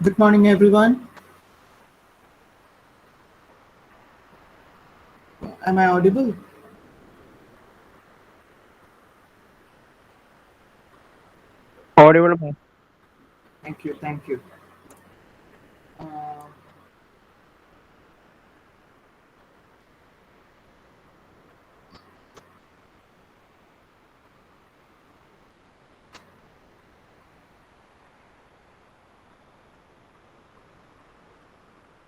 Good morning, everyone. Am I audible? Audible, ma'am. Thank you. Thank you.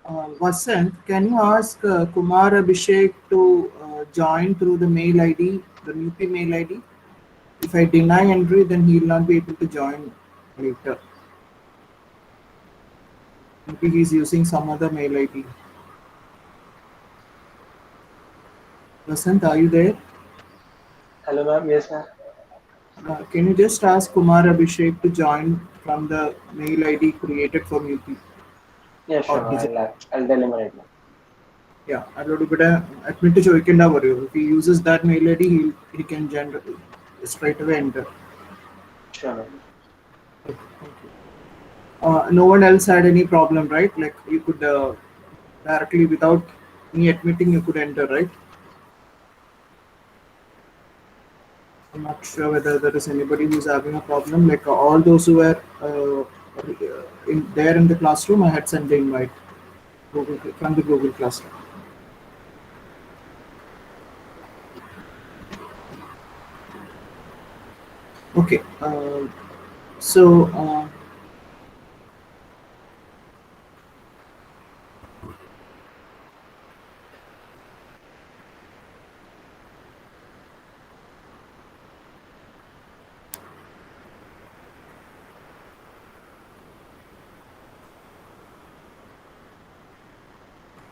Uh, Vasant, can you ask Kumar Abhishek to join through the mail ID, the UP mail ID? If I deny entry, then he will not be able to join later. Maybe he's using some other mail ID. Vasant, are you there? Hello, ma'am. Yes, ma'am. Can you just ask Kumar Abhishek to join from the mail ID created from UP Yeah, or sure. his? I'll tell him right now. Yeah, അതോട് ഇവിടെ admit ചോദിക്കേണ്ട പറയൂ. If he uses that mail ID, he can generate straight away enter. Sure, ma'am. Okay, thank you. No one else had any problem, right? Like you could directly without me admitting, you could enter, right? I'm not sure whether there is anybody who's having a problem. Like all those who were there in the classroom, I had sent the invite from the Google Classroom. Okay, so.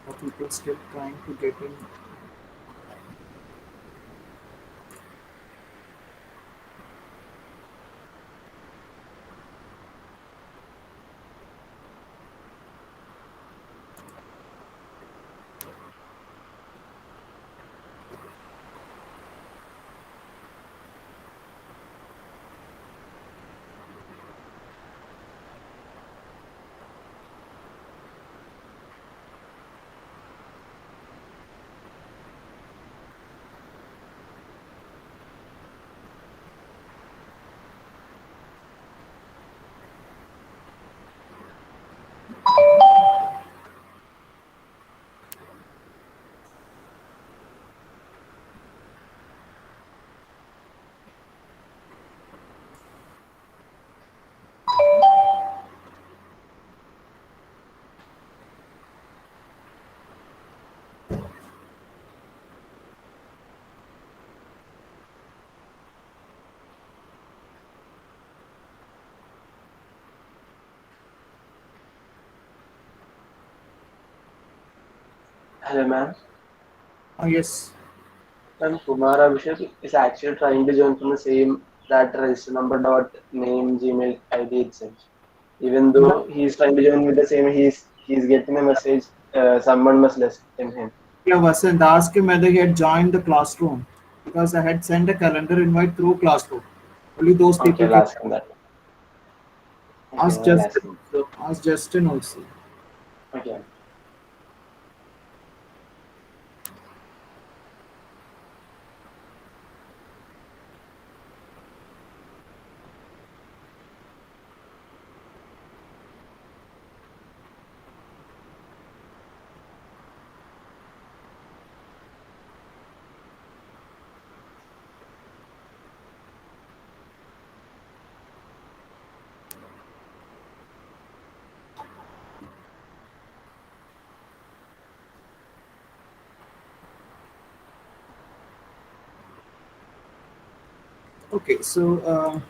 Are people still trying to get in? Hello, ma'am. Yes. Ma'am, Kumar Abhishek is actually trying to join from the same that register number dot name Gmail ID itself. Even though he's trying to join with the same, he's getting a message. Someone must listen him. Yeah, Vasant, ask him whether he had joined the classroom because I had sent a calendar invite through classroom. Only those Okay, people I'll can ask him that. Okay, ask ma'am, I'll ask Justin him. also. Ask Justin also. Okay. Okay, so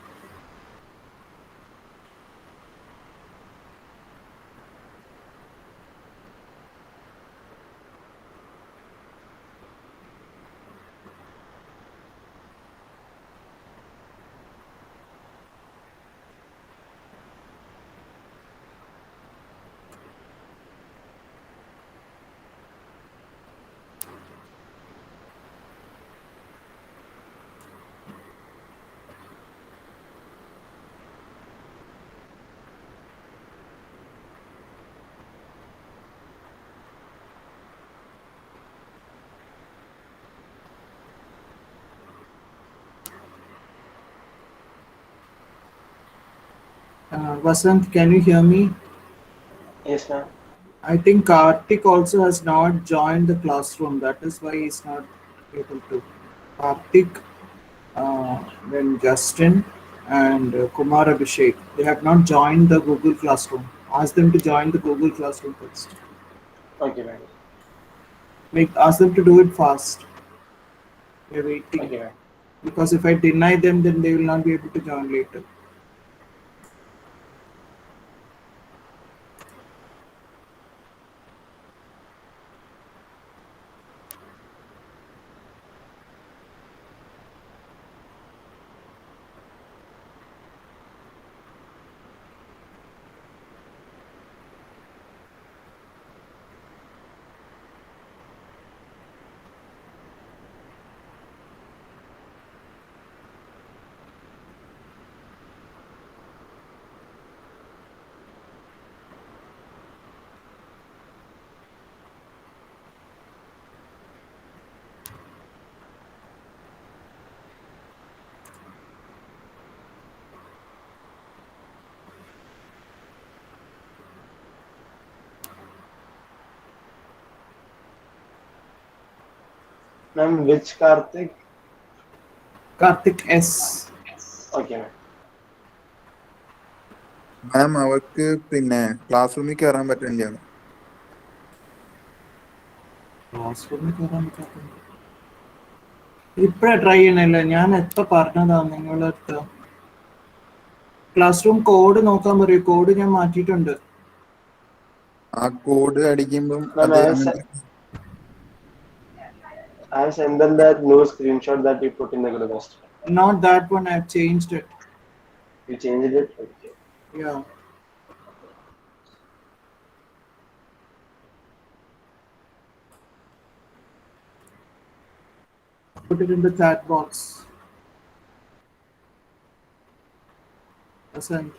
Vasant, can you hear me? Yes, ma'am. I think Karthik also has not joined the classroom. That is why he's not able to. Karthik, then Justin, and Kumar Abhishek. They have not joined the Google Classroom. Ask them to join the Google Classroom first. Okay, ma'am. Ask them to do it fast. We're waiting. Okay, ma'am. Because if I deny them, then they will not be able to join later. Ma'am, which Karthik? Karthik S. Okay, ma'am. മാം അവർക്ക് പിന്നെ class റൂമിൽ കയറാൻ പറ്റില്ല. ക്ലാസ്റൂമിൽ കയറാൻ പറ്റാത്തത് ഇപ്പഴാ try ചെയ്യണല്ലോ. ഞാൻ എത്ര പറഞ്ഞതാ നിങ്ങളടുത്ത്. ക്ലാസ് റൂം കോഡ് നോക്കാൻ പറയൂ. കോഡ് ഞാൻ മാറ്റിയിട്ടുണ്ട്. ആ കോഡ് അടിക്കുമ്പം Ma'am, അത് അങ്ങനത്തെ I have sent them that new screenshot that we put in the group. Not that one. I've changed it. You changed it? Okay. Yeah. Put it in the chat box. Ascend.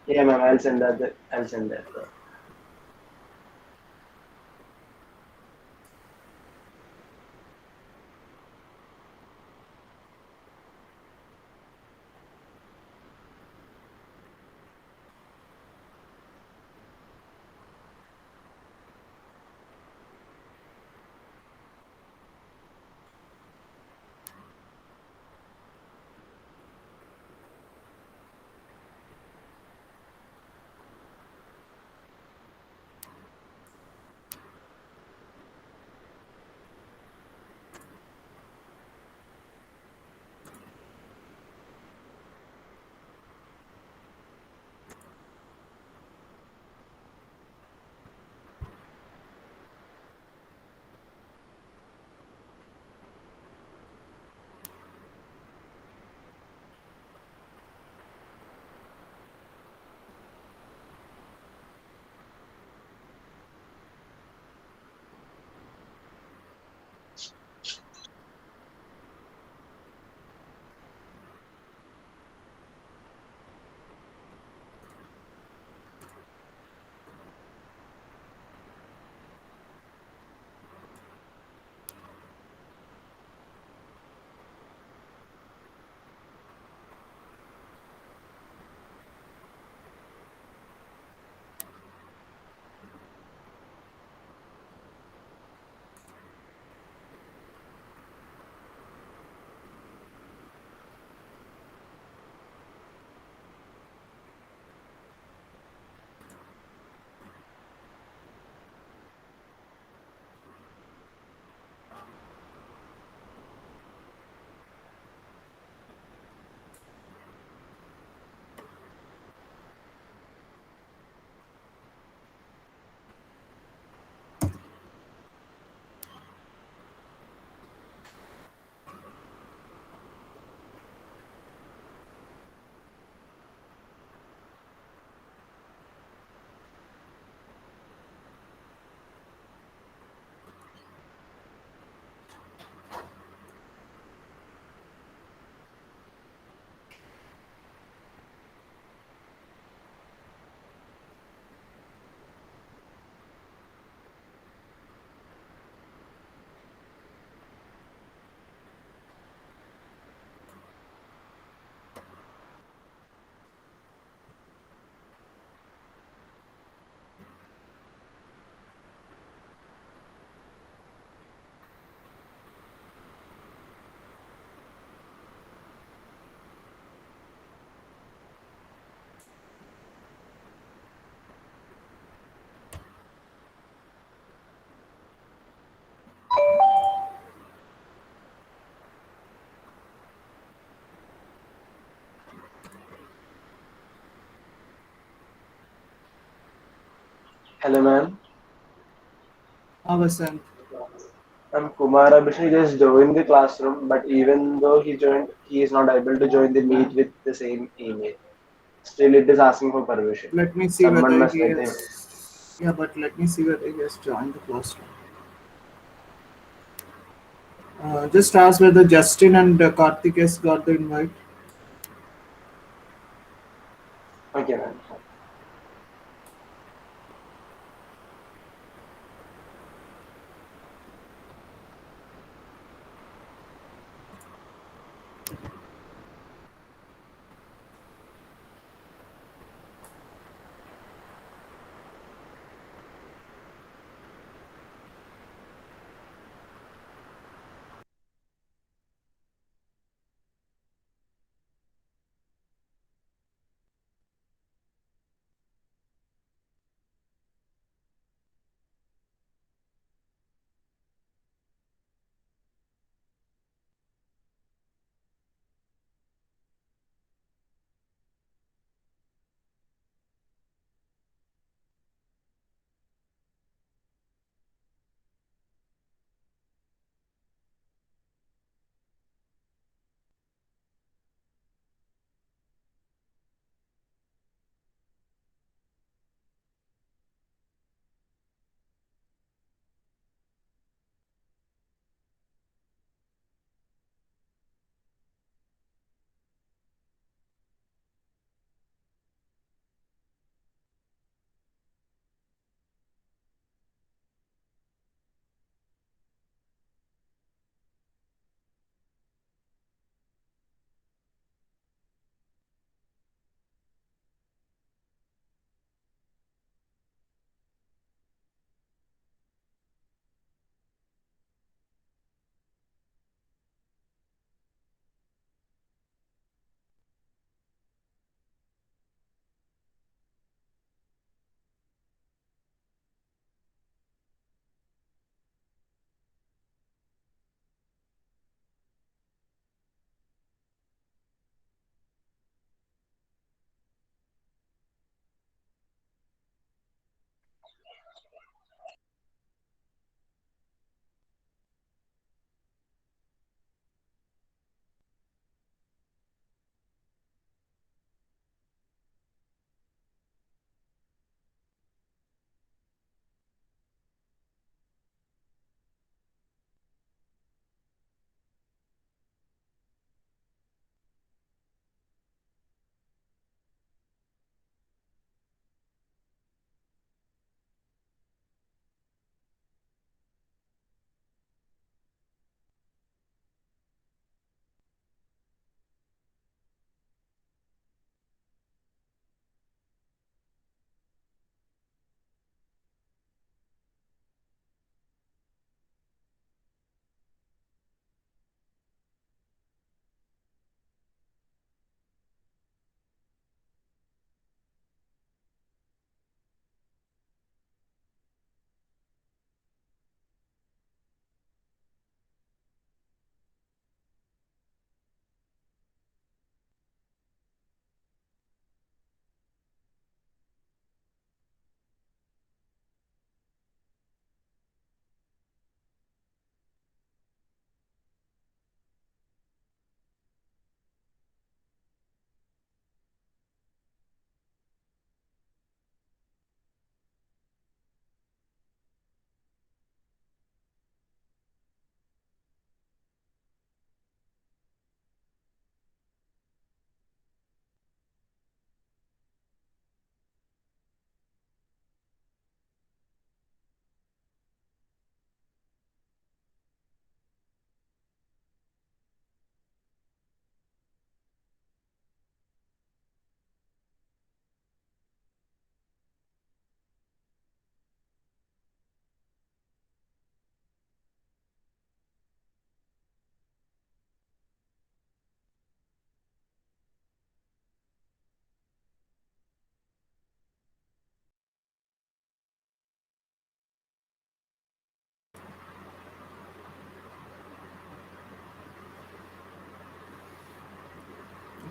Yeah, ma'am, I'll send that. I'll send that. Hello, ma'am. Avasant. Kumar Abhishek just joined the classroom, but even though he joined, he is not able to join the meet with the same email. Still, it is asking for permission. Let me see Someone whether must he let him. has. Yeah, but let me see whether he has joined the classroom. Just ask whether Justin and Karthik has got the invite. Okay, ma'am.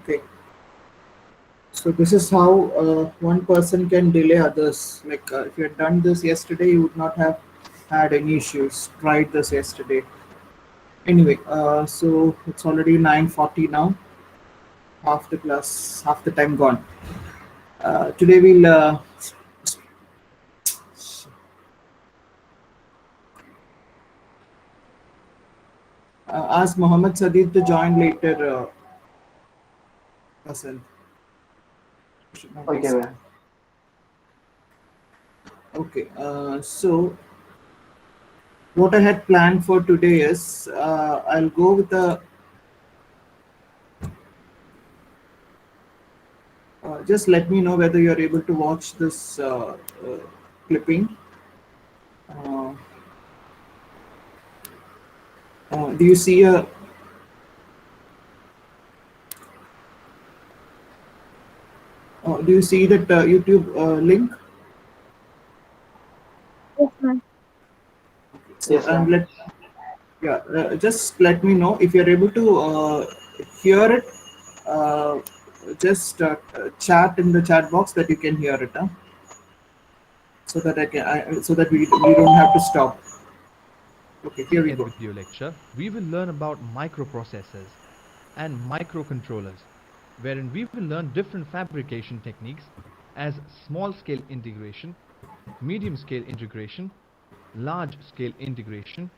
Okay. So this is how one person can delay others. Like if you had done this yesterday, you would not have had any issues. Tried this yesterday. Anyway, so it's already 9:40 now. Half the class, half the time gone. Today we'll ask Mohammed Sadiq to join later. Hassan. Should not Okay, waste man. time. Okay, so what I had planned for today is I'll go with the just let me know whether you're able to watch this clipping. Uh, do you see a do you see that YouTube link? Yes, ma'am. So Yes, and ma'am. let yeah just let me know if you're able to hear it. Uh, just chat in the chat box that you can hear it, huh? So that so that we don't have to stop. Okay, here we End go. video lecture, we will learn about microprocessors and microcontrollers, wherein we will learn different fabrication techniques as small-scale integration, medium-scale integration, large-scale integration,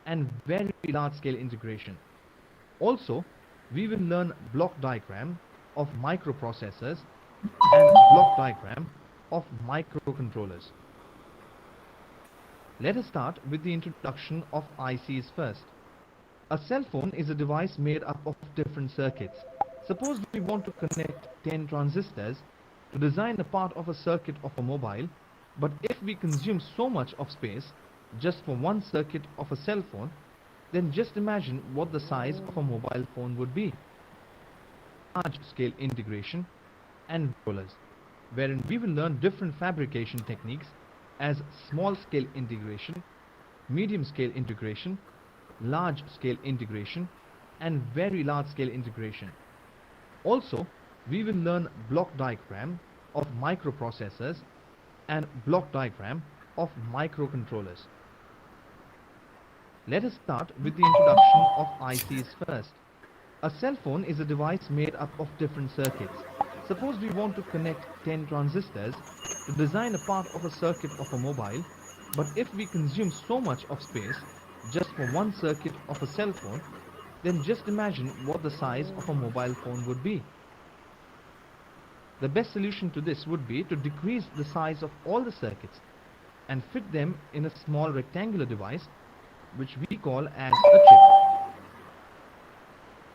and very large-scale integration. Also, we will learn block diagram of microprocessors and block diagram of microcontrollers. Let us start with the introduction of ICs first. A cell phone is a device made up of different circuits. Suppose we want to connect 10 transistors to design a part of a circuit of a mobile, but if we consume so much of space just for one circuit of a cell phone, then just imagine what the size of a mobile phone would be. Large-scale integration and rollers, wherein we will learn different fabrication techniques as small-scale integration, medium-scale integration, large-scale integration, and very large-scale integration. Also, we will learn block diagram of microprocessors and block diagram of microcontrollers. Let us start with the introduction of ICs first. A cell phone is a device made up of different circuits. Suppose we want to connect 10 transistors to design a part of a circuit of a mobile, but if we consume so much of space just for one circuit of a cell phone, then just imagine what the size of a mobile phone would be. The best solution to this would be to decrease the size of all the circuits and fit them in a small rectangular device which we call as a chip.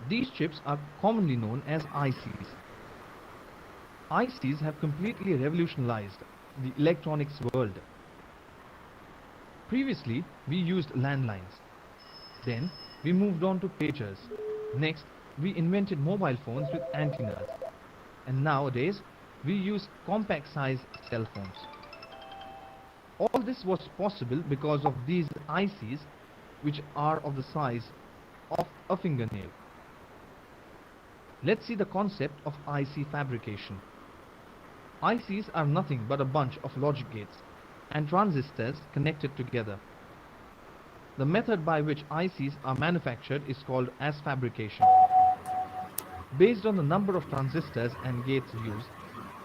These chips are commonly known as ICs. ICs have completely revolutionized the electronics world. Previously, we used landlines. Then, we moved on to pagers. Next, we invented mobile phones with antennas. And nowadays, we use compact-sized cell phones. All this was possible because of these ICs, which are of the size of a fingernail. Let's see the concept of IC fabrication. ICs are nothing but a bunch of logic gates and transistors connected together. The method by which ICs are manufactured is called as fabrication. Based on the number of transistors and gates used,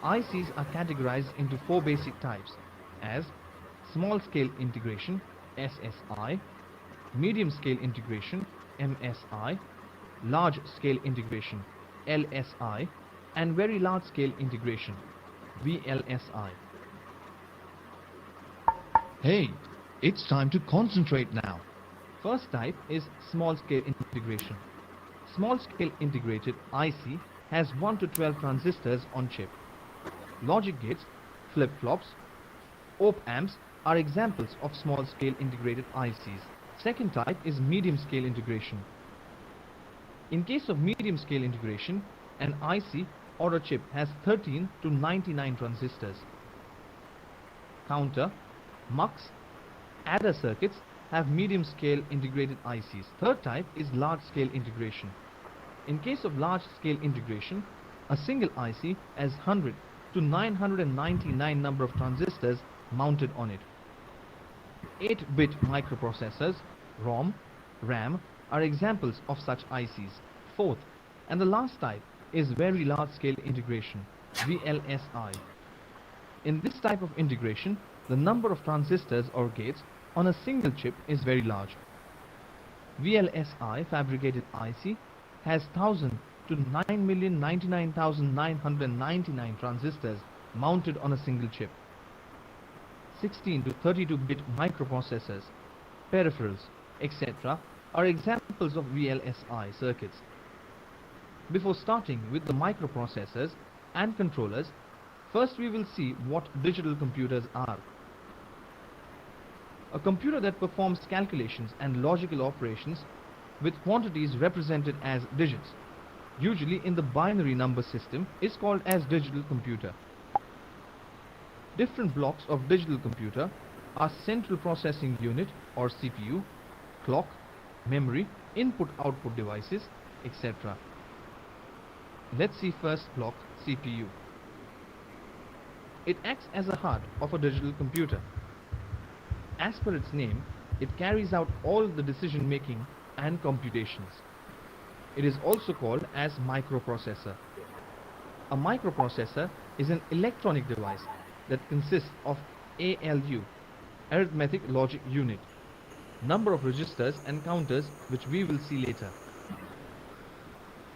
ICs are categorized into four basic types as small scale integration SSI, medium scale integration MSI, large scale integration LSI, and very large scale integration VLSI. Hey, it's time to concentrate now. First type is small scale integration. Small scale integrated IC has 1 to 12 transistors on chip. Logic gates, flip-flops, op-amps are examples of small scale integrated ICs. Second type is medium scale integration. In case of medium scale integration, an IC or a chip has 13 to 99 transistors. Counter, mux, adder circuits have medium scale integrated ICs. Third type is large scale integration. In case of large scale integration, A single IC has 100 to 999 number of transistors mounted on it. 8-bit microprocessors, ROM, RAM, are examples of such ICs. Fourth, and the last type is very large-scale integration, VLSI. In this type of integration, the number of transistors or gates on a single chip is very large. VLSI fabricated IC has 1000 to 9,099,999 transistors mounted on a single chip. 16 to 32-bit microprocessors, peripherals, etc. are examples of VLSI circuits. Before starting with the microprocessors and controllers, first we will see what digital computers are. A computer that performs calculations and logical operations with quantities represented as digits, usually in the binary number system, is called as digital computer. Different blocks of digital computer are central processing unit or CPU, clock, memory, input-output devices, etc. Let's see first block, CPU. It acts as a heart of a digital computer. As per its name, it carries out all the decision making and computations. It is also called as microprocessor. A microprocessor is an electronic device that consists of ALU, arithmetic logic unit, number of registers and counters, which we will see later.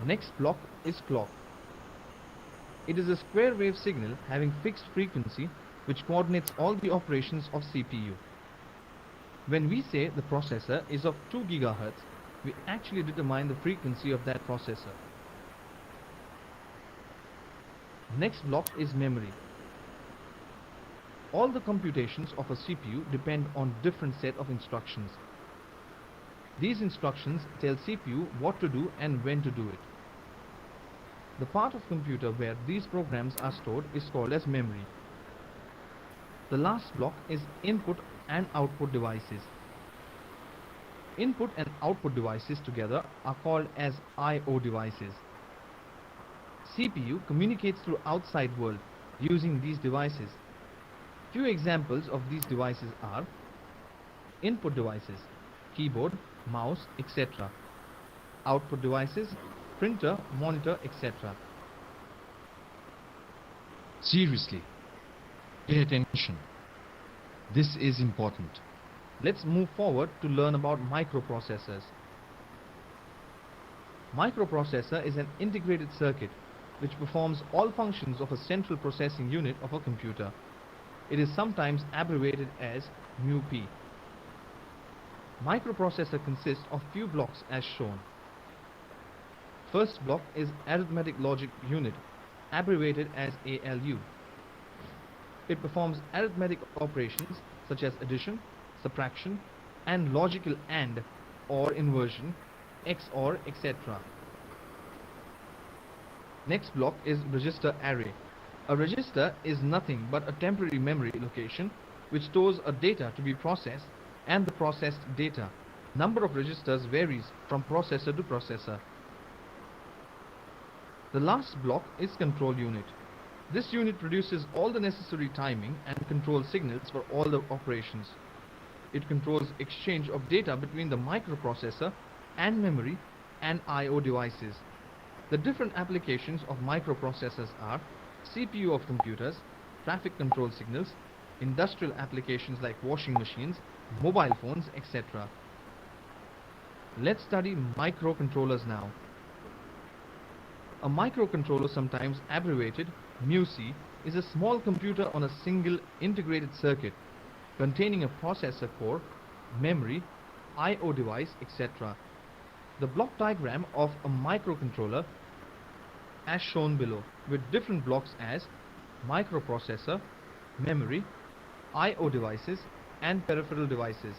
Next block is clock. It is a square wave signal having fixed frequency which coordinates all the operations of CPU. When we say the processor is of 2 GHz, we actually determine the frequency of that processor. Next block is memory. All the computations of a CPU depend on different set of instructions. These instructions tell CPU what to do and when to do it. The part of computer where these programs are stored is called as memory. The last block is input and output devices. Input and output devices together are called as I/O devices. CPU communicates through outside world using these devices. Few examples of these devices are input devices, keyboard, mouse, etc. Output devices, printer, monitor, etc. Seriously, pay attention. This is important. Let's move forward to learn about microprocessors. Microprocessor is an integrated circuit which performs all functions of a central processing unit of a computer. It is sometimes abbreviated as MUP. Microprocessor consists of few blocks as shown. First block is arithmetic logic unit, abbreviated as ALU. It performs arithmetic operations such as addition, subtraction, and logical AND or inversion, XOR, etc. Next block is register array. A register is nothing but a temporary memory location which stores a data to be processed and the processed data. Number of registers varies from processor to processor. The last block is control unit. This unit produces all the necessary timing and control signals for all the operations. It controls exchange of data between the microprocessor and memory and I/O devices. The different applications of microprocessors are CPU of computers, traffic control signals, industrial applications like washing machines, mobile phones, etc. Let's study microcontrollers now. A microcontroller, sometimes abbreviated MUC, is a small computer on a single integrated circuit containing a processor core, memory, I/O device, etc. The block diagram of a microcontroller as shown below, with different blocks as microprocessor, memory, I/O devices, and peripheral devices.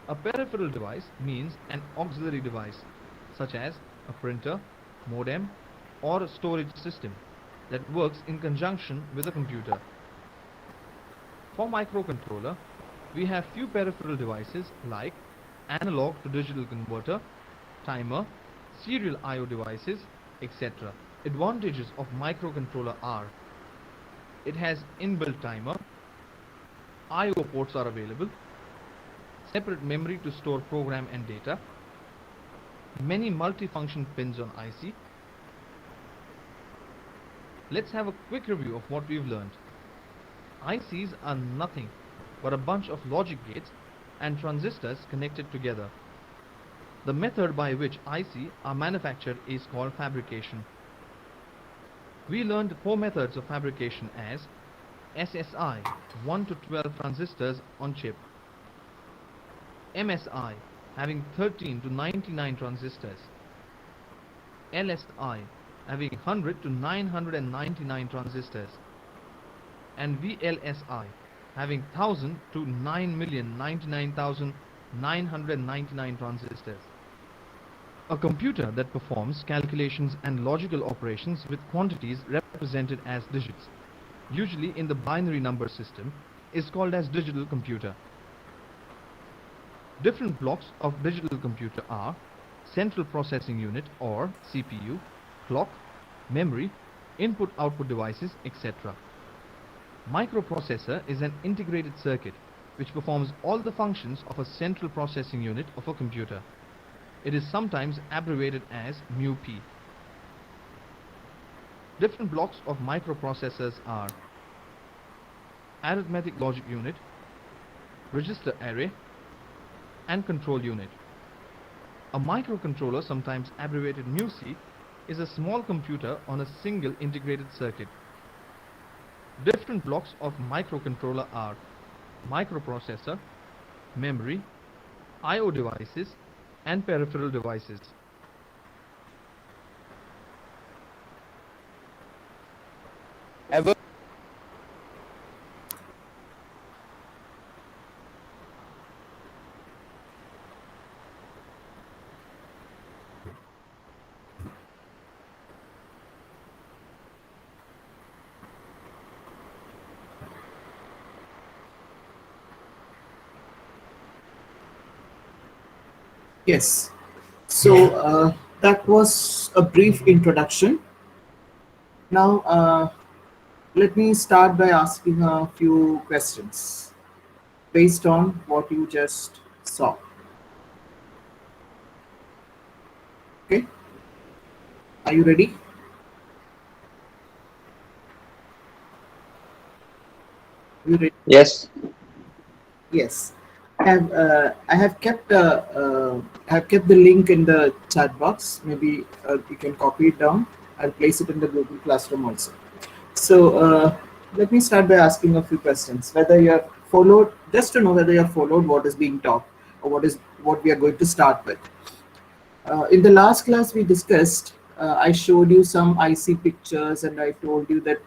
A peripheral device means an auxiliary device such as a printer, modem, or a storage system that works in conjunction with a computer. For microcontroller, we have few peripheral devices like analog to digital converter, timer, serial I/O devices, etc. advantages of microcontroller are: it has inbuilt timer, I/O ports are available, separate memory to store program and data, many multifunction pins on IC. Let's have a quick review of what we've learned. ICs are nothing but a bunch of logic gates and transistors connected together. The method by which IC are manufactured is called fabrication. We learned 4 methods of fabrication as SSI, 1 to 12 transistors on chip; MSI, having 13 to 99 transistors; LSI, having 100 to 999 transistors; and VLSI, having 1000 to 9,099,999 transistors. A computer that performs calculations and logical operations with quantities represented as digits, usually in the binary number system, is called as digital computer. Different blocks of digital computer are central processing unit or CPU, clock, memory, input-output devices, etc. Microprocessor is an integrated circuit which performs all the functions of a central processing unit of a computer. It is sometimes abbreviated as μP. Different blocks of microprocessors are arithmetic logic unit, register array, and control unit. A microcontroller, sometimes abbreviated μC, is a small computer on a single integrated circuit. Different blocks of microcontroller are microprocessor, memory, I/O devices, and peripheral devices. Yes. So that was a brief introduction. Now, let me start by asking a few questions based on what you just saw. Okay. Are you ready? You ready? Yes. Yes. I have kept the link in the chat box. Maybe you can copy it down. I'll place it in the Google Classroom also. So let me start by asking a few questions. Whether you have followed, just to know whether you have followed what is being taught or what we are going to start with. In the last class we discussed, I showed you some IC pictures and I told you that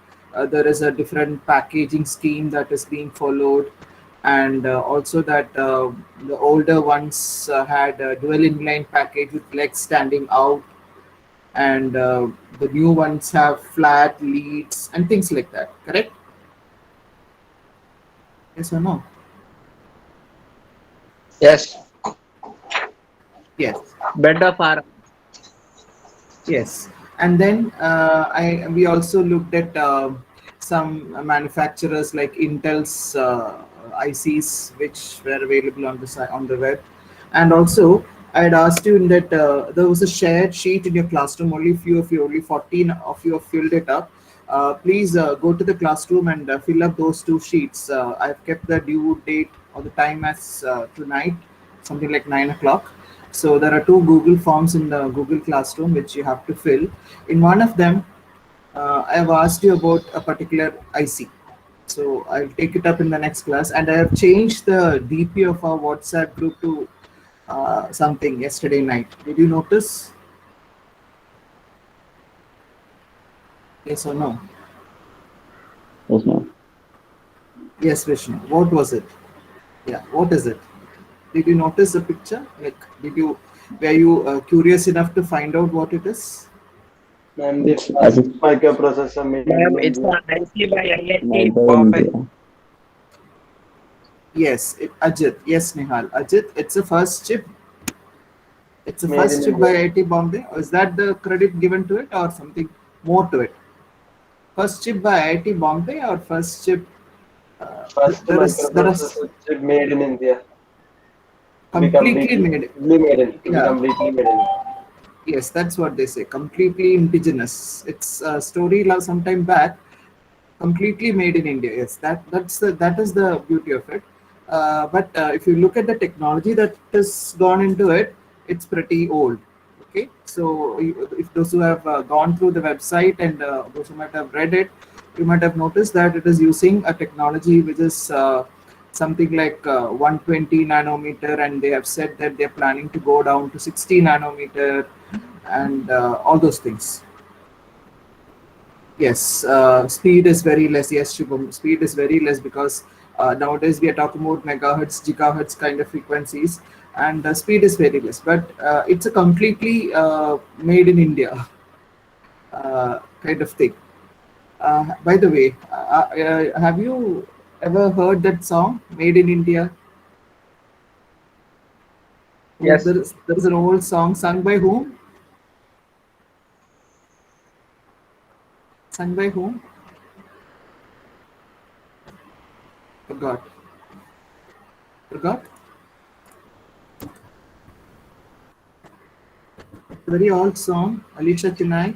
there is a different packaging scheme that is being followed, and also that the older ones had a dual inline package with legs standing out, and the new ones have flat leads and things like that, correct? Yes or no? Yes. Yes. Better for Yes, and then we also looked at some manufacturers like Intel's ICs, which were available on the web, and also I had asked you in that there was a shared sheet in your classroom. Only 14 of you have filled it up. Please go to the classroom and fill up those 2 sheets. I've kept the due date or the time as tonight, something like 9 o'clock. So there are 2 Google forms in the Google Classroom which you have to fill. In one of them, I have asked you about a particular IC. So I'll take it up in the next class, and I have changed the DP of our WhatsApp group to something yesterday night. Did you notice? Yes or no? Yes, ma'am. Yes, Vishnu. What was it? Yeah, what is it? Did you notice the picture? Like, were you curious enough to find out what it is? And the It's as if microprocessor made in ma'am, it's India. an IC by IIT Bombay. Yes, Ajit. Yes, Nihal. Ajit, it's a first chip. It's a Made first in chip by India. IIT Bombay. Or is that the credit given to it or something? more to it. First chip by IIT Bombay or first chip? First There is microprocessor chip made in India completely made. to be Yeah, completely made in India. yes, that's what they say. Completely indigenous. It's a story some time back. Completely made in India. Yes, that is the beauty of it. But if you look at the technology that has gone into it, it's pretty old. Okay, so if those who have gone through the website and those who might have read it, you might have noticed that it is using a technology which is something like 120 nanometer, and they have said that they're planning to go down to 60 nanometer and all those things. Yes, speed is very less. Yes, Shubham, speed is very less because nowadays we are talking about megahertz, gigahertz kind of frequencies, and speed is very less. But it's a completely made in India kind of thing. By the way, have you ever heard that song, "Made in India"? Oh, Yes. there is an old song sung by whom? Sung by whom? Forgot. Forgot. Very old song. Alicia Chennai.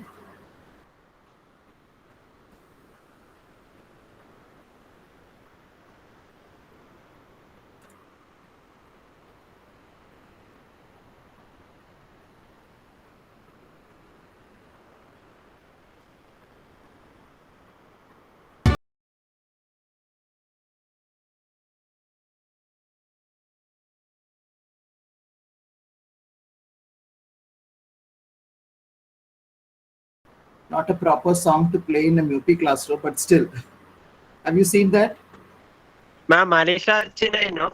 Not a proper song to play in a MUP classroom, but still. Have you seen that? Ma'am, Alisha Chennai, no?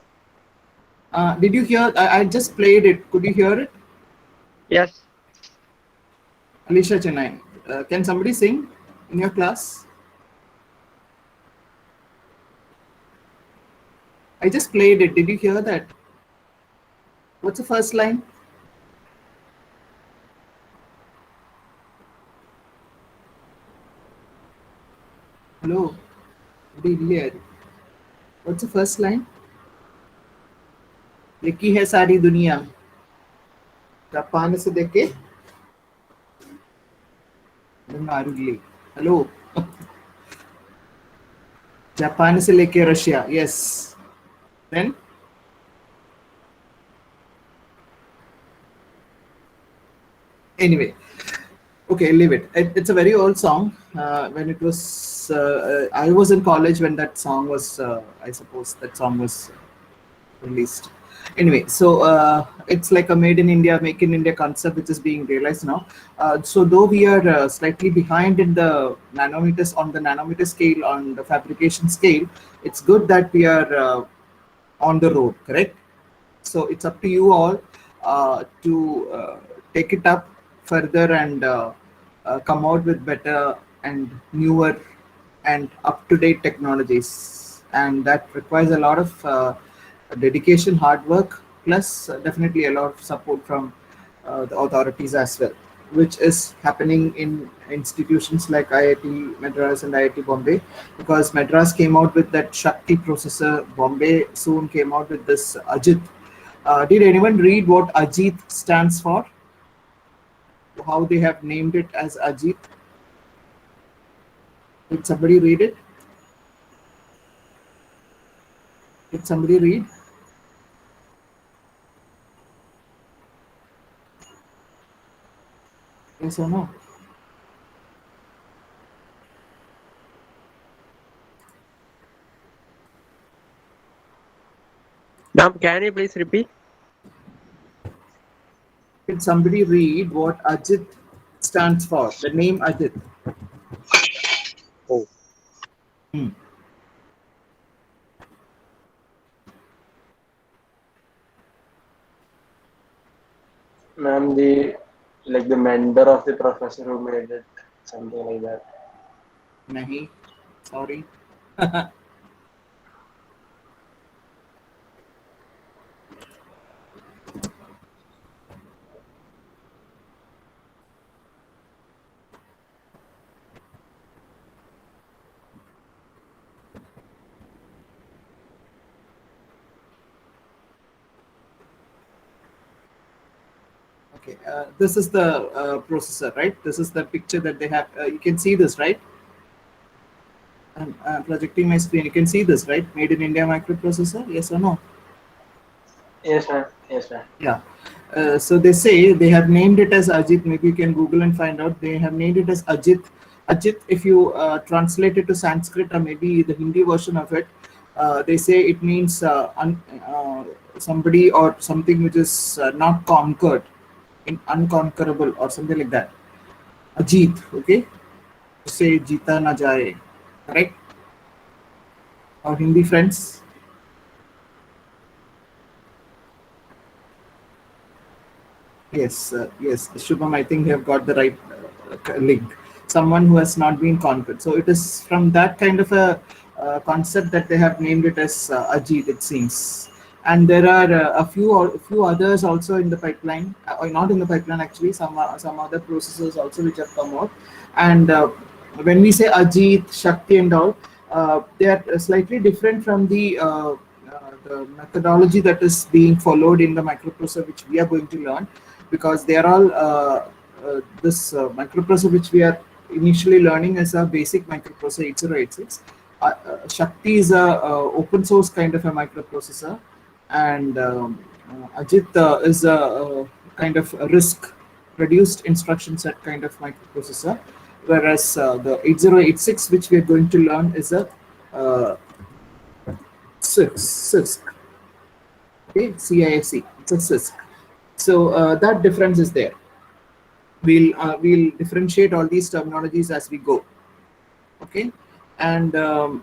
Did you hear? I just played it. Could you hear it? Yes. Alicia Chennai. Can somebody sing in your class? I just played it. Did you hear that? What's the first line? Hello. Did you hear? What's the first line? लिखी है सारी दुनिया Japan से देखे नारुली hello Japan से लेके Russia yes then anyway okay leave it's a very old song when it was I was in college when that song was I suppose that song was released. Anyway, so it's like a made in India, make in India concept which is being realized now. So though we are slightly behind in the nanometers on the nanometer scale, on the fabrication scale, it's good that we are on the road, correct? So it's up to you all to take it up further and come out with better and newer and up-to-date technologies, and that requires a lot of dedication, hard work, plus definitely a lot of support from the authorities as well, which is happening in institutions like IIT Madras and IIT Bombay, because Madras came out with that Shakti processor, Bombay soon came out with this Ajit. Did anyone read what Ajit stands for? How they have named it as Ajit? Did somebody read it? Did somebody read? Yes or no? Ma'am, can you please repeat? Did somebody read what Ajit stands for? The name Ajit. Oh. Hmm. Ma'am, the mentor of the professor who made it, something like that. Nahi. Sorry. Okay, this is the processor, right? This is the picture that they have. You can see this, right? I'm projecting my screen. You can see this, right? Made in India microprocessor. Yes or no? Yes, ma'am. Yes, ma'am. Yeah. So they say they have named it as Ajit. Maybe you can Google and find out. They have named it as Ajit. Ajit, if you translate it to Sanskrit or maybe the Hindi version of it, they say it means somebody or something which is not conquered, unconquerable or something like that. Ajit, okay? Say Jita na jaye, correct? Our Hindi friends. Yes, yes, Shubham, I think you have got the right link. Someone who has not been conquered. So it is from that kind of a concept that they have named it as Ajit, it seems. And there are a few others also in the pipeline, or not in the pipeline actually. Some other processes also which have come out. And when we say Ajit, Shakti, and all, they are slightly different from the methodology that is being followed in the microprocessor which we are going to learn, because they are all this microprocessor which we are initially learning as a basic microprocessor 8086. Shakti is a open source kind of a microprocessor, and Ajit is a kind of a RISC reduced instruction set kind of microprocessor, whereas the 8086 which we are going to learn is a CISC. Okay, CISC. It's a CISC. So that difference is there. We'll differentiate all these terminologies as we go. Okay, and okay,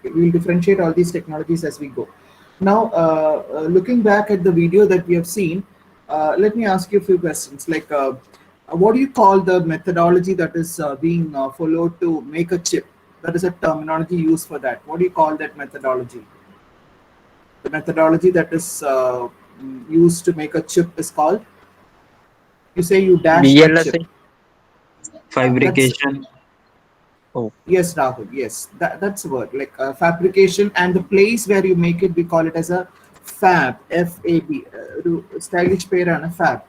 we'll differentiate all these technologies as we go. Now, looking back at the video that we have seen, let me ask you a few questions. Like, what do you call the methodology that is being followed to make a chip? That is a terminology used for that. What do you call that methodology? The methodology that is used to make a chip is called? You say you dash a chip. VLSI. Fabrication. Oh, Yes, Rahul. Yes, that's the word. Like fabrication, and the place where you make it, we call it as a fab. FAB. Stylish pair and a fab.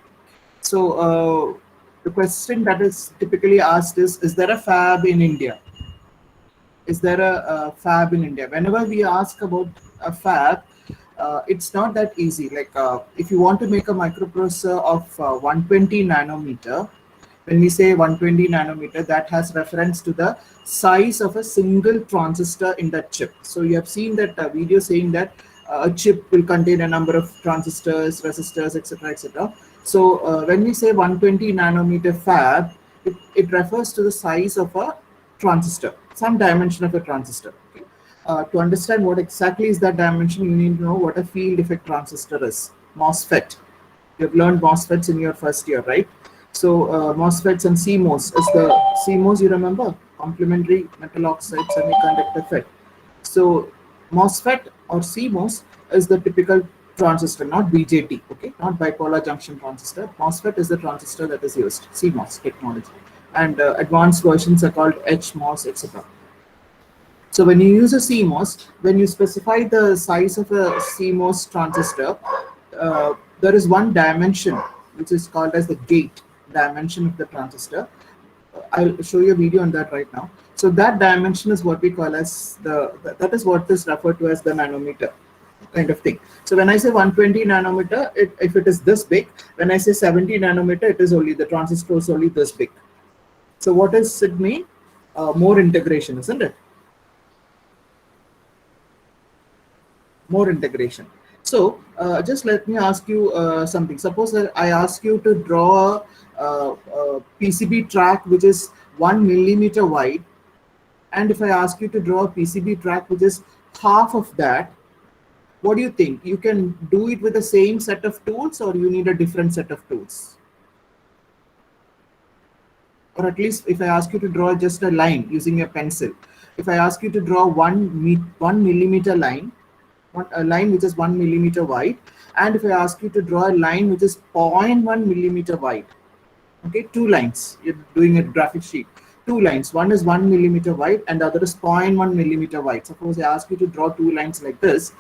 So the question that is typically asked is there a fab in India? Is there a fab in India? Whenever we ask about a fab, it's not that easy. Like if you want to make a microprocessor of 120 nanometer, when we say 120 nanometer, that has reference to the size of a single transistor in that chip. So you have seen that video saying that a chip will contain a number of transistors, resistors, etc., etc. So when we say 120 nanometer fab, it refers to the size of a transistor, some dimension of a transistor. Okay? To understand what exactly is that dimension, you need to know what a field effect transistor is. MOSFET. You've learned MOSFETs in your first year, right? So MOSFETs and CMOS is the CMOS, you remember? Complementary metal oxide semiconductor FET. So MOSFET or CMOS is the typical transistor, not BJT, okay? Not bipolar junction transistor. MOSFET is the transistor that is used, CMOS technology. And advanced versions are called HMOS, etc. So when you use a CMOS, when you specify the size of a CMOS transistor, there is one dimension which is called as the gate dimension of the transistor. I'll show you a video on that right now. So that dimension is what we call as that is what is referred to as the nanometer kind of thing. So when I say 120 nanometer, if it is this big, when I say 70 nanometer, it is only the transistor is only this big. So what does it mean? More integration, isn't it? More integration. So just let me ask you something. Suppose that I ask you to draw a PCB track which is 1 millimeter wide, and if I ask you to draw a PCB track which is half of that, what do you think? You can do it with the same set of tools, or you need a different set of tools? Or at least if I ask you to draw just a line using a pencil, if I ask you to draw 1 millimeter line, a line which is 1 millimeter wide, and if I ask you to draw a line which is 0.1 millimeter wide, okay, two lines, you're doing a graphic sheet, two lines, one is 1 millimeter wide and the other is 0.1 millimeter wide. Suppose I ask you to draw two lines like this,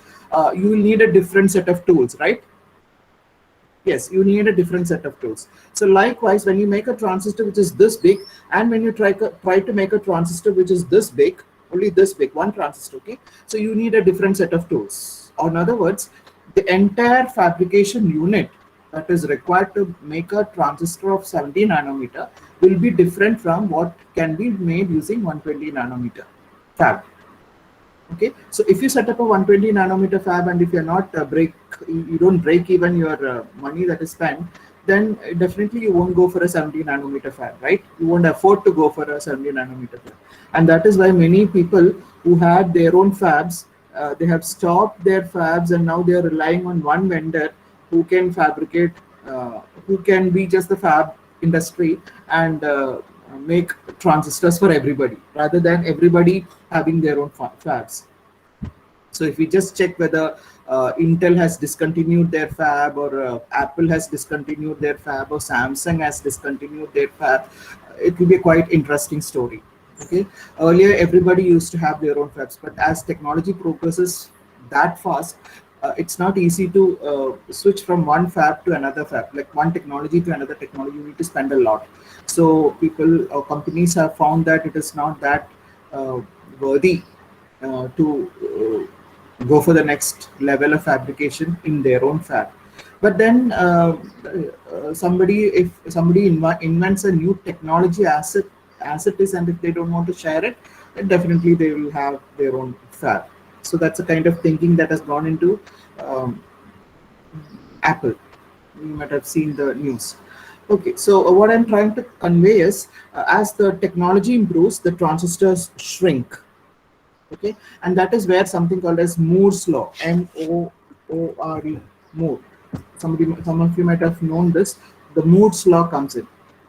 you will need a different set of tools, right? Yes, you need a different set of tools. So likewise, when you make a transistor which is this big, and when you try to make a transistor which is this big, only this big, one transistor, okay? So you need a different set of tools. Or in other words, the entire fabrication unit that is required to make a transistor of 70 nanometer will be different from what can be made using 120 nanometer fab. Okay, so if you set up a 120 nanometer fab, and if you're not you don't break even your money that is spent, then definitely you won't go for a 70 nanometer fab, right? You won't afford to go for a 70 nanometer fab. And that is why many people who had their own fabs, they have stopped their fabs, and now they are relying on one vendor who can fabricate, who can be just the fab industry, and make transistors for everybody, rather than everybody having their own fabs. So if we just check whether Intel has discontinued their fab, or Apple has discontinued their fab, or Samsung has discontinued their fab, it will be a quite interesting story. Okay, earlier everybody used to have their own fabs, but as technology progresses that fast, it's not easy to switch from one fab to another fab, like one technology to another technology. You need to spend a lot. So people or companies have found that it is not that worthy to go for the next level of fabrication in their own fab. But then if somebody invents a new technology as it is, and if they don't want to share it, then definitely they will have their own fab. So that's the kind of thinking that has gone into um, Apple. You might have seen the news. Okay, so what I'm trying to convey is, as the technology improves, the transistors shrink. Okay, and that is where something called as Moore's law, Moore, Moore. Some of you might have known this. The Moore's law comes in.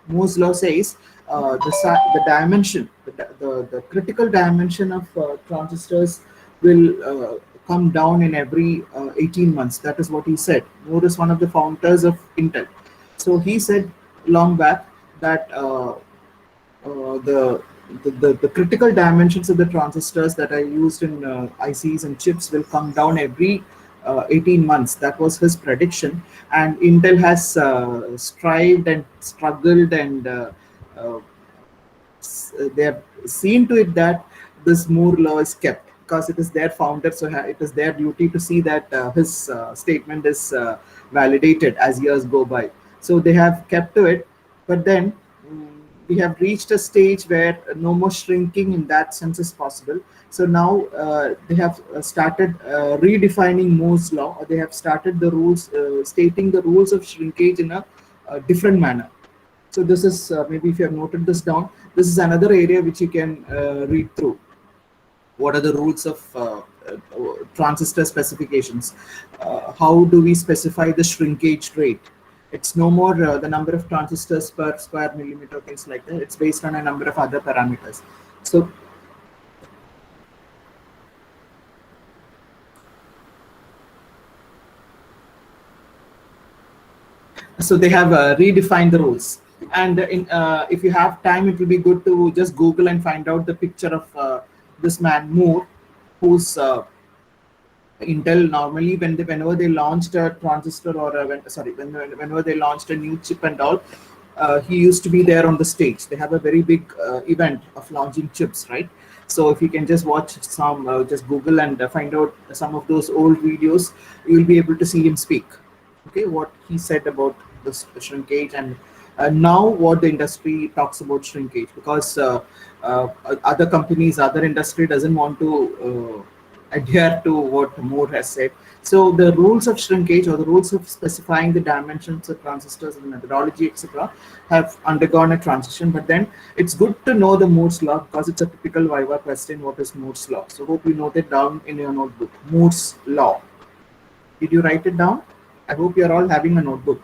Moore's law says the dimension, the critical dimension of transistors will come down in every 18 months. That is what he said. Moore is one of the founders of Intel. So he said long back that the critical dimensions of the transistors that are used in ICs and chips will come down every 18 months. That was his prediction, and Intel has strived and struggled, and uh, they have seen to it that this Moore law is kept, because it is their founder, so it is their duty to see that his statement is validated as years go by. So they have kept to it, but then we have reached a stage where no more shrinking in that sense is possible. So now they have started redefining Moore's law, or they have started the rules, stating the rules of shrinkage in a different manner. So this is maybe if you have noted this down, this is another area which you can read through. What are the rules of transistor specifications? How do we specify the shrinkage rate? It's no more the number of transistors per square millimeter, things like that. It's based on a number of other parameters. So they have redefined the rules. And if you have time, it will be good to just Google and find out the picture of this man Moore, who's Intel. Normally whenever they launched a transistor, or whenever they launched a new chip and all, he used to be there on the stage. They have a very big event of launching chips, right? So if you can just watch some, just Google and find out some of those old videos, you will be able to see him speak. Okay, what he said about this shrinkage, and now what the industry talks about shrinkage, because other companies, other industry doesn't want to adhere to what Moore has said. So the rules of shrinkage, or the rules of specifying the dimensions of transistors and methodology, etc., have undergone a transition. But then it's good to know the Moore's law, because it's a typical Viva question. What is Moore's law? So hope you note it down in your notebook. Moore's law. Did you write it down? I hope you're all having a notebook.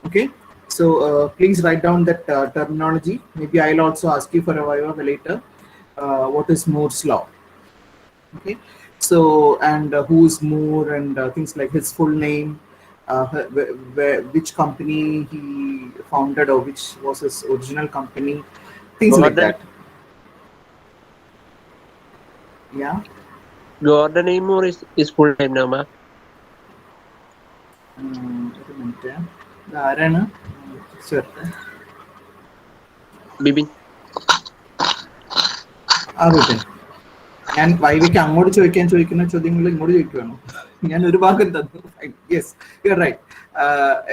Okay, so please write down that terminology. Maybe I'll also ask you for a Viva later. What is Moore's law? Okay, so, and who's Moore, and things like his full name, which company he founded, or which was his original company, things like Gordon, that. Yeah. Gordon Moore is full name now, ma. ഒരു minute, ആരാണ്? Bibin. ആ വിപിൻ, ഞാൻ വൈവിക്ക് അങ്ങോട്ട് ചോദിക്കുന്ന ചോദ്യങ്ങൾ ഇങ്ങോട്ട് ചോദിക്കുകയാണോ? ഞാൻ ഒരു ഭാഗം തന്നു. Yes, you are right.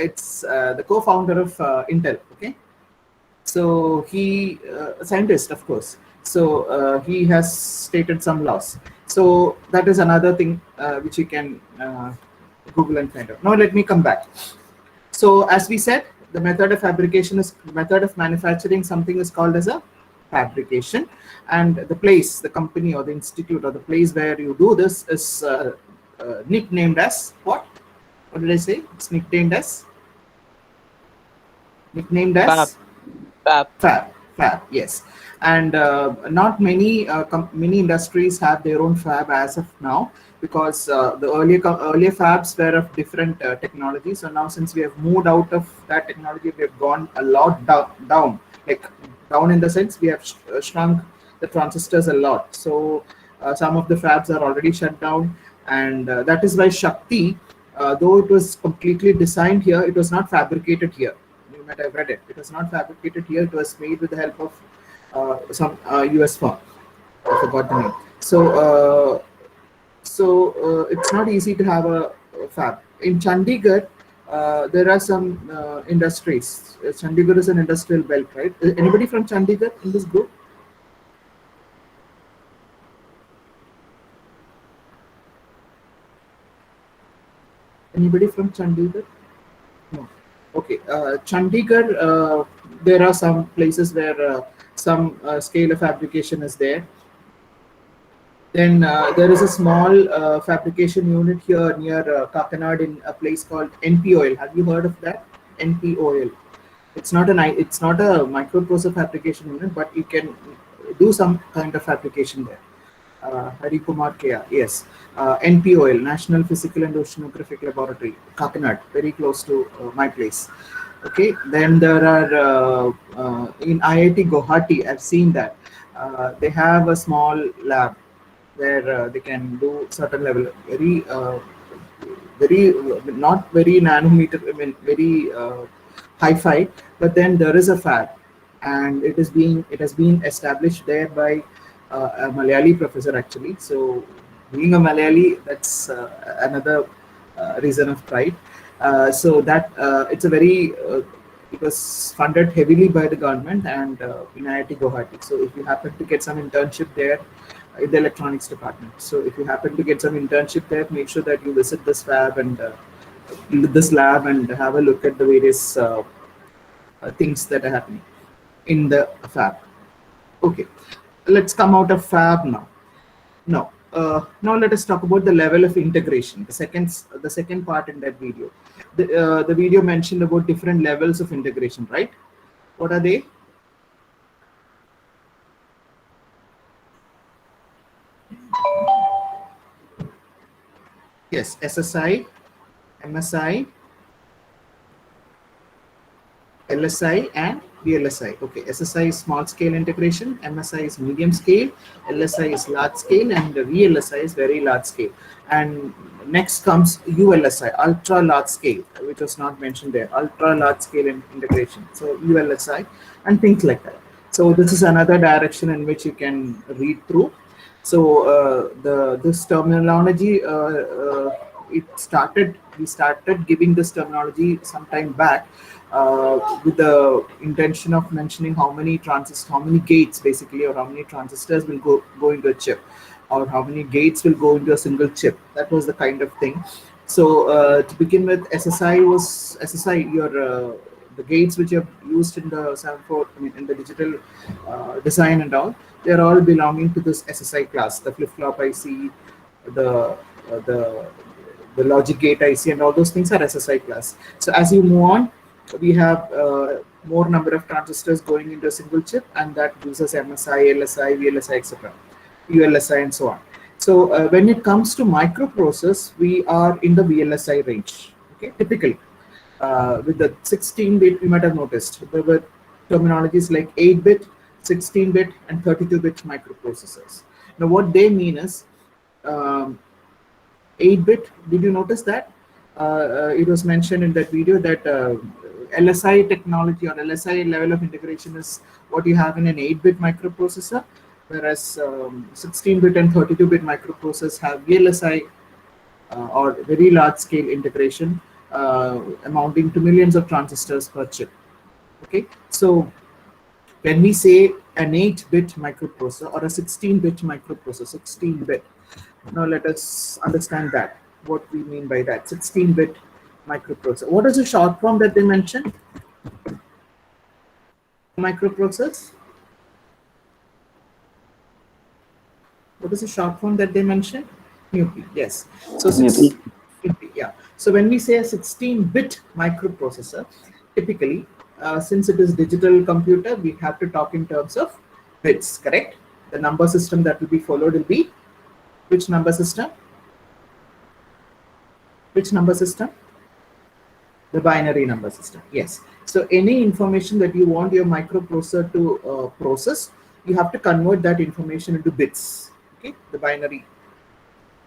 It's the co-founder of Intel. Okay, so he scientist, of course. So he has stated some laws. So that is another thing which you can Google and find out. Now let me come back. So as we said, the method of fabrication is method of manufacturing something is called as a fabrication, and the place, the company or the institute or the place where you do this is nicknamed as what? What did I say? It's nicknamed as Fab. Fab. Fab, yes. And not many many industries have their own fab as of now, because the earlier fabs were of different technology. So now, since we have moved out of that technology, we have gone a lot down, like down in the sense we have shrunk the transistors a lot. So some of the fabs are already shut down, and that is why Shakti, though it was completely designed here, it was not fabricated here. You might have read it. It was not fabricated here. It was made with the help of some US firm. I forgot the name. So it's not easy to have a fab. In Chandigarh, there are some industries. Chandigarh is an industrial belt, right? Anybody from Chandigarh in this group? Anybody from Chandigarh? No. Okay. Chandigarh, there are some places where some scale of fabrication is there. Then there is a small fabrication unit here near Kakinad in a place called NP Oil. Have you heard of that? NP Oil. It's not a microprocessor fabrication unit, but you can do some kind of fabrication there. Hari Kumar Kea, yes. NP Oil, National Physical and Oceanographic Laboratory, Kakinad, very close to my place. Okay, then there are in IIT Guwahati, I've seen that they have a small lab where they can do certain level, very not very nanometer, I mean very hi-fi, but then there is a fab, and it has been established there by a Malayali professor actually. So being a Malayali, that's another reason of pride. So that it's a very it was funded heavily by the government and in IIT Guwahati. So if you happen to get some internship there in the electronics department, so if you happen to get some internship there, make sure that you visit this fab and this lab and have a look at the various things that are happening in the fab. Okay, let's come out of fab now. Now let us talk about the level of integration. The second part in that video. The video mentioned about different levels of integration, right? What are they? Yes, SSI, MSI, LSI, and VLSI. Okay, SSI is small scale integration, MSI is medium scale, LSI is large scale, and VLSI is very large scale. And next comes ULSI, ultra large scale, which was not mentioned there, ultra large scale integration. So ULSI and things like that. So this is another direction in which you can read through. So this terminology, we started giving this terminology some time back with the intention of mentioning how many gates basically, or how many transistors will go into a chip, or how many gates will go into a single chip. That was the kind of thing. So to begin with, SSI, your the gates which are used in the 74, I mean, in the digital design and all, they are all belonging to this SSI class. The flip-flop IC, the logic gate IC, and all those things are SSI class. So as you move on, we have more number of transistors going into a single chip, and that gives us MSI, LSI, VLSI, etc., ULSI, and so on. So when it comes to microprocessors, we are in the VLSI range. Okay, typically with the 16-bit, you might have noticed there were terminologies like 8-bit, 16-bit, and 32-bit microprocessors. Now what they mean is 8-bit, did you notice that? it was mentioned in that video that LSI technology or LSI level of integration is what you have in an 8-bit microprocessor, whereas 16-bit and 32-bit microprocessors have VLSI or very large scale integration amounting to millions of transistors per chip. Okay, so when we say an 8-bit microprocessor or a 16-bit microprocessor, 16-bit, now let us understand that, what we mean by that. 16-bit microprocessor. What is the short form that they mentioned? Microprocessors. What is the short form that they mentioned? MIPI. Yes. So MIPI, yeah. So when we say a 16-bit microprocessor, typically, since it is digital computer, we have to talk in terms of bits. Correct? The number system that will be followed will be which number system? Which number system? The binary number system. Yes. So any information that you want your microprocessor to process, you have to convert that information into bits. Okay, the binary.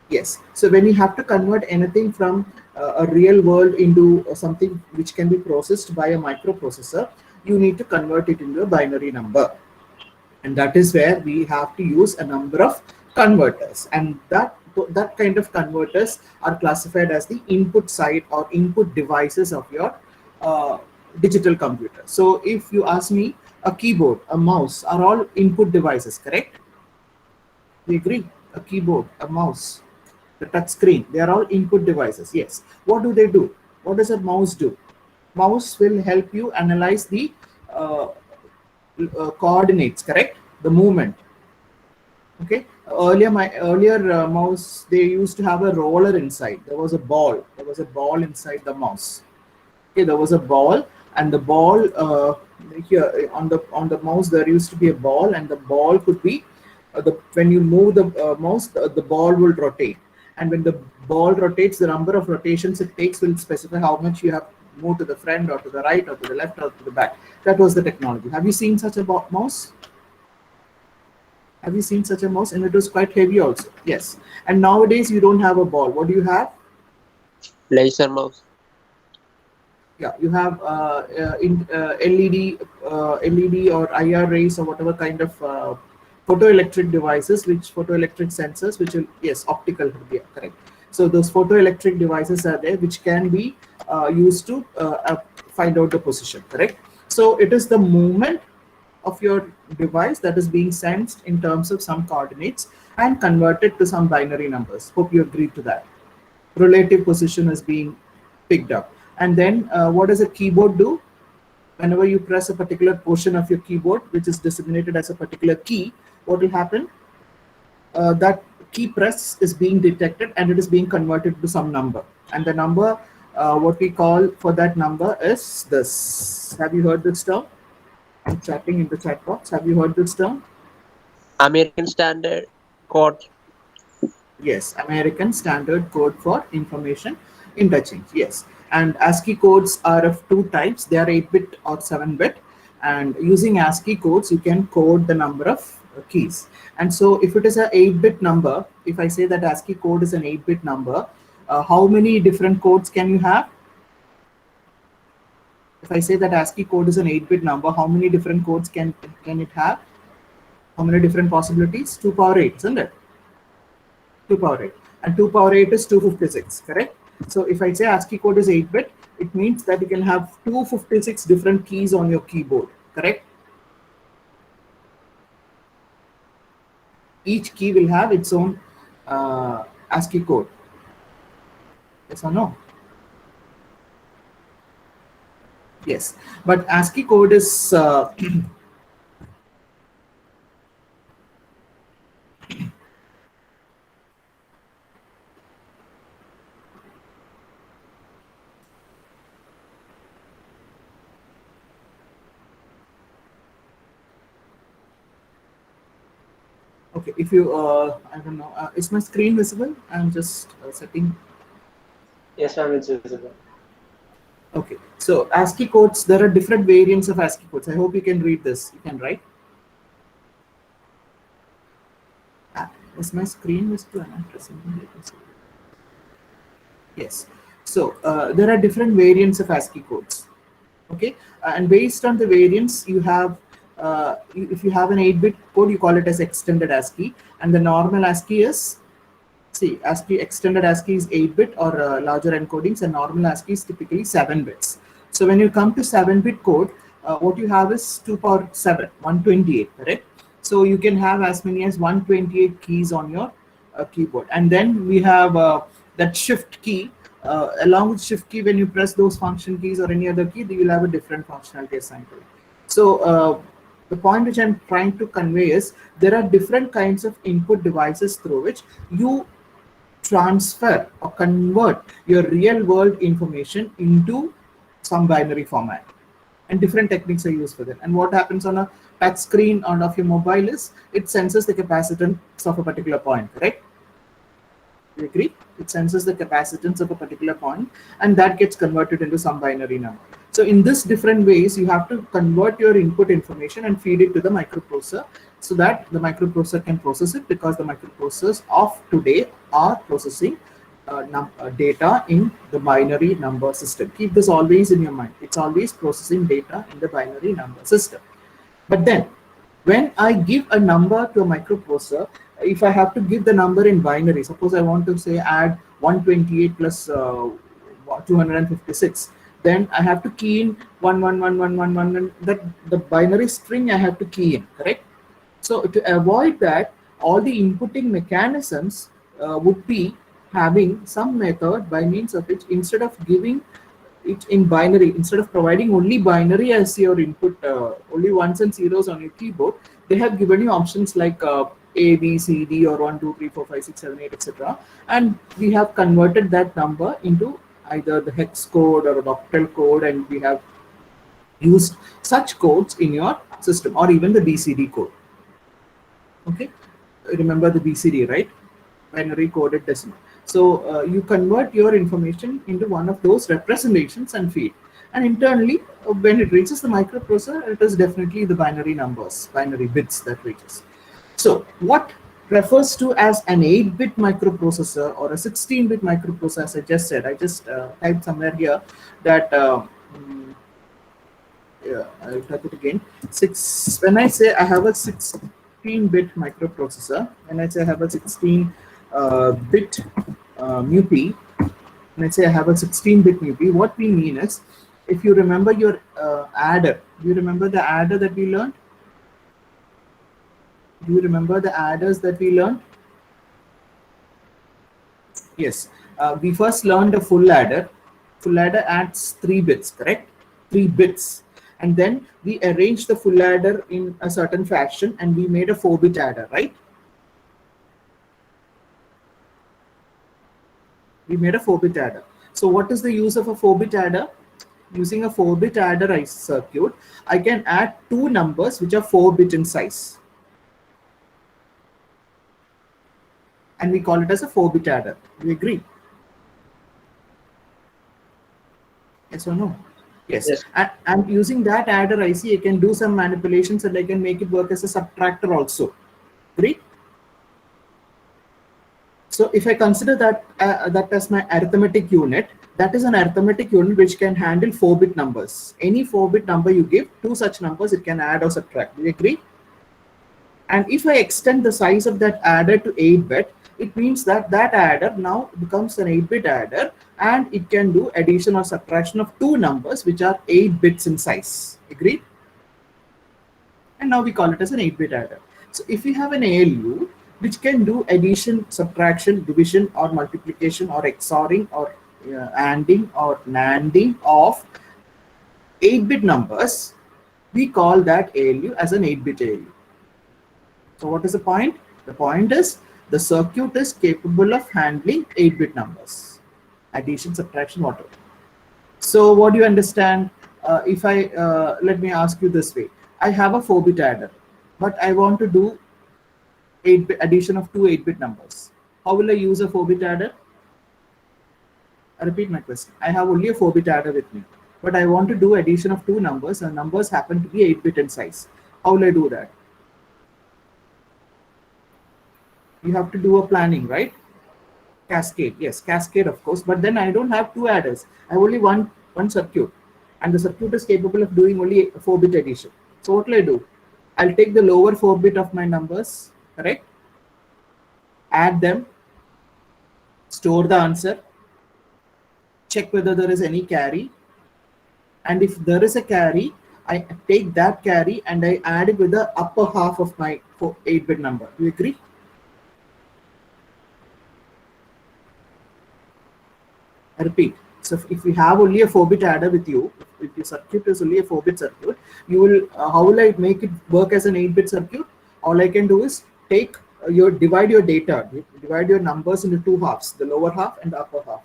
Yes. So when you have to convert anything from a real world into something which can be processed by a microprocessor, you need to convert it into a binary number. And that is where we have to use a number of converters, and that kind of converters are classified as the input side or input devices of your digital computer. So if you ask me, a keyboard, a mouse are all input devices, correct? We agree? A keyboard, a mouse, the touch screen, they are all input devices. Yes. What do they do? What does a mouse do? Mouse will help you analyze the uh, coordinates, correct? The movement. Okay. Earlier mouse, they used to have a roller inside. There was a ball. There was a ball inside the mouse. Okay, there was a ball, and the ball here on the mouse there used to be a ball, and the ball could be when you move the mouse, the ball will rotate, and when the ball rotates, the number of rotations it takes will specify how much you have moved to the front or to the right or to the left or to the back. That was the technology. Have you seen such a mouse? Have you seen such a mouse? And it was quite heavy also. Yes. And nowadays you don't have a ball. What do you have? Laser mouse. Yeah, you have LED or IR rays or whatever kind of photoelectric devices, which photoelectric sensors, which will, yes, optical, yeah, correct. So those photoelectric devices are there, which can be used to find out the position, correct? So it is the movement of your device that is being sensed in terms of some coordinates and converted to some binary numbers. Hope you agree to that. Relative position is being picked up. And then what does a keyboard do? Whenever you press a particular portion of your keyboard, which is designated as a particular key, what will happen? That key press is being detected and it is being converted to some number. And the number, what we call for that number is this. Have you heard this term? I'm chatting in the chat box. Have you heard this term? American Standard Code. Yes, American Standard Code for Information Interchange. Yes, and ASCII codes are of two types. They are 8-bit or 7-bit. And using ASCII codes, you can code the number of keys. And so if it is an 8-bit number, if I say that ASCII code is an 8-bit number, how many different codes can you have? If I say that ASCII code is an 8-bit number, how many different codes can it have? How many different possibilities? 2 power 8, isn't it? 2 power 8. And 2 power 8 is 256, correct? So if I say ASCII code is 8-bit, it means that you can have 256 different keys on your keyboard, correct? Each key will have its own ASCII code. Yes or no? Yes, but ASCII code is okay. If you, I don't know, is my screen visible? I'm just setting. Yes, ma'am, it's visible. Okay, so ASCII codes, there are different variants of ASCII codes. I hope you can read this. You can write. Is my screen visible? I'm pressing it. Yes. So there are different variants of ASCII codes. Okay, and based on the variants, you have if you have an 8-bit code, you call it as extended ASCII, and the normal ASCII is, see, ASCII extended ASCII is 8-bit or larger encodings, and normal ASCII is typically 7 bits. So when you come to 7-bit code, what you have is 2 power 7, 128, correct? So you can have as many as 128 keys on your keyboard, and then we have that shift key. Along with shift key, when you press those function keys or any other key, you will have a different functionality assigned to it. So the point which I'm trying to convey is there are different kinds of input devices through which you transfer or convert your real world information into some binary format, and different techniques are used for that. And what happens on a touch screen on of your mobile is it senses the capacitance of a particular point, correct? You agree? It senses the capacitance of a particular point, and that gets converted into some binary number. So in this different ways, you have to convert your input information and feed it to the microprocessor so that the microprocessor can process it, because the microprocessors of today are processing data in the binary number system. Keep this always in your mind. It's always processing data in the binary number system. But then when I give a number to a microprocessor, if I have to give the number in binary, suppose I want to say add 128 plus 256, then I have to key in 11111, and that the binary string I have to key in, correct? So to avoid that, all the inputting mechanisms would be having some method by means of which, instead of giving it in binary, instead of providing only binary as your input, only ones and zeros on your keyboard, they have given you options like A, B, C, D, or 1, 2, 3, 4, 5, 6, 7, 8, etc. And we have converted that number into either the hex code or an octal code, and we have used such codes in your system, or even the BCD code. Okay, remember the BCD, right? Binary coded decimal. So you convert your information into one of those representations and feed. And internally, when it reaches the microprocessor, it is definitely the binary numbers, binary bits that reaches. So what refers to as an 8-bit microprocessor or a 16-bit microprocessor, as I just said, I just typed somewhere here that yeah, I'll type it again. When I say I have a 16-bit microprocessor, when I say I have a 16-bit MUPI, when I say I have a 16-bit MUPI, what we mean is, if you remember your adder, do you remember the adder that we learned? Do you remember the adders that we learned? Yes. We first learned a full adder. Full adder adds 3 bits, correct? 3 bits. And then we arranged the full adder in a certain fashion, and we made a 4-bit adder, right? We made a 4-bit adder. So what is the use of a 4-bit adder? Using a 4-bit adder circuit, I can add 2 numbers which are 4-bit in size. And we call it as a 4-bit adder. Do you agree? Yes or no? Yes. And using that adder IC, I can do some manipulations, and I can make it work as a subtractor also. Agree? So if I consider that that as my arithmetic unit, that is an arithmetic unit which can handle 4-bit numbers. Any 4-bit number you give, 2 such numbers it can add or subtract. Do you agree? And if I extend the size of that adder to 8-bit, it means that that adder now becomes an 8-bit adder, and it can do addition or subtraction of 2 numbers which are 8 bits in size. Agreed? And now we call it as an 8-bit adder. So if we have an ALU which can do addition, subtraction, division, or multiplication, or XORing, or ANDing, or NANDing of 8-bit numbers, we call that ALU as an 8-bit ALU. So what is the point? The point is the circuit is capable of handling 8-bit numbers, addition, subtraction, whatever. So what do you understand? If I let me ask you this way: I have a 4-bit adder, but I want to do addition of 2 8-bit numbers. How will I use a 4-bit adder? I repeat my question. I have only a 4-bit adder with me, but I want to do addition of 2 numbers, and numbers happen to be 8-bit in size. How will I do that? You have to do a planning, right? Cascade, yes, cascade of course, but then I don't have two adders. I have only one circuit, and the circuit is capable of doing only 4-bit addition. So what will I do? I'll take the lower 4-bit of my numbers, correct? Add them, store the answer, check whether there is any carry, and if there is a carry, I take that carry and I add it with the upper half of my 8-bit number. Do you agree? I repeat. So if you have only a 4-bit adder with you, if your circuit is only a 4-bit circuit, you will how will I make it work as an 8-bit circuit? All I can do is take divide your data, divide your numbers into two halves, the lower half and the upper half.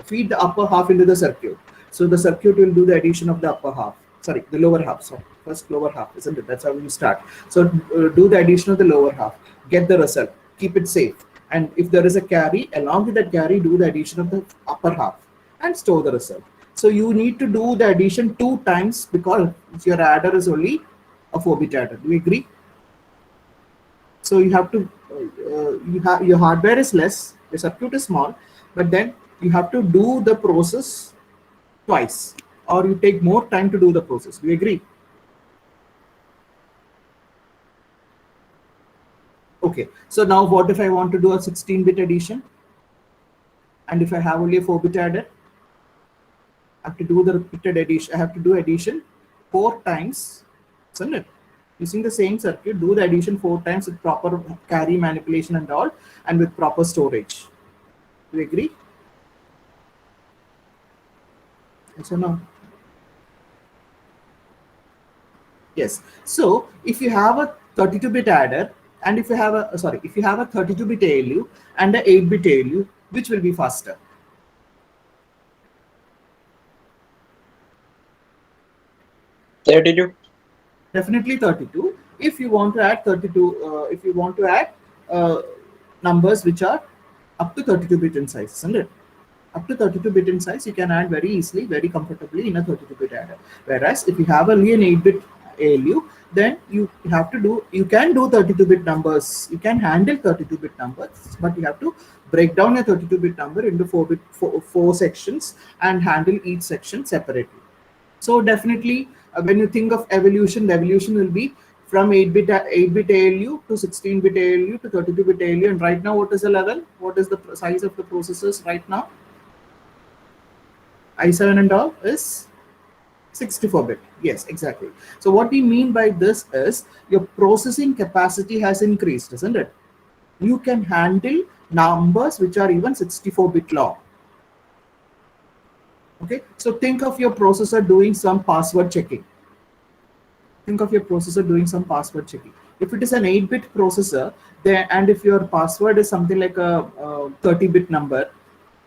Feed the upper half into the circuit. So the circuit will do the addition of the upper half. Sorry, the lower half. So first lower half, isn't it? That's how you start. So do the addition of the lower half. Get the result. Keep it safe. And if there is a carry, along with that carry, do the addition of the upper half and store the result. So you need to do the addition 2 times because your adder is only a 4-bit adder. Do you agree? So you have to, your hardware is less, the circuit is small, but then you have to do the process twice, or you take more time to do the process. Do you agree? Okay, so now what if I want to do a 16-bit addition? And if I have only a 4-bit adder, I have to do the repeated addition. I have to do addition 4 times, isn't it? Using the same circuit, do the addition 4 times with proper carry manipulation and all, and with proper storage. Do you agree? Yes or no? Yes. So if you have a 32-bit adder, and if you have a if you have a 32-bit ALU and a 8-bit ALU, which will be faster? Definitely 32. If you want to add 32, if you want to add numbers which are up to 32-bit in size, isn't it? Up to 32-bit in size, you can add very easily, very comfortably in a 32-bit adder. Whereas if you have only an 8-bit ALU, then you have to do, you can do 32-bit numbers, you can handle 32-bit numbers, but you have to break down a 32-bit number into 4 sections and handle each section separately. So definitely, when you think of evolution, the evolution will be from 8-bit ALU to 16-bit ALU to 32-bit ALU. And right now, what is the level? What is the size of the processors right now? i7 and all is 64-bit. Yes, exactly. So what we mean by this is your processing capacity has increased, isn't it? You can handle numbers which are even 64-bit long. Okay, so think of your processor doing some password checking. Think of your processor doing some password checking. If it is an 8-bit processor, then, and if your password is something like a 30-bit number,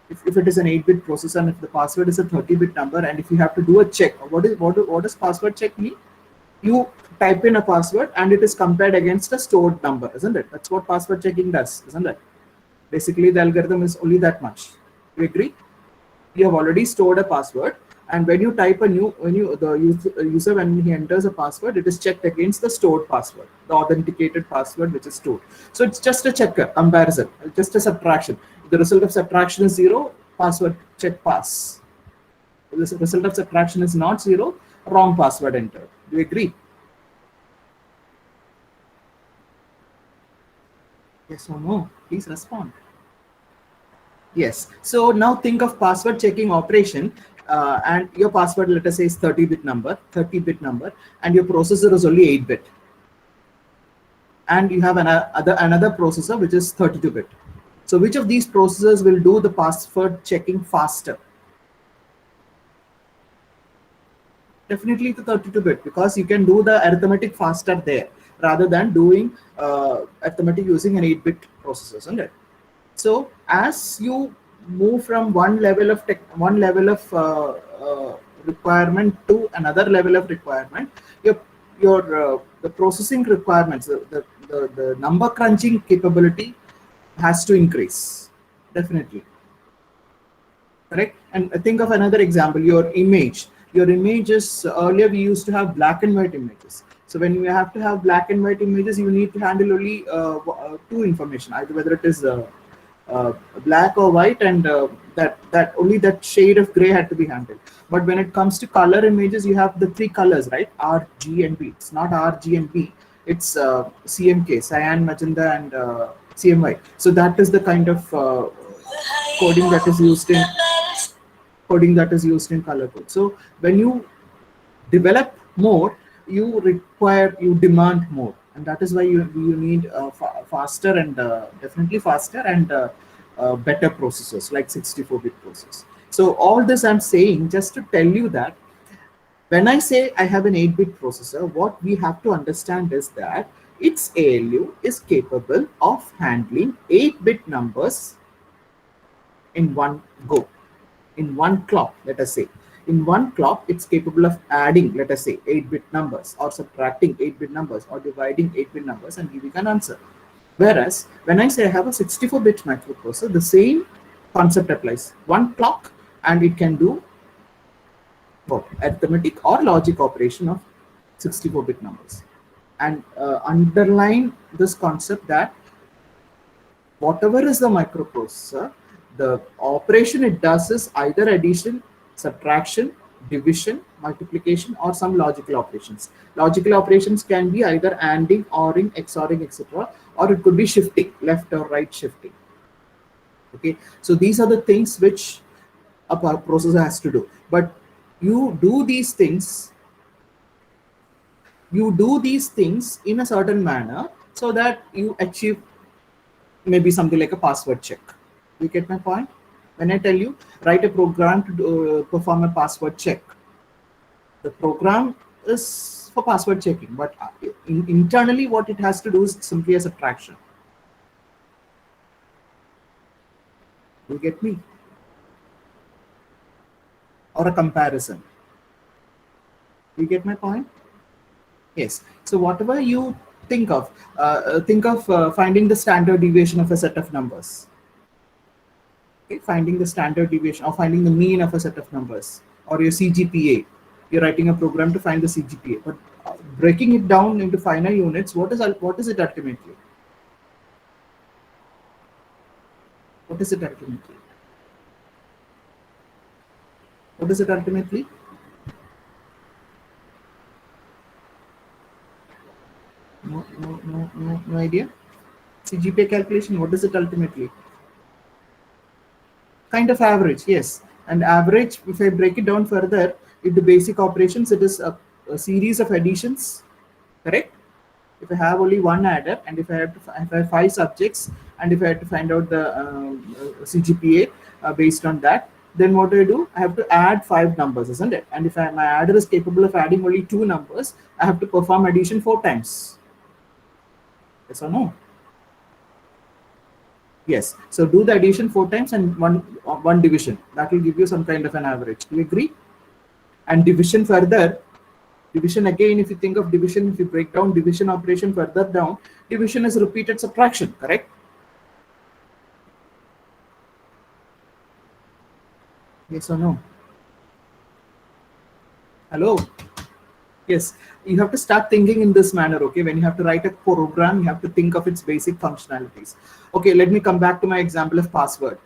if it is an 8-bit processor and if the password is a 30-bit number, and if you have to do a check, what does password check mean? You type in a password and it is compared against a stored number, isn't it? That's what password checking does, isn't it? Basically, the algorithm is only that much. You agree? You have already stored a password, and when you type a new, the user when he enters a password, it is checked against the stored password, the authenticated password which is stored. So it's just a checker comparison, just a subtraction. If the result of subtraction is 0, password check pass. If the result of subtraction is not 0, wrong password entered. Do you agree? Yes or no? Please respond. Yes. So now think of password checking operation, and your password, let us say, is 30-bit number, and your processor is only 8-bit, and you have another processor which is 32-bit. So which of these processors will do the password checking faster? Definitely the 32-bit, because you can do the arithmetic faster there rather than doing arithmetic using an 8-bit processor, isn't it? So as you move from one level of requirement to another level of requirement, the processing requirements, the number crunching capability has to increase, definitely. Correct? And think of another example, your image. Your images, earlier we used to have black and white images. So when you have to have black and white images, you need to handle only 2 information, either whether it is black or white, and that only that shade of gray had to be handled. But when it comes to color images, you have the three colors, right? R, G, and B. It's not R, G, and B. It's CMK, cyan, magenta, and CMY. So that is the kind of coding that is used in color code. So when you develop more, you demand more, and that is why you need faster and definitely faster and better processors like 64-bit processors. So all this I'm saying just to tell you that when I say I have an 8-bit processor, what we have to understand is that its ALU is capable of handling 8-bit numbers in one go, in one clock. Let us say in one clock it's capable of adding, let us say, 8-bit numbers, or subtracting 8-bit numbers, or dividing 8-bit numbers and giving an answer. Whereas when I say I have a 64-bit microprocessor, the same concept applies. One clock, and it can do both arithmetic or logic operation of 64-bit numbers. And underline this concept that whatever is the microprocessor, the operation it does is either addition, subtraction, division, multiplication, or some logical operations. Logical operations can be either ANDing, ORing, XORing, etc., or it could be shifting, left or right shifting. Okay, so these are the things which a processor has to do. But you do these things in a certain manner so that you achieve maybe something like a password check. You get my point? When I tell you write a program to perform a password check, the program is for password checking, but internally what it has to do is simply a subtraction. You get me? Or a comparison. You get my point? Yes. So whatever you think of finding the standard deviation of a set of numbers. Okay, finding the standard deviation or finding the mean of a set of numbers, or your CGPA. You're writing a program to find the CGPA, but breaking it down into finer units, what is it ultimately? What is it ultimately? What is it ultimately? No idea. CGPA calculation, what is it ultimately? Kind of average, yes. And average, if I break it down further into basic operations, it is a series of additions, correct? If I have only one adder, and if I have 5 subjects, and if I have to find out the CGPA based on that, then what do? I have to add 5 numbers, isn't it? And if my adder is capable of adding only 2 numbers, I have to perform addition 4 times. Yes or no? Yes. So do the addition 4 times and one division. That will give you some kind of an average. Do you agree? And division further, division again, if you think of division, if you break down division operation further down, division is repeated subtraction, correct? Yes or no? Hello? Yes, you have to start thinking in this manner, okay? When you have to write a program, you have to think of its basic functionalities. Okay, let me come back to my example of password.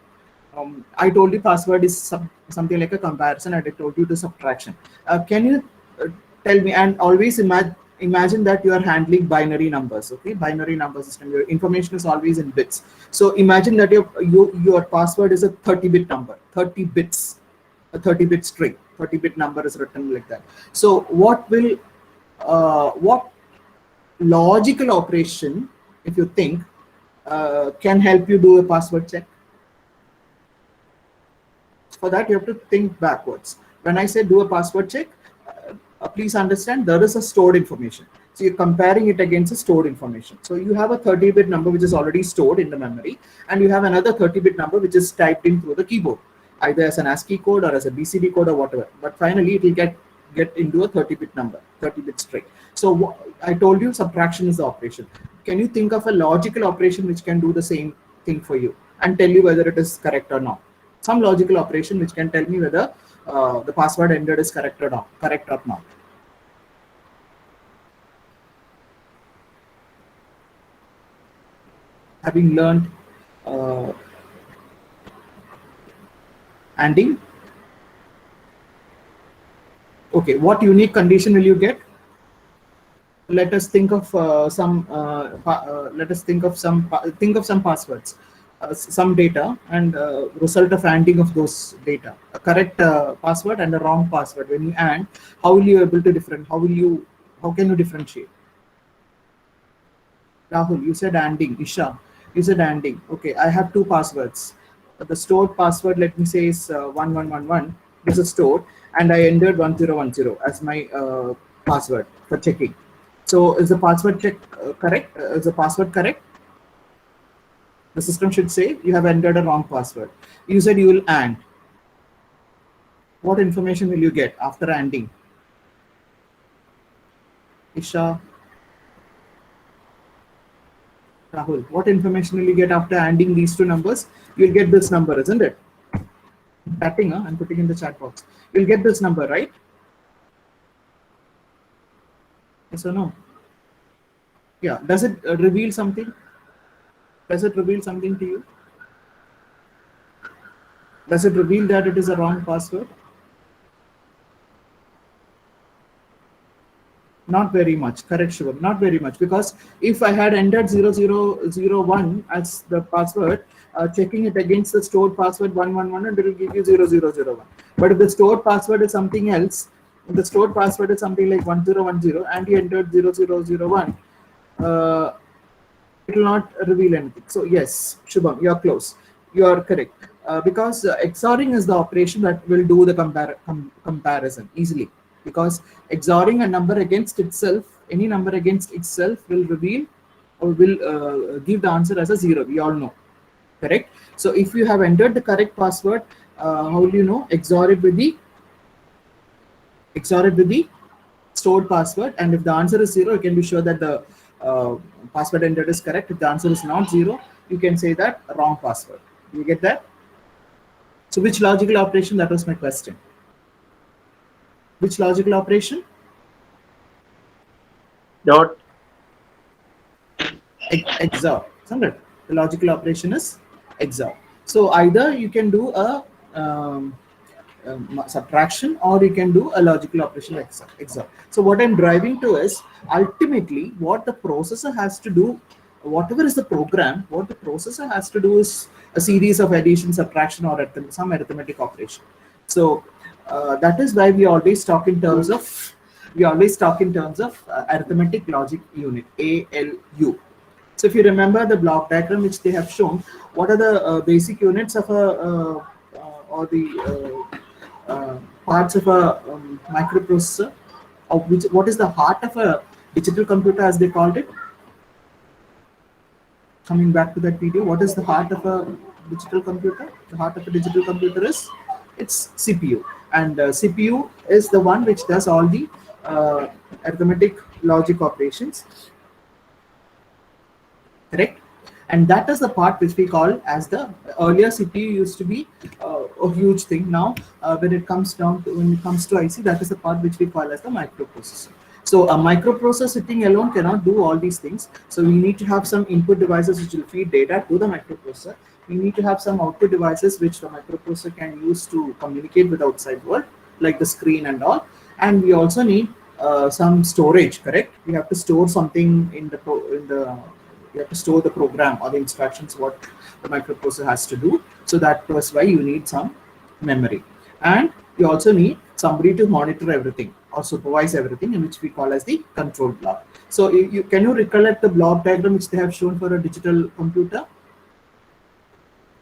I told you password is something like a comparison, and I told you the subtraction. Can you tell me, and always imagine that you are handling binary numbers, okay? Binary number system, your information is always in bits. So imagine that your password is a 30-bit number, 30 bits, a 30-bit string, 30-bit number is written like that. So what logical operation, if you think, can help you do a password check? For that, you have to think backwards. When I say do a password check, please understand there is a stored information. So you're comparing it against a stored information. So you have a 30-bit number which is already stored in the memory, and you have another 30-bit number which is typed in through the keyboard, either as an ASCII code or as a BCD code or whatever. But finally, it will get into a 30-bit number, 30-bit string. So I told you subtraction is the operation. Can you think of a logical operation which can do the same thing for you and tell you whether it is correct or not? Some logical operation which can tell me whether the password entered is correct or not. Having learned ANDing. Okay, what unique condition will you get? Let us think of let us think of some passwords, some data, and result of ANDing of those data. A correct password and a wrong password. When you AND, how will you able to different? How can you differentiate? Rahul, you said ANDing. Isha, you said ANDing. Okay, I have two passwords. The stored password, let me say, is 1111. This is stored, and I entered 1010 as my password for checking. So, is the password check correct? Is the password correct? The system should say you have entered a wrong password. You said you will AND. What information will you get after ANDing? Isha, Rahul, what information will you get after ANDing these two numbers? You'll get this number, isn't it? Typing, I'm putting in the chat box. You'll get this number, right? Yes or no? Yeah. Does it reveal something? Does it reveal something to you? Does it reveal that it is a wrong password? Not very much, correct, Shivam. Not very much, because if I had entered 0001 as the password, checking it against the stored password 111, and it will give you 0001. But if the stored password is something else, if the stored password is something like 1010, and you entered 0001, it will not reveal anything. So yes, Shubham, you are close. You are correct. Because XORing is the operation that will do the comparison easily. Because XORing a number against itself, any number against itself will reveal or will give the answer as a 0. We all know, correct? So if you have entered the correct password, how will you know? XOR it with the stored password, and if the answer is 0, you can be sure that the password entered is correct. If the answer is not 0, you can say that wrong password. You get that? So which logical operation? That was my question. Which logical operation? Dot. XOR, isn't it? The logical operation is XOR. So either you can do a subtraction, or you can do a logical operation like XOR. So what I'm driving to is ultimately what the processor has to do, whatever is the program, what the processor has to do is a series of addition, subtraction, or some arithmetic operation. So that is why we always talk in terms of arithmetic logic unit, ALU. So if you remember the block diagram which they have shown, what are the basic units of a or the parts of a microprocessor, of which what is the heart of a digital computer, as they called it? Coming back to that video, what is the heart of a digital computer? The heart of a digital computer is its CPU, and CPU is the one which does all the arithmetic logic operations, correct? And that is the part which we call as the earlier CPU used to be a huge thing. Now, when it comes to IC, that is the part which we call as the microprocessor. So a microprocessor sitting alone cannot do all these things. So we need to have some input devices which will feed data to the microprocessor. We need to have some output devices which the microprocessor can use to communicate with the outside world, like the screen and all. And we also need some storage, correct? We have to store something you have to store the program or the instructions what the microprocessor has to do. So that was why you need some memory, and you also need somebody to monitor everything or supervise everything, in which we call as the control block. So can you recollect the block diagram which they have shown for a digital computer?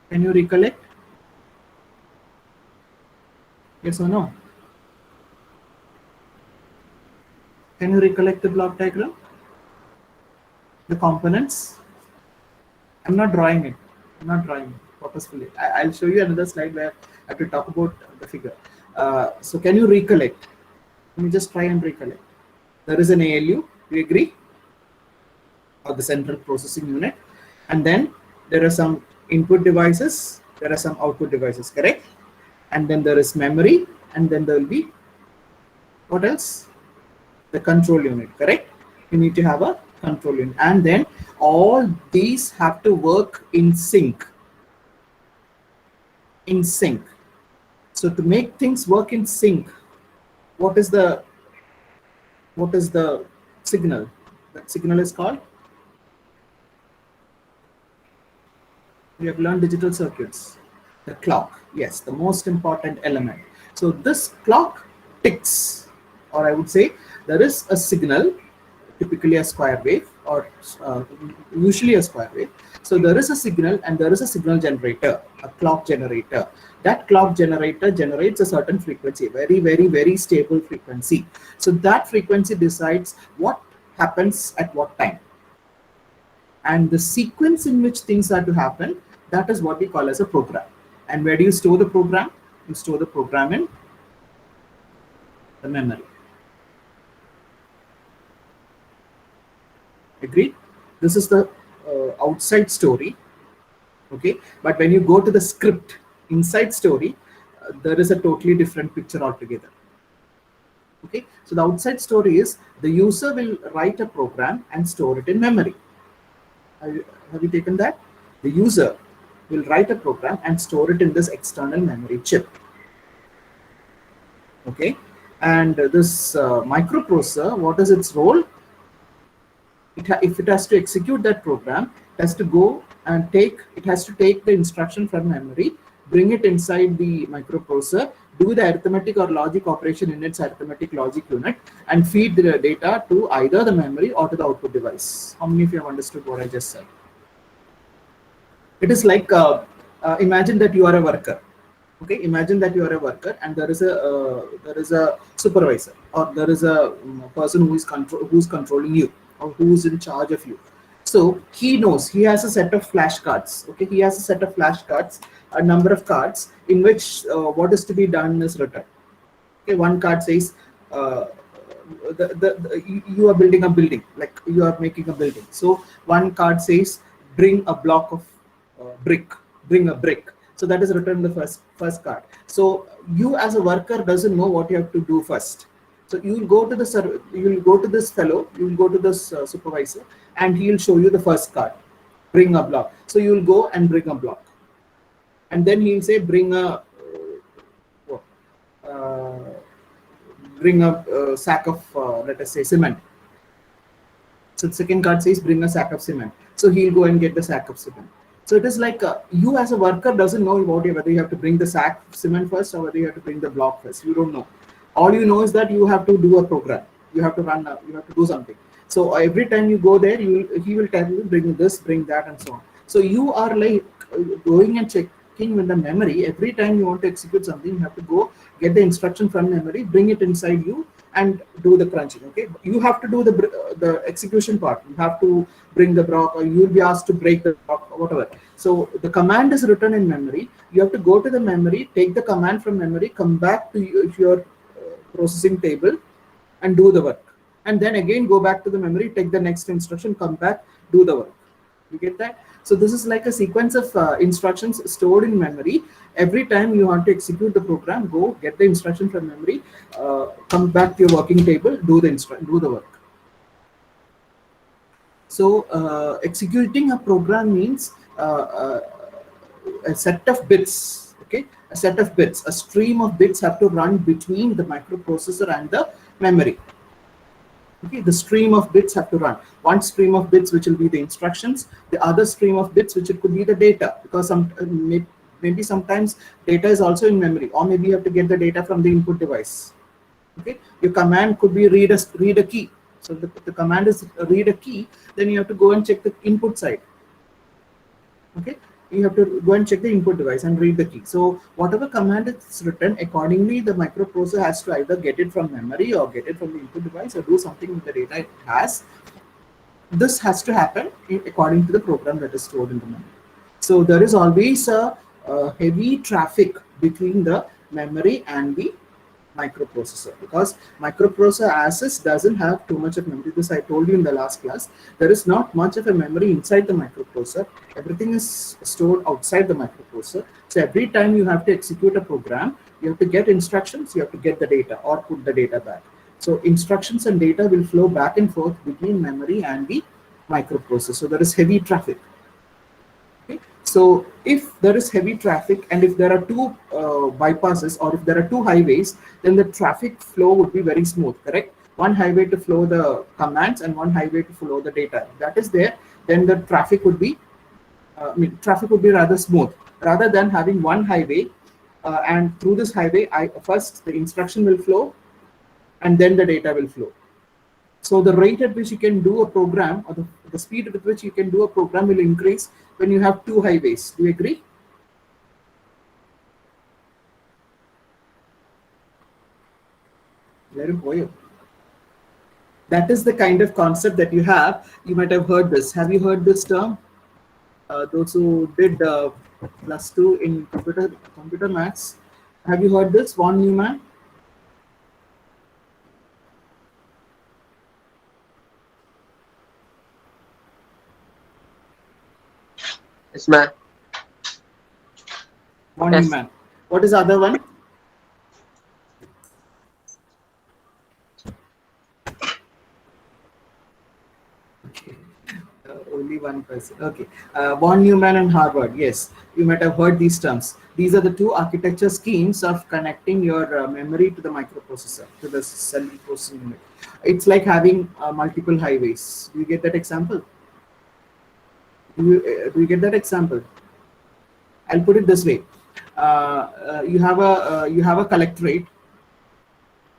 Can you recollect? Yes or no? Can you recollect the block diagram? The components? I'm not drawing it. I'm not drawing it purposefully. I'll show you another slide where I have to talk about the figure. So can you recollect? Let me just try and recollect. There is an ALU, do you agree? Or the central processing unit. And then there are some input devices, there are some output devices, correct? And then there is memory, and then there will be, what else? The control unit, correct? You need to have a control unit, and then all these have to work in sync. So to make things work in sync, what is the signal? That signal is called, we have learned digital circuits, the clock. Yes, the most important element. So this clock ticks, or I would say there is a signal, typically a square wave, or usually a square wave. So there is a signal and there is a signal generator, a clock generator. That clock generator generates a certain frequency, very, very, very stable frequency. So that frequency decides what happens at what time. And the sequence in which things are to happen, that is what we call as a program. And where do you store the program? You store the program in the memory. Agreed? This is the outside story. Okay, but when you go to the script inside story, there is a totally different picture altogether. Okay, so the outside story is the user will write a program and store it in memory. Have you taken that? The user will write a program and store it in this external memory chip. Okay, and this microprocessor, what is its role? If it has to execute that program, it has to go and take the instruction from memory, bring it inside the microprocessor, do the arithmetic or logic operation in its arithmetic logic unit, and feed the data to either the memory or to the output device. How many of you have understood what I just said? It is like, imagine that you are a worker. Okay, imagine that you are a worker and there is a supervisor, or there is a person who's controlling you, or who's in charge of you. So he knows, he has a set of flashcards. Okay, he has a set of flashcards, a number of cards in which what is to be done is written. Okay, one card says you are building a building, like you are making a building. So one card says bring a block of brick, bring a brick. So that is written in the first card. So you as a worker doesn't know what you have to do first. So you will go to this fellow, you will go to this supervisor, and he will show you the first card, bring a block. So you will go and bring a block, and then he will say bring a sack of let us say cement. So the second card says bring a sack of cement. So he'll go and get the sack of cement. So it is like you as a worker doesn't know whether you have to bring the sack of cement first or whether you have to bring the block first. You don't know. All you know is that you have to do a program. You have to run. You have to do something. So every time you go there, he will tell you bring this, bring that, and so on. So you are like going and checking with the memory. Every time you want to execute something, you have to go get the instruction from memory, bring it inside you, and do the crunching. Okay, you have to do the execution part. You have to bring the block, or you will be asked to break the block, or whatever. So the command is written in memory. You have to go to the memory, take the command from memory, come back to your processing table, and do the work. And then again go back to the memory, take the next instruction, come back, do the work. You get that? So this is like a sequence of instructions stored in memory. Every time you want to execute the program, go get the instruction from memory, come back to your working table, do the work. So executing a program means a set of bits. Okay, a set of bits, a stream of bits have to run between the microprocessor and the memory. Okay, the stream of bits have to run. One stream of bits which will be the instructions, the other stream of bits which it could be the data, because maybe sometimes data is also in memory, or maybe you have to get the data from the input device. Okay, your command could be read a key. So the command is read a key, then you have to go and check the input side. Okay, you have to go and check the input device and read the key. So whatever command is written, accordingly the microprocessor has to either get it from memory or get it from the input device or do something with the data it has. This has to happen according to the program that is stored in the memory. So there is always a heavy traffic between the memory and the microprocessor, because microprocessor as is doesn't have too much of memory. This I told you in the last class. There is not much of a memory inside the microprocessor. Everything is stored outside the microprocessor. So every time you have to execute a program, you have to get instructions, you have to get the data or put the data back. So instructions and data will flow back and forth between memory and the microprocessor. So there is heavy traffic. Okay. So if there is heavy traffic and if there are two bypasses or if there are two highways, then the traffic flow would be very smooth, correct? One highway to flow the commands and one highway to flow the data. If that is there, then the traffic would be traffic would be rather smooth rather than having one highway and through this highway first the instruction will flow and then the data will flow. So the rate at which you can do a program or the speed with which you can do a program will increase when you have two highways. Do you agree? Very good. That is the kind of concept that you have. You might have heard this. Have you heard this term? Those who did +2 in computer maths, have you heard this von Neumann? Yes, ma'am. Von Yes. Neumann. What is the other one? Okay. Only one person. Okay. Von Neumann and Harvard. Yes, you might have heard these terms. These are the two architecture schemes of connecting your memory to the microprocessor, to the central processing unit. It's like having multiple highways. Do you get that example? Do you get that example? I'll put it this way: you have a collectorate.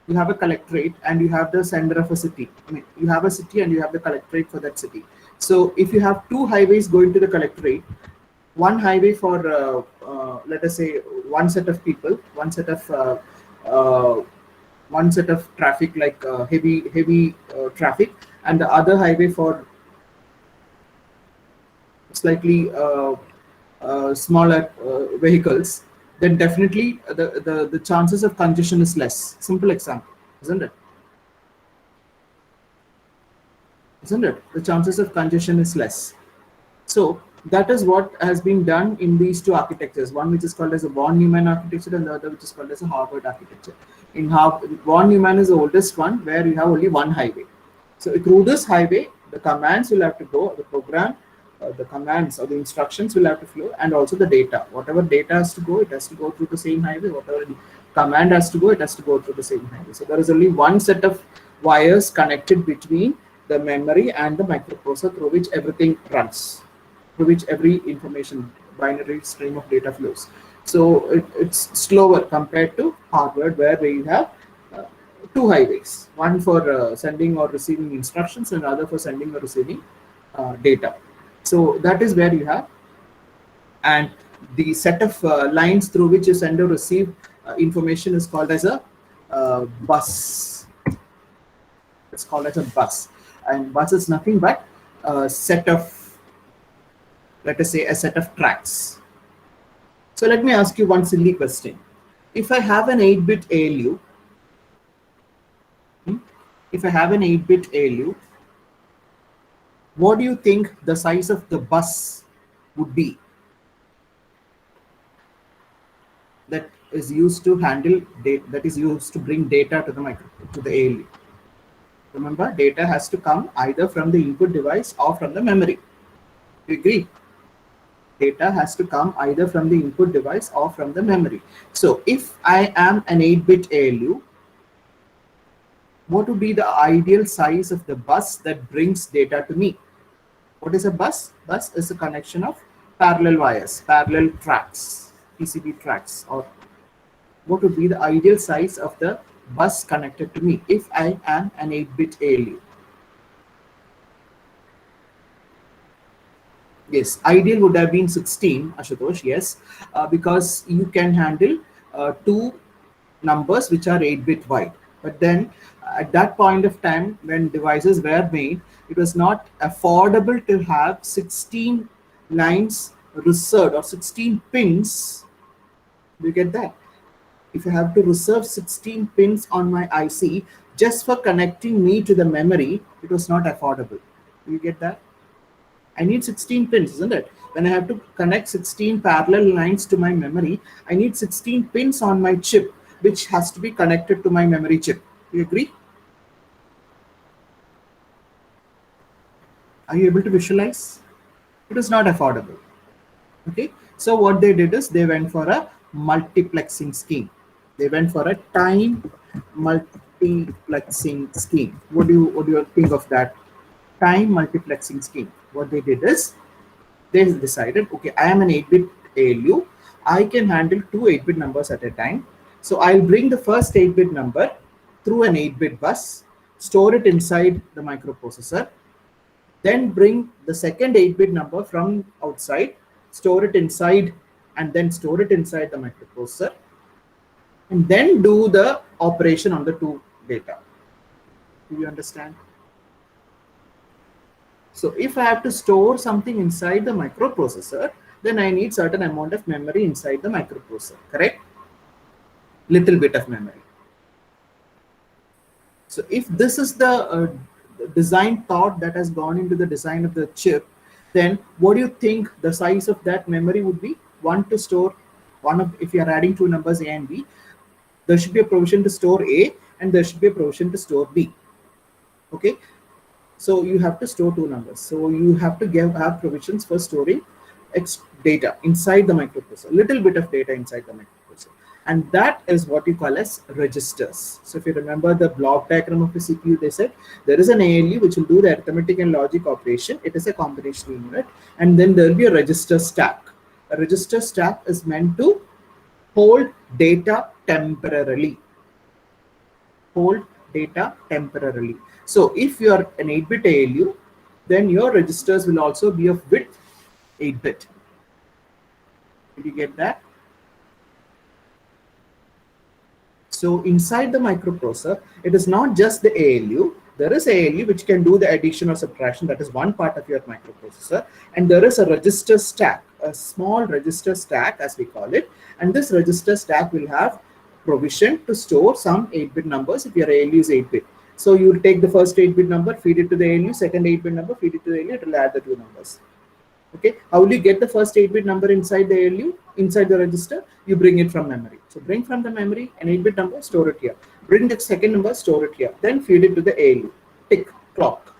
You have a collectorate and you have the sender of a city. I mean, you have a city and you have the collectorate for that city. So if you have two highways going to the collectorate, one highway for let us say one set of people, one set of traffic like heavy traffic, and the other highway for slightly smaller vehicles, then definitely the chances of congestion is less. Simple example, isn't it? Isn't it? The chances of congestion is less. So that is what has been done in these two architectures, one which is called as a von Neumann architecture and the other which is called as a Harvard architecture. In von Neumann is the oldest one where you have only one highway. So through this highway, the commands will have to go, the program, the commands or the instructions will have to flow, and also the data. Whatever data has to go, it has to go through the same highway. Whatever command has to go, it has to go through the same highway. So there is only one set of wires connected between the memory and the microprocessor through which everything runs, through which every information binary stream of data flows. So it's slower compared to Harvard, where we have two highways, one for sending or receiving instructions and other for sending or receiving data. So that is where you have, and the set of lines through which you send or receive information is called as a bus. It's called as a bus, and bus is nothing but a set of, let us say, a set of tracks. So let me ask you one silly question. If I have an 8-bit ALU, what do you think the size of the bus would be that is used to handle data, that is used to bring data to the ALU? Remember, data has to come either from the input device or from the memory. Do you agree? Data has to come either from the input device or from the memory. So if I am an 8-bit ALU, what would be the ideal size of the bus that brings data to me? What is a bus? Bus is a connection of parallel wires, parallel tracks, PCB tracks. Or what would be the ideal size of the bus connected to me if I am an 8-bit ALU? Yes, ideal would have been 16, Ashutosh, yes, because you can handle two numbers which are 8-bit wide. But then at that point of time when devices were made, it was not affordable to have 16 lines reserved or 16 pins. Do you get that? If I have to reserve 16 pins on my IC just for connecting me to the memory, it was not affordable. Do you get that? I need 16 pins, isn't it? When I have to connect 16 parallel lines to my memory, I need 16 pins on my chip, which has to be connected to my memory chip. Do you agree? Are you able to visualize? It is not affordable. Okay, so what they did is they went for a multiplexing scheme. They went for a time multiplexing scheme. What do you think of that? Time multiplexing scheme. What they did is they decided, okay, I am an 8-bit ALU. I can handle two 8-bit numbers at a time. So I'll bring the first 8-bit number through an 8-bit bus, store it inside the microprocessor, then bring the second 8-bit number from outside, store it inside, and then store it inside the microprocessor, and then do the operation on the two data. Do you understand? So if I have to store something inside the microprocessor, then I need certain amount of memory inside the microprocessor, correct? Little bit of memory. So if this is the design thought that has gone into the design of the chip, then what do you think the size of that memory would be? One to store one of, if you are adding two numbers A and B, there should be a provision to store A and there should be a provision to store B. Okay, so you have to store two numbers. So you have to have provisions for storing data inside the microprocessor, little bit of data inside the microprocessor. And that is what you call as registers. So if you remember the block diagram of the CPU, they said there is an ALU which will do the arithmetic and logic operation. It is a combinational unit. And then there will be a register stack. A register stack is meant to hold data temporarily. Hold data temporarily. So if you are an 8-bit ALU, then your registers will also be of width 8-bit. Did you get that? So inside the microprocessor, it is not just the ALU. There is ALU which can do the addition or subtraction. That is one part of your microprocessor. And there is a register stack, a small register stack as we call it. And this register stack will have provision to store some 8-bit numbers if your ALU is 8-bit. So you will take the first 8-bit number, feed it to the ALU, second 8-bit number, feed it to the ALU, it will add the two numbers. Okay, how will you get the first 8-bit number inside the ALU, inside the register? You bring it from memory. So bring from the memory an 8-bit number, store it here. Bring the second number, store it here. Then feed it to the ALU. Tick, clock.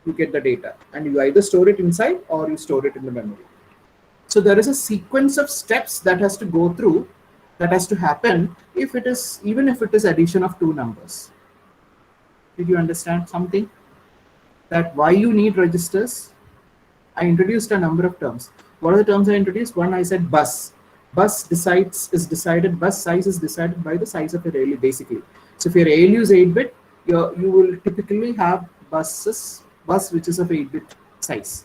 You get the data. And you either store it inside or you store it in the memory. So there is a sequence of steps that has to go through, that has to happen if it is, even if it is addition of two numbers. Did you understand something? That why you need registers? I introduced a number of terms. What are the terms I introduced? One, I said bus. Bus size is decided by the size of your ALU basically. So if your ALU is 8-bit, you will typically have bus which is of 8-bit size.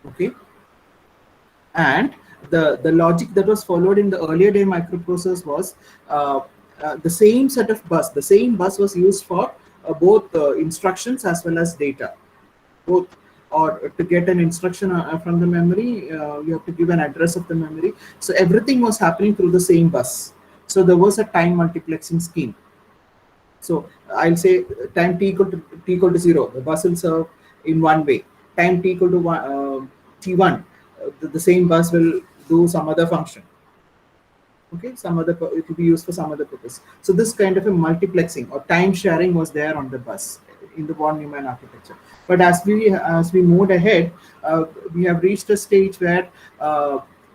Okay. And the logic that was followed in the earlier day microprocessors was the same set of bus. The same bus was used for both instructions as well as data. Both, or to get an instruction from the memory, you have to give an address of the memory. So everything was happening through the same bus. So there was a time multiplexing scheme. So I'll say time t equal to 0. The bus will serve in one way. Time t equal to t1. The same bus will do some other function. Okay, it will be used for some other purpose. So this kind of a multiplexing or time sharing was there on the bus in the von Neumann architecture. But as we moved ahead, we have reached a stage where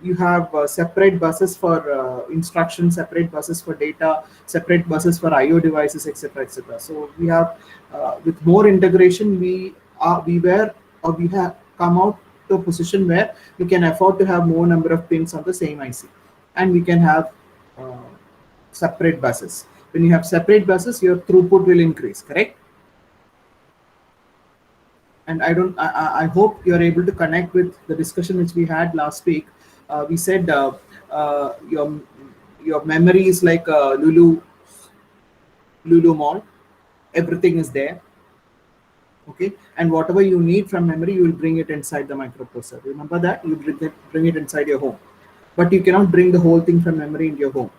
you have separate buses for instructions, separate buses for data, separate buses for I/O devices, etc., etc. So we have, with more integration, we have come out to a position where we can afford to have more number of pins on the same IC. And we can have separate buses. When you have separate buses, your throughput will increase, correct? And I hope you're able to connect with the discussion which we had last week. We said your memory is like a Lulu mall. Everything is there. Okay, and whatever you need from memory, you will bring it inside the microprocessor. Remember that? You bring it inside your home. But you cannot bring the whole thing from memory into your home.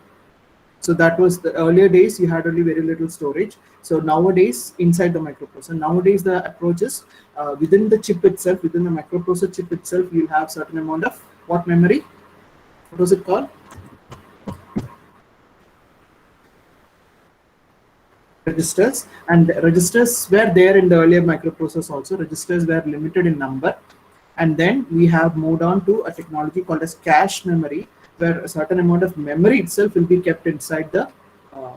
So that was the earlier days, you had only very little storage. So nowadays, inside the microprocessor, nowadays the approach is within the chip itself, within the microprocessor chip itself, you'll have certain amount of what memory? What was it called? registers, and registers were there in the earlier microprocessors also. Registers were limited in number, and then we have moved on to a technology called as cache memory, where a certain amount of memory itself will be kept inside the uh,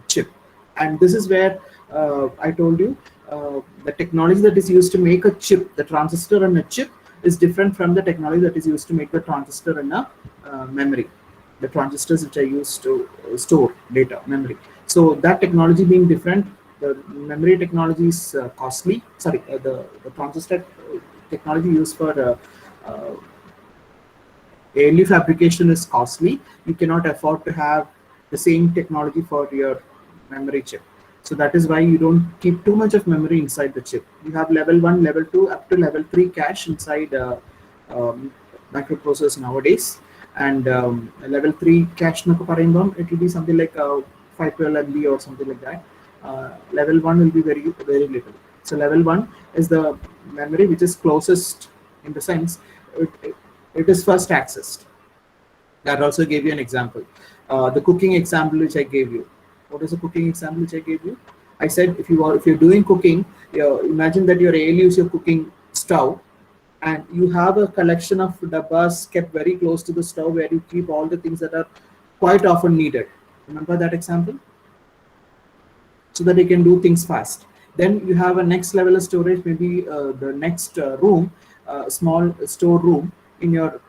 chip. And this is where I told you the technology that is used to make a chip, the transistor in a chip, is different from the technology that is used to make the transistor in a memory, the transistors which are used to store data, memory. So that technology being different, the memory technology is costly. Sorry, the transistor technology used for ALU fabrication is costly. You cannot afford to have the same technology for your memory chip. So that is why you don't keep too much of memory inside the chip. You have level 1, level 2, up to level 3 cache inside microprocessors nowadays. And level 3 cache, it will be something like 512 MB or something like that. Level 1 will be very, very little. So level 1 is the memory which is closest, in the sense it is first accessed. That also gave you an example. The cooking example which I gave you. What is the cooking example which I gave you? I said if you're doing cooking, imagine that your ALU is your cooking stove, and you have a collection of dabbas kept very close to the stove where you keep all the things that are quite often needed. Remember that example? So that you can do things fast. Then you have a next level of storage, maybe the next room, small store room in your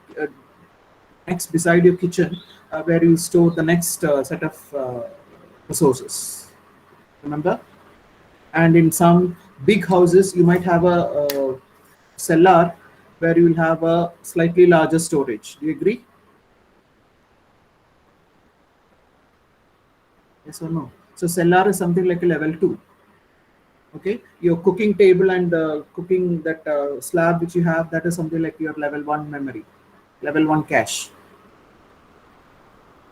next beside your kitchen, where you store the next set of resources. Remember? And in some big houses, you might have a cellar where you will have a slightly larger storage. Do you agree? Yes or no? So cellar is something like a level 2. Okay, your cooking table and the cooking that slab which you have, that is something like your level 1 memory, level 1 cache.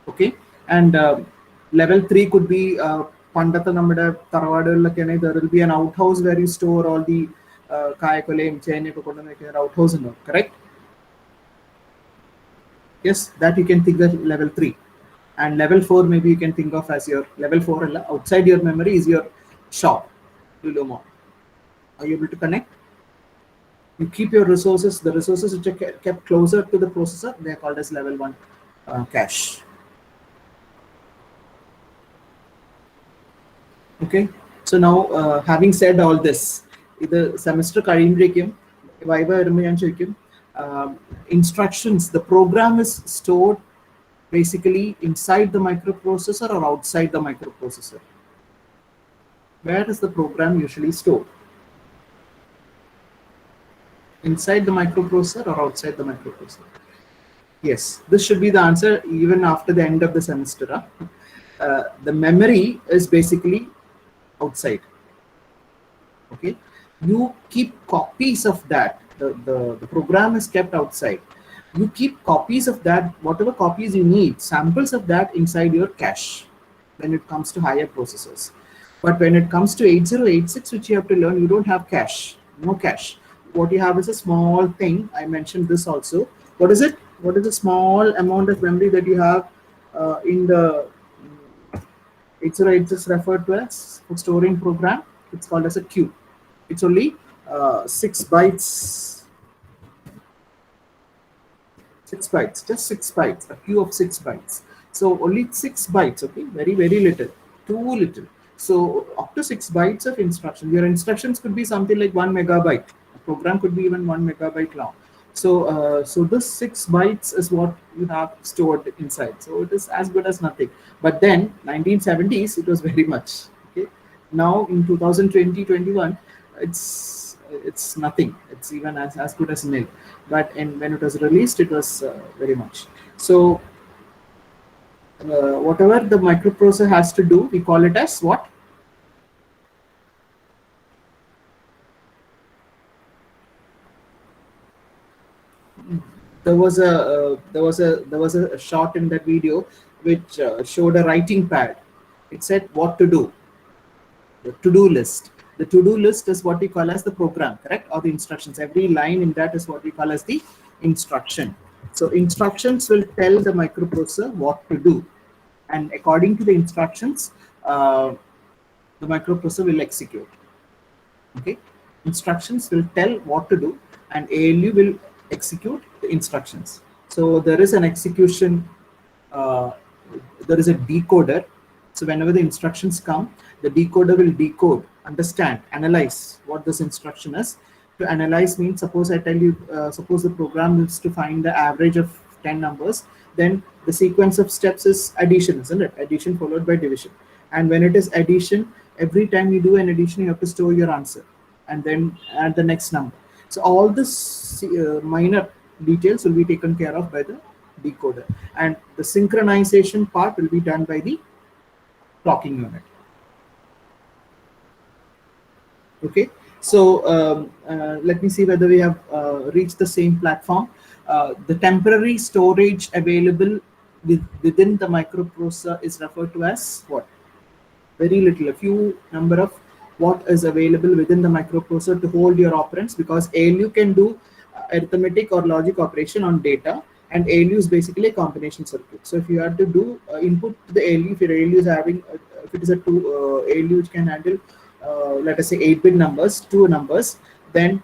Okay, and level 3 could be there will be an outhouse where you store all the outhouse, correct? Yes, that you can think of level 3. And level 4 maybe you can think of as your level 4 outside your memory is your shop. Are you able to connect? You keep your resources, the resources which are kept closer to the processor, they are called as level 1 cache. Okay, so now having said all this, the semester instructions, the program is stored basically inside the microprocessor or outside the microprocessor. Where is the program usually stored? Inside the microprocessor or outside the microprocessor? Yes, this should be the answer even after the end of the semester. The memory is basically outside. Okay, you keep copies of that. The program is kept outside. You keep copies of that, whatever copies you need, samples of that inside your cache when it comes to higher processors. But when it comes to 8086, which you have to learn, you don't have cache, no cache. What you have is a small thing. I mentioned this also. What is it? What is the small amount of memory that you have in the 8086 referred to as for storing program? It's called as a queue. It's only 6 bytes. 6 bytes, just 6 bytes, a queue of 6 bytes. So only 6 bytes, okay, very, very little, too little. So up to 6 bytes of instruction. Your instructions could be something like 1 megabyte. A program could be even 1 megabyte long. So, so this 6 bytes is what you have stored inside. So it is as good as nothing. But then 1970s, it was very much. Okay. Now in 2020-21, it's nothing. It's even as good as nil. But when it was released, it was very much. So whatever the microprocessor has to do, we call it as what? There was a shot in that video which showed a writing pad. It said what to do. The to-do list. The to-do list is what we call as the program, correct? Or the instructions. Every line in that is what we call as the instruction. So instructions will tell the microprocessor what to do. And according to the instructions, uh, the microprocessor will execute. Okay, instructions will tell what to do, and ALU will execute the instructions. So there is an execution, uh, there is a decoder. So whenever the instructions come, the decoder will decode, understand, analyze what this instruction is. To analyze means, suppose I tell you, suppose the program is to find the average of 10 numbers, then the sequence of steps is addition, isn't it? Addition followed by division. And when it is addition, every time you do an addition, you have to store your answer and then add the next number. So all this minor details will be taken care of by the decoder, and the synchronization part will be done by the clocking unit. Okay, so let me see whether we have reached the same platform. The temporary storage available within the microprocessor is referred to as what? Very little, a few number of what is available within the microprocessor to hold your operands, because ALU can do arithmetic or logic operation on data, and ALU is basically a combination circuit. So if you have to do input to the ALU, if your ALU is having, if it is a ALU which can handle, let us say 8-bit numbers, two numbers, then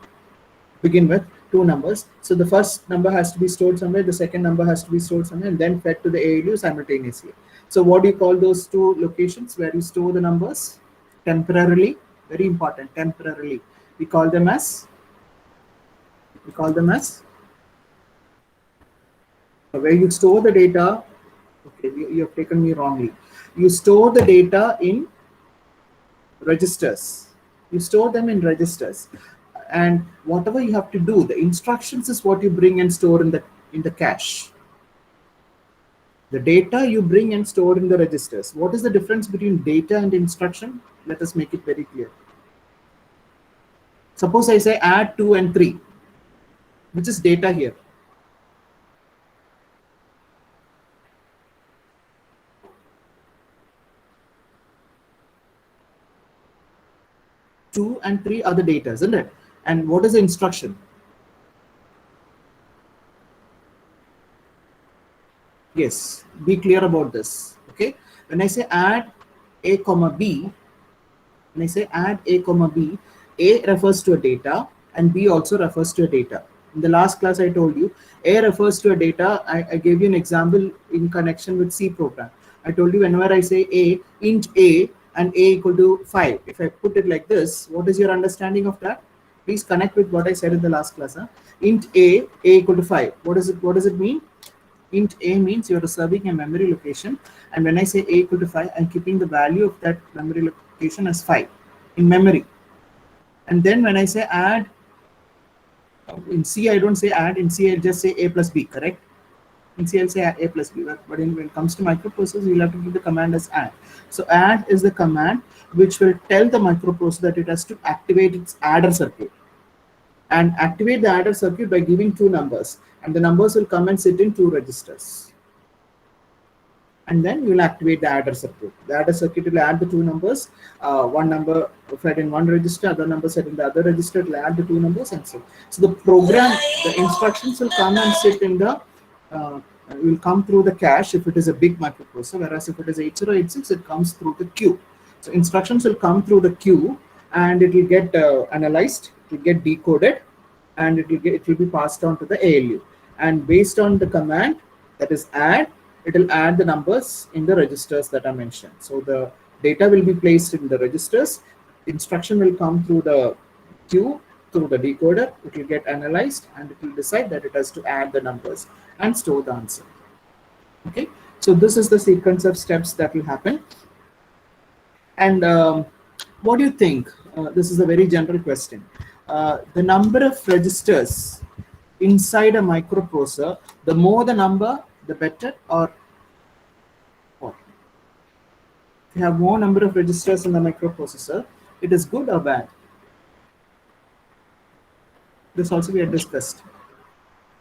begin with two numbers. So the first number has to be stored somewhere, the second number has to be stored somewhere, and then fed to the ALU simultaneously. So what do you call those two locations where you store the numbers? Temporarily, very important, temporarily. We call them as where you store the data. Okay, you have taken me wrongly. You store the data in registers. You store them in registers, and whatever you have to do, the instructions is what you bring and store in the cache. The data you bring and store in the registers. What is the difference between data and instruction? Let us make it very clear. Suppose I say add 2 and 3, which is data here. Two and 3 are the data, isn't it? And what is the instruction? Yes, be clear about this. Okay, when I say add a comma b, when I say add a comma b, a refers to a data and b also refers to a data. In the last class I told you a refers to a data. I gave you an example in connection with C program. I told you whenever I say a, int a and a equal to 5, if I put it like this, what is your understanding of that? Please connect with what I said in the last class. Int a equal to 5. What does it mean? Int a means you're reserving a memory location, and when I say a equal to 5, I'm keeping the value of that memory location as 5 in memory. And then when I say add, in C I don't say add, in C I'll just say a plus b, correct? In C I'll say a plus b, but when it comes to microprocessors, you'll have to give the command as add. So add is the command which will tell the microprocessor that it has to activate its adder circuit, and activate the adder circuit by giving two numbers, and the numbers will come and sit in two registers, and then you will activate the adder circuit. The adder circuit will add the two numbers, one number fed in one register, other number set in the other register, will add the two numbers, and so the program, the instructions will come and sit in the will come through the cache if it is a big microprocessor, whereas if it is 8086, it comes through the queue. So instructions will come through the queue, and it will get analyzed, it will get decoded, and it will be passed on to the ALU. And based on the command, that is add, it will add the numbers in the registers that are mentioned. So the data will be placed in the registers, instruction will come through the queue, through the decoder, it will get analyzed, and it will decide that it has to add the numbers and store the answer. Okay, so this is the sequence of steps that will happen. And what do you think? This is a very general question. The number of registers inside a microprocessor, the more the number, the better, or what? If you have more number of registers in the microprocessor, it is good or bad? This also we had discussed.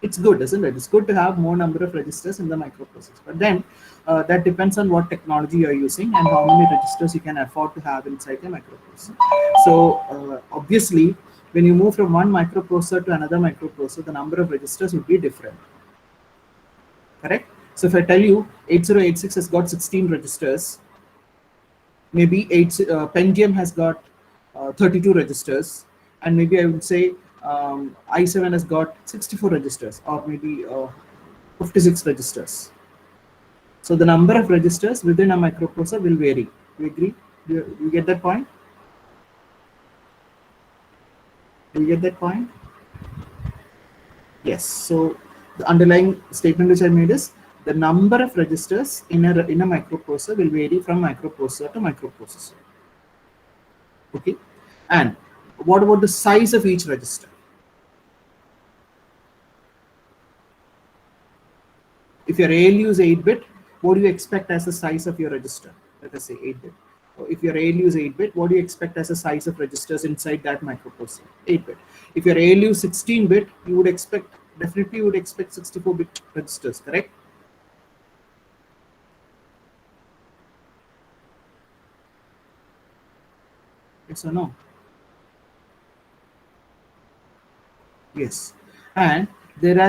It's good, isn't it? It's good to have more number of registers in the microprocessor. But then that depends on what technology you're using and how many registers you can afford to have inside the microprocessor. So obviously, when you move from one microprocessor to another microprocessor, the number of registers would be different. Correct? So if I tell you 8086 has got 16 registers, maybe Pentium has got 32 registers, and maybe I would say i7 has got 64 registers, or maybe 56 registers. So the number of registers within a microprocessor will vary. You agree? You get that point? Do you get that point? Yes. So the underlying statement which I made is the number of registers in a microprocessor will vary from microprocessor to microprocessor. Okay. And what about the size of each register? If your ALU is 8-bit, what do you expect as the size of your register? Let us say 8-bit. If your ALU is 8-bit, what do you expect as the size of registers inside that microprocessor? 8-bit. If your ALU is 16-bit, you would expect, definitely you would expect 64-bit registers, correct? Yes or no? Yes. And there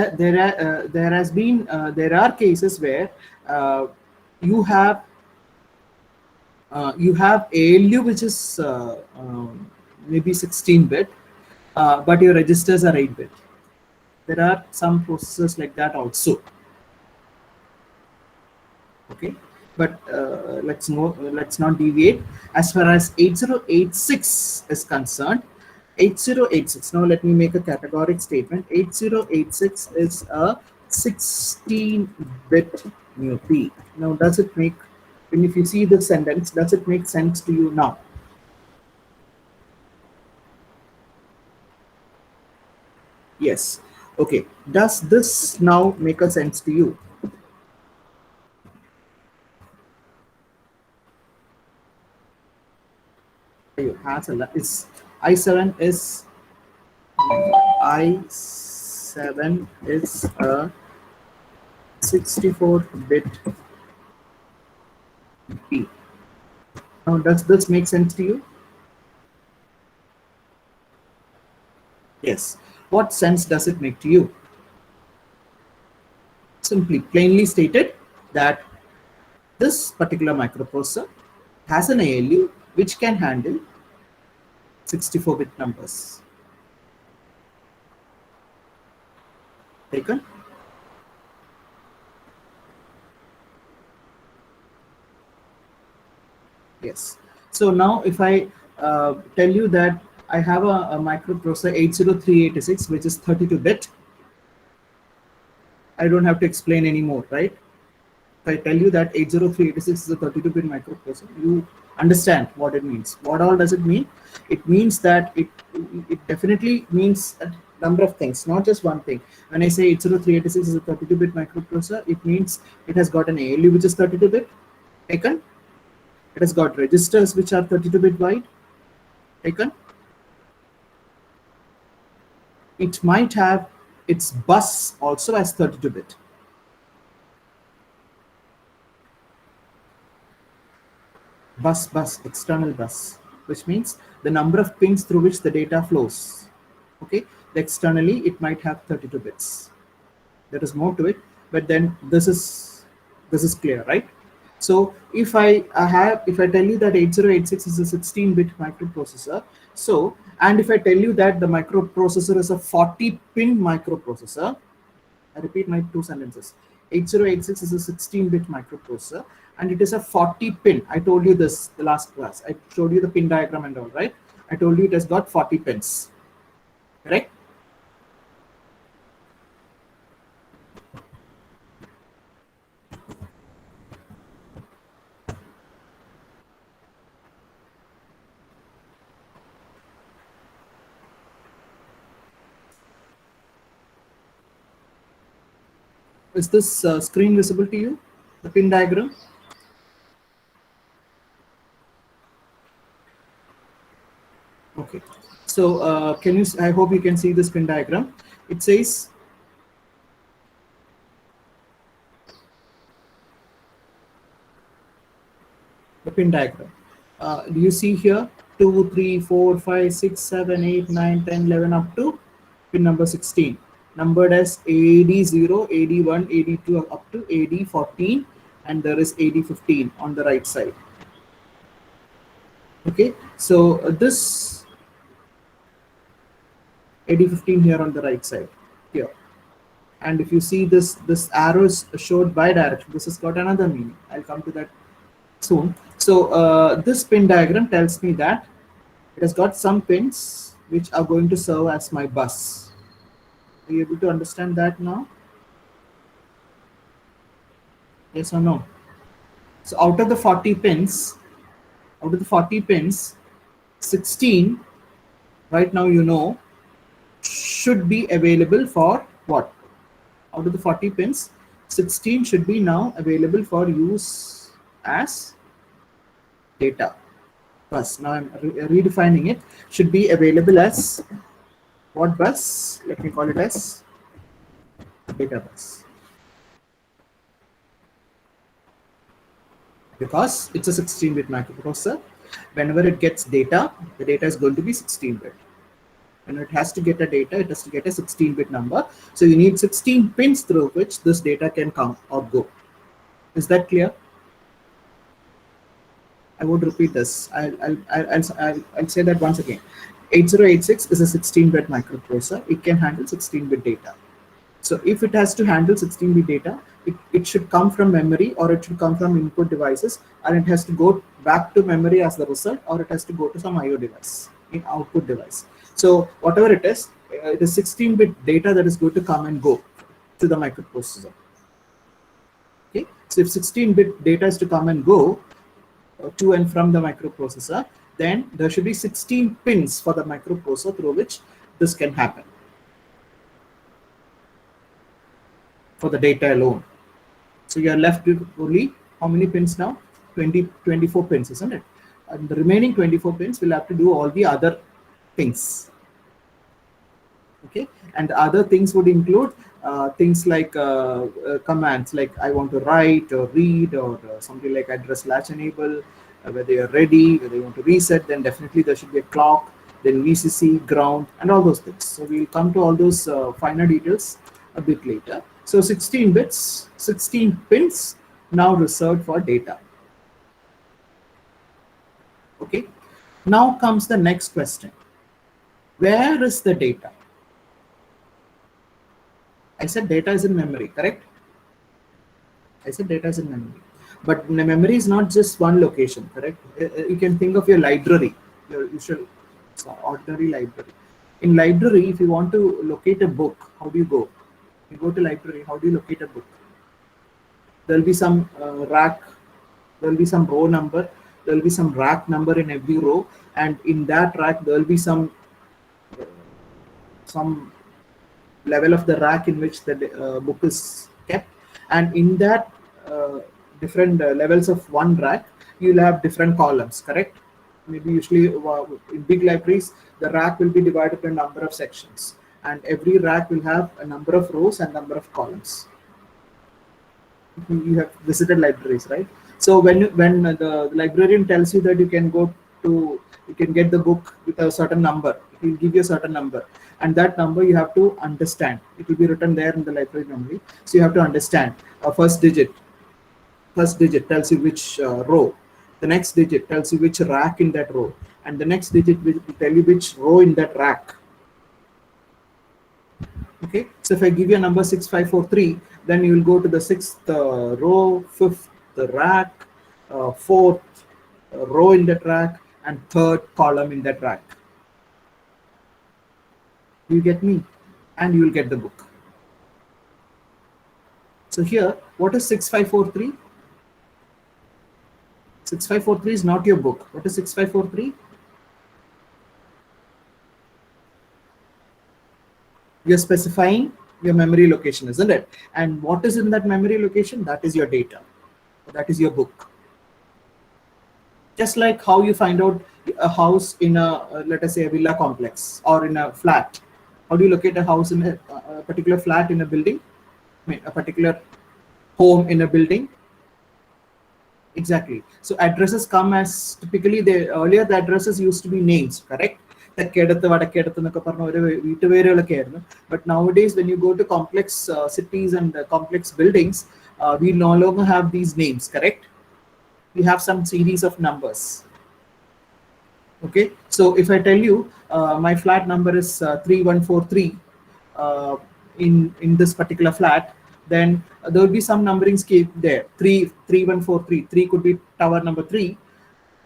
are cases where you have ALU which is maybe 16-bit, but your registers are 8-bit. There are some processors like that also. Okay, but let's not deviate. As far as 8086 is concerned, 8086. Now let me make a categoric statement. 8086 is a 16-bit MUP. Now, does it make? And if you see the sentence, does it make sense to you now? Yes. Okay. Does this now make a sense to you? Has a is i7 is a 64-bit P. Now, does this make sense to you? Yes. What sense does it make to you? Simply, plainly stated that this particular microprocessor has an ALU which can handle 64-bit numbers. Taken? Yes. So now if I tell you that I have a microprocessor 80386 which is 32-bit, I don't have to explain anymore, right? If I tell you that 80386 is a 32-bit microprocessor, you understand what it means. What all does it mean? It means that it definitely means a number of things, not just one thing. When I say 80386 is a 32-bit microprocessor, it means it has got an ALU which is 32-bit, taken. It has got registers which are 32-bit wide, taken. It might have its bus also as 32-bit. Bus, external bus, which means the number of pins through which the data flows. Okay, externally it might have 32 bits. There is more to it, but then this is clear, right? So if I tell you that 8086 is a 16-bit microprocessor, so, and if I tell you that the microprocessor is a 40-pin microprocessor, I repeat my two sentences. 8086 is a 16-bit microprocessor and it is a 40-pin. I told you this the last class. I showed you the pin diagram and all, right? I told you it has got 40 pins, correct? Is this screen visible to you, the pin diagram? Okay, so can you, I hope you can see this pin diagram. It says the pin diagram. Do you see here 2, 3, 4, 5, 6, 7, 8, 9, 10, 11 up to pin number 16, numbered as AD0, AD1, AD2 up to AD14, and there is AD15 on the right side. Okay, so this AD15 here on the right side here, and if you see this arrow is showed bi-directional, this has got another meaning. I'll come to that soon. So this pin diagram tells me that it has got some pins which are going to serve as my bus. Are you able to understand that now? Yes or no? So out of the 40 pins, 16 right now you know should be available for what? Out of the 40 pins, 16 should be now available for use as data bus. Now I'm redefining it. Should be available as what bus? Let me call it as data bus. Because it's a 16-bit microprocessor. Whenever it gets data, the data is going to be 16-bit. When it has to get a data, it has to get a 16-bit number. So you need 16 pins through which this data can come or go. Is that clear? I would repeat this. I'll say that once again. 8086 is a 16-bit microprocessor. It can handle 16-bit data. So if it has to handle 16-bit data, it should come from memory, or it should come from input devices, and it has to go back to memory as the result, or it has to go to some IO device, in output device. So whatever it is 16-bit data that is going to come and go to the microprocessor. Okay, so if 16-bit data is to come and go to and from the microprocessor, then there should be 16 pins for the microprocessor through which this can happen for the data alone. So you are left with only how many pins now? 24 pins, isn't it? And the remaining 24 pins will have to do all the other things. Okay, and other things would include things like commands, like I want to write or read, or something like address latch enable, whether you're ready, whether you want to reset, then definitely there should be a clock, then VCC, ground, and all those things. So we'll come to all those finer details a bit later. So 16 bits, 16 pins now reserved for data. Okay, now comes the next question. Where is the data? I said data is in memory, correct? I said data is in memory. But the memory is not just one location, correct? You can think of your library, your usual ordinary library. In library, if you want to locate a book, how do you go? You go to library, how do you locate a book? There will be some rack, there will be some row number, there will be some rack number in every row, and in that rack there will be some level of the rack in which the book is kept, and in that different levels of one rack you'll have different columns, correct? Maybe usually in big libraries the rack will be divided into a number of sections, and every rack will have a number of rows and number of columns. You have visited libraries, right? So when the librarian tells you that you can get the book with a certain number, it will give you a certain number, and that number you have to understand. It will be written there in the library memory, so you have to understand. First digit tells you which row, the next digit tells you which rack in that row, and the next digit will tell you which row in that rack. Okay, so if I give you a number 6543, then you will go to the 6th row, 5th rack, 4th row in that rack, and 3rd column in that rack. You get me? And you will get the book. So here, what is 6543? 6543 is not your book. What is 6543? You're specifying your memory location, isn't it? And what is in that memory location? That is your data. That is your book. Just like how you find out a house in a, let us say, a villa complex or in a flat. How do you locate a house in a particular flat in a building? I mean, a particular home in a building? Exactly. So addresses come as typically earlier the addresses used to be names, correct? But nowadays, when you go to complex cities and complex buildings, we no longer have these names, correct? We have some series of numbers. Okay, so if I tell you my flat number is 3143 uh, in this particular flat, then there will be some numbering scheme there. 3143. 3 could be tower number 3.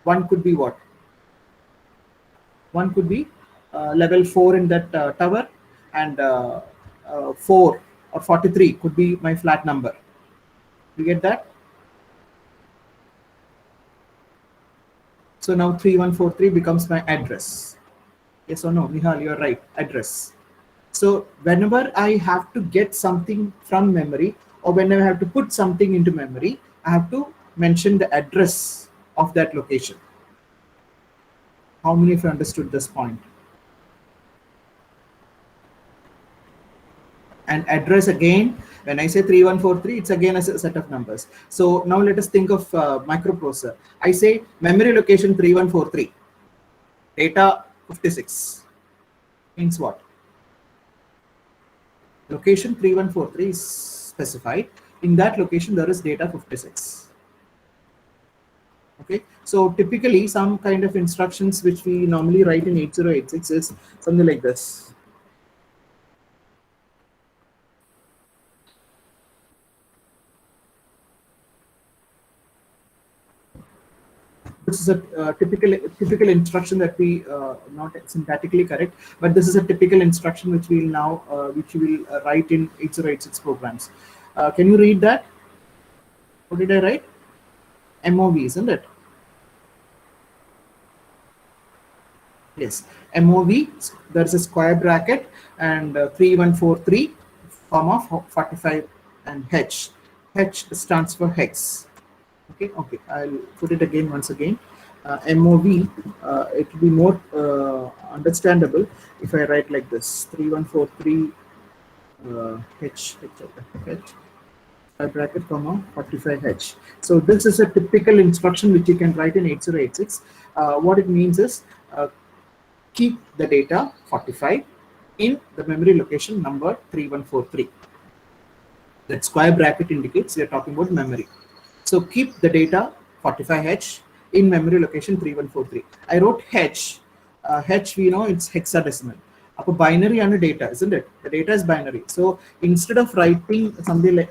One could be what? One could be level 4 in that tower, and 4 or 43 could be my flat number. You get that? So now 3143 becomes my address. Yes or no? Nihal, you're right. Address. So whenever I have to get something from memory, or whenever I have to put something into memory, I have to mention the address of that location. How many of you understood this point? And address again, when I say 3143, it's again a set of numbers. So now let us think of microprocessor. I say memory location 3143, data 56. Means what? Location 3143 is specified. In that location, there is data 56. Okay, so typically some kind of instructions which we normally write in 8086 is something like this. This is a typical instruction that we not syntactically correct, but this is a typical instruction which we will now which we will write in 8086 programs. Can you read that? What did I write? MOV, isn't it? Yes, MOV. There's a square bracket and 3143, comma 45 and H. H stands for hex. Okay, I'll put it again once again. MOV, it will be more understandable if I write like this: 3143 H bracket comma 45H. So this is a typical instruction which you can write in 8086. What it means is keep the data 45 in the memory location number 3143. That square bracket indicates we are talking about memory. So keep the data 45H in memory location 3143. I wrote H. H, we know it's hexadecimal. Up binary and data, isn't it? The data is binary. So instead of writing something like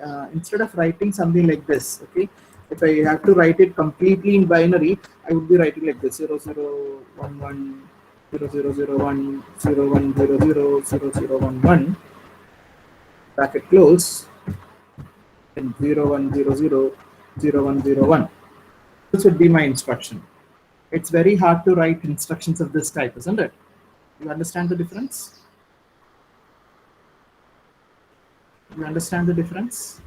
this, okay, if I have to write it completely in binary, I would be writing like this: 0011 0001 0100 0011 bracket close and 0100 0101. This would be my instruction. It's very hard to write instructions of this type, isn't it? You understand the difference? You understand the difference?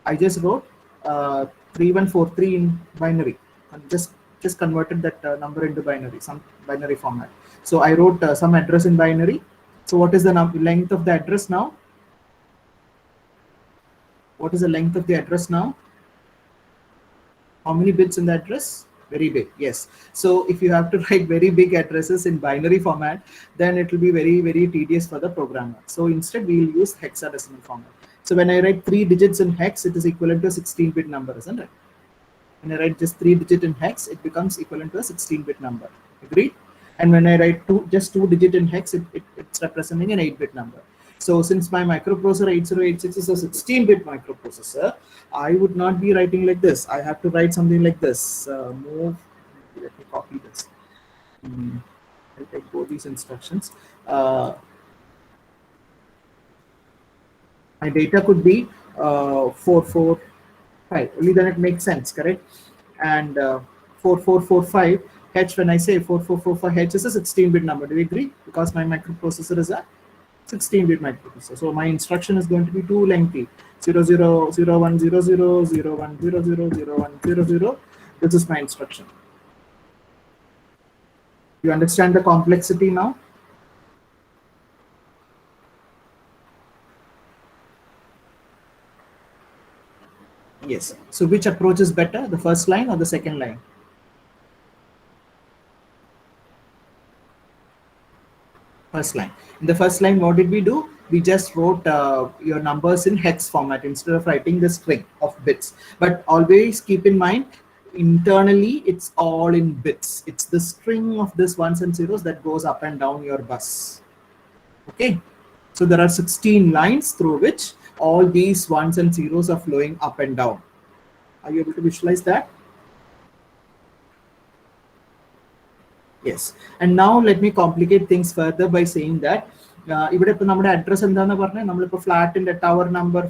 I just wrote 3143 in binary and just converted that number into binary, some binary format. So I wrote some address in binary. So what is the length of the address now? What is the length of the address now? How many bits in the address? Very big, yes. So if you have to write very big addresses in binary format, then it will be very, very tedious for the programmer. So instead we will use hexadecimal format. So when I write 3 digits in hex, it is equivalent to a 16-bit number, isn't it? When I write just 3 digit in hex, it becomes equivalent to a 16-bit number. Agreed? And when I write just 2 digit in hex, it's representing an 8-bit number. So since my microprocessor 8086 is a 16-bit microprocessor, I would not be writing like this. I have to write something like this. Move. Let me copy this. I'll take both these instructions. My data could be 445. Only then it makes sense, correct? And 4445 H. When I say 4445 H is a 16-bit number. Do you agree? Because my microprocessor is a 16-bit microprocessor. So my instruction is going to be too lengthy. 000100 0100 0100. This is my instruction. You understand the complexity now? Yes. So which approach is better, the first line or the second line? First line. In the first line, what did we do? We just wrote your numbers in hex format instead of writing the string of bits. But always keep in mind, internally it's all in bits. It's the string of this ones and zeros that goes up and down your bus. Okay, so there are 16 lines through which all these ones and zeros are flowing up and down. Are you able to visualize that? Yes. And now let me complicate things further by saying that ഇവിടെ ഇപ്പോൾ നമ്മുടെ address എന്താന്ന് പറഞ്ഞാൽ നമ്മളിപ്പോൾ ഫ്ലാറ്റിന്റെ tower number,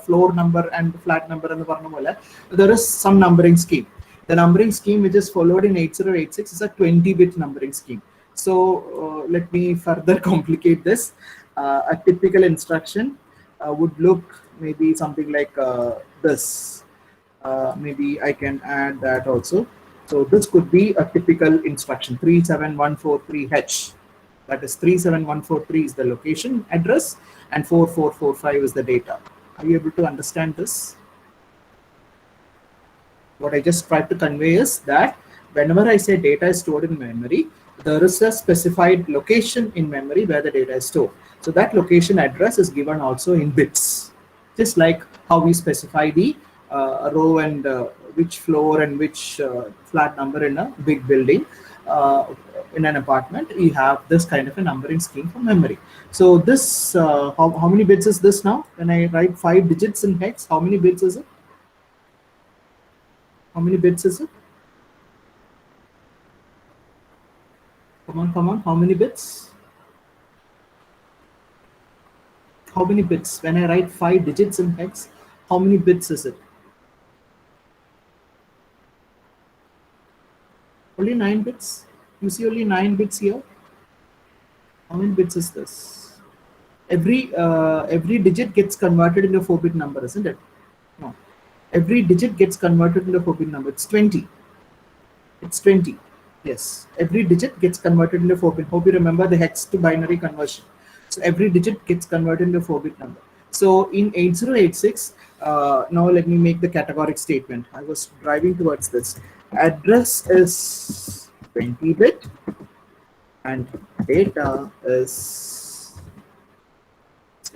floor number and flat number എന്ന് പറഞ്ഞ പോലെ there is some numbering scheme. The numbering scheme which is followed in 8086 is a 20-bit numbering scheme. So let me further complicate this. A typical instruction would look maybe something like this. Maybe I can add that also. So this could be a typical instruction 37143H. That is 37143 is the location address and 4445 is the data. Are you able to understand this? What I just tried to convey is that whenever I say data is stored in memory, there is a specified location in memory where the data is stored. So that location address is given also in bits, just like how we specify the row and which floor and which flat number in a big building. In an apartment, we have this kind of a numbering scheme for memory. So this, how many bits is this now? When I write 5 digits in hex, how many bits is it? How many bits is it? Come on, how many bits? How many bits? When I write 5 digits in hex, how many bits is it? Only 9 bits. You see only 9 bits here. How many bits is this? Every digit gets converted into a 4-bit number, isn't it? No. Every digit gets converted into a 4-bit number. It's 20. It's 20. Yes. Every digit gets converted into a 4-bit. Hope you remember the hex to binary conversion. So every digit gets converted into a 4-bit number. So in 8086, now let me make the categoric statement. I was driving towards this. Address is 20-bit and data is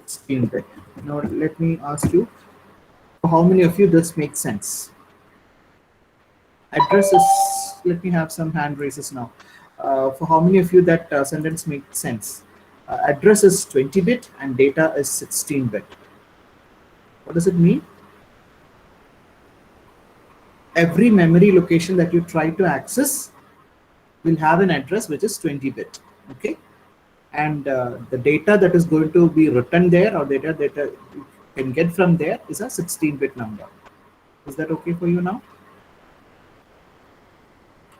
16-bit. Now let me ask you, for how many of you this makes sense? Address is, let me have some hand raises now. For how many of you that sentence makes sense? Address is 20-bit and data is 16-bit. What does it mean? Every memory location that you try to access will have an address which is 20-bit. Okay, and the data that is going to be written there, or data that you can get from there, is a 16-bit number. Is that okay for you now?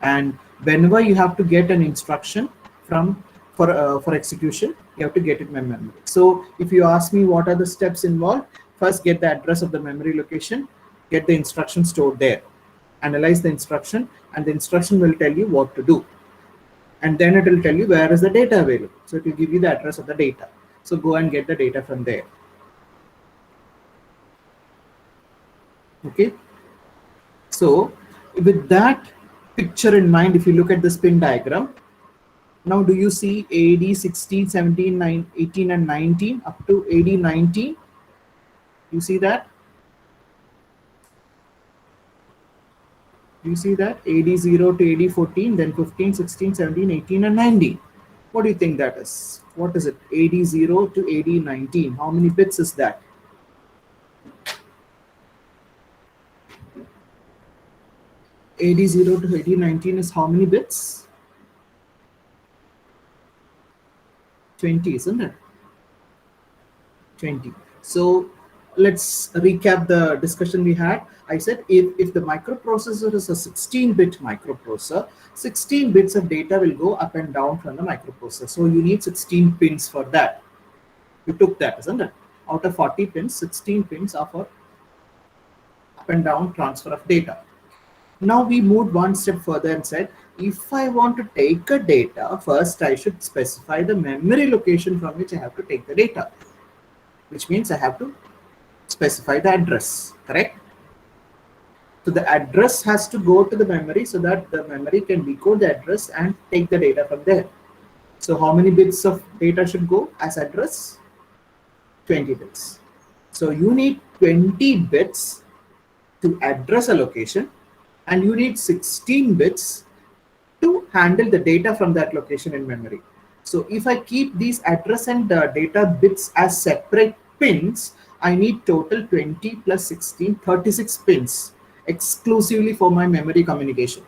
And whenever you have to get an instruction for execution, you have to get it in memory. So if you ask me what are the steps involved, first get the address of the memory location, get the instruction stored there, analyze the instruction, and the instruction will tell you what to do. And then it will tell you where is the data available. So it will give you the address of the data. So go and get the data from there. Okay. So with that picture in mind, if you look at the spin diagram, now do you see AD 16, 17, 18 and 19 up to AD 19? You see that? You see that? AD 0 to AD 14, then 15, 16, 17, 18 and 19. What do you think that is? What is it? AD 0 to AD 19. How many bits is that? AD 0 to AD 19 is how many bits? 20, isn't it? 20. So let's recap the discussion we had. I said if the microprocessor is a 16-bit microprocessor, 16 bits of data will go up and down from the microprocessor. So you need 16 pins for that. You took that, isn't it? Out of 40 pins, 16 pins are for up and down transfer of data. Now we moved one step further and said, if I want to take a data, first I should specify the memory location from which I have to take the data, which means I have to specify the address, correct? So the address has to go to the memory so that the memory can decode the address and take the data from there. So how many bits of data should go as address? 20 bits. So you need 20 bits to address a location and you need 16 bits to handle the data from that location in memory. So if I keep these address and data bits as separate pins, I need total 20 plus 16, 36 pins exclusively for my memory communication.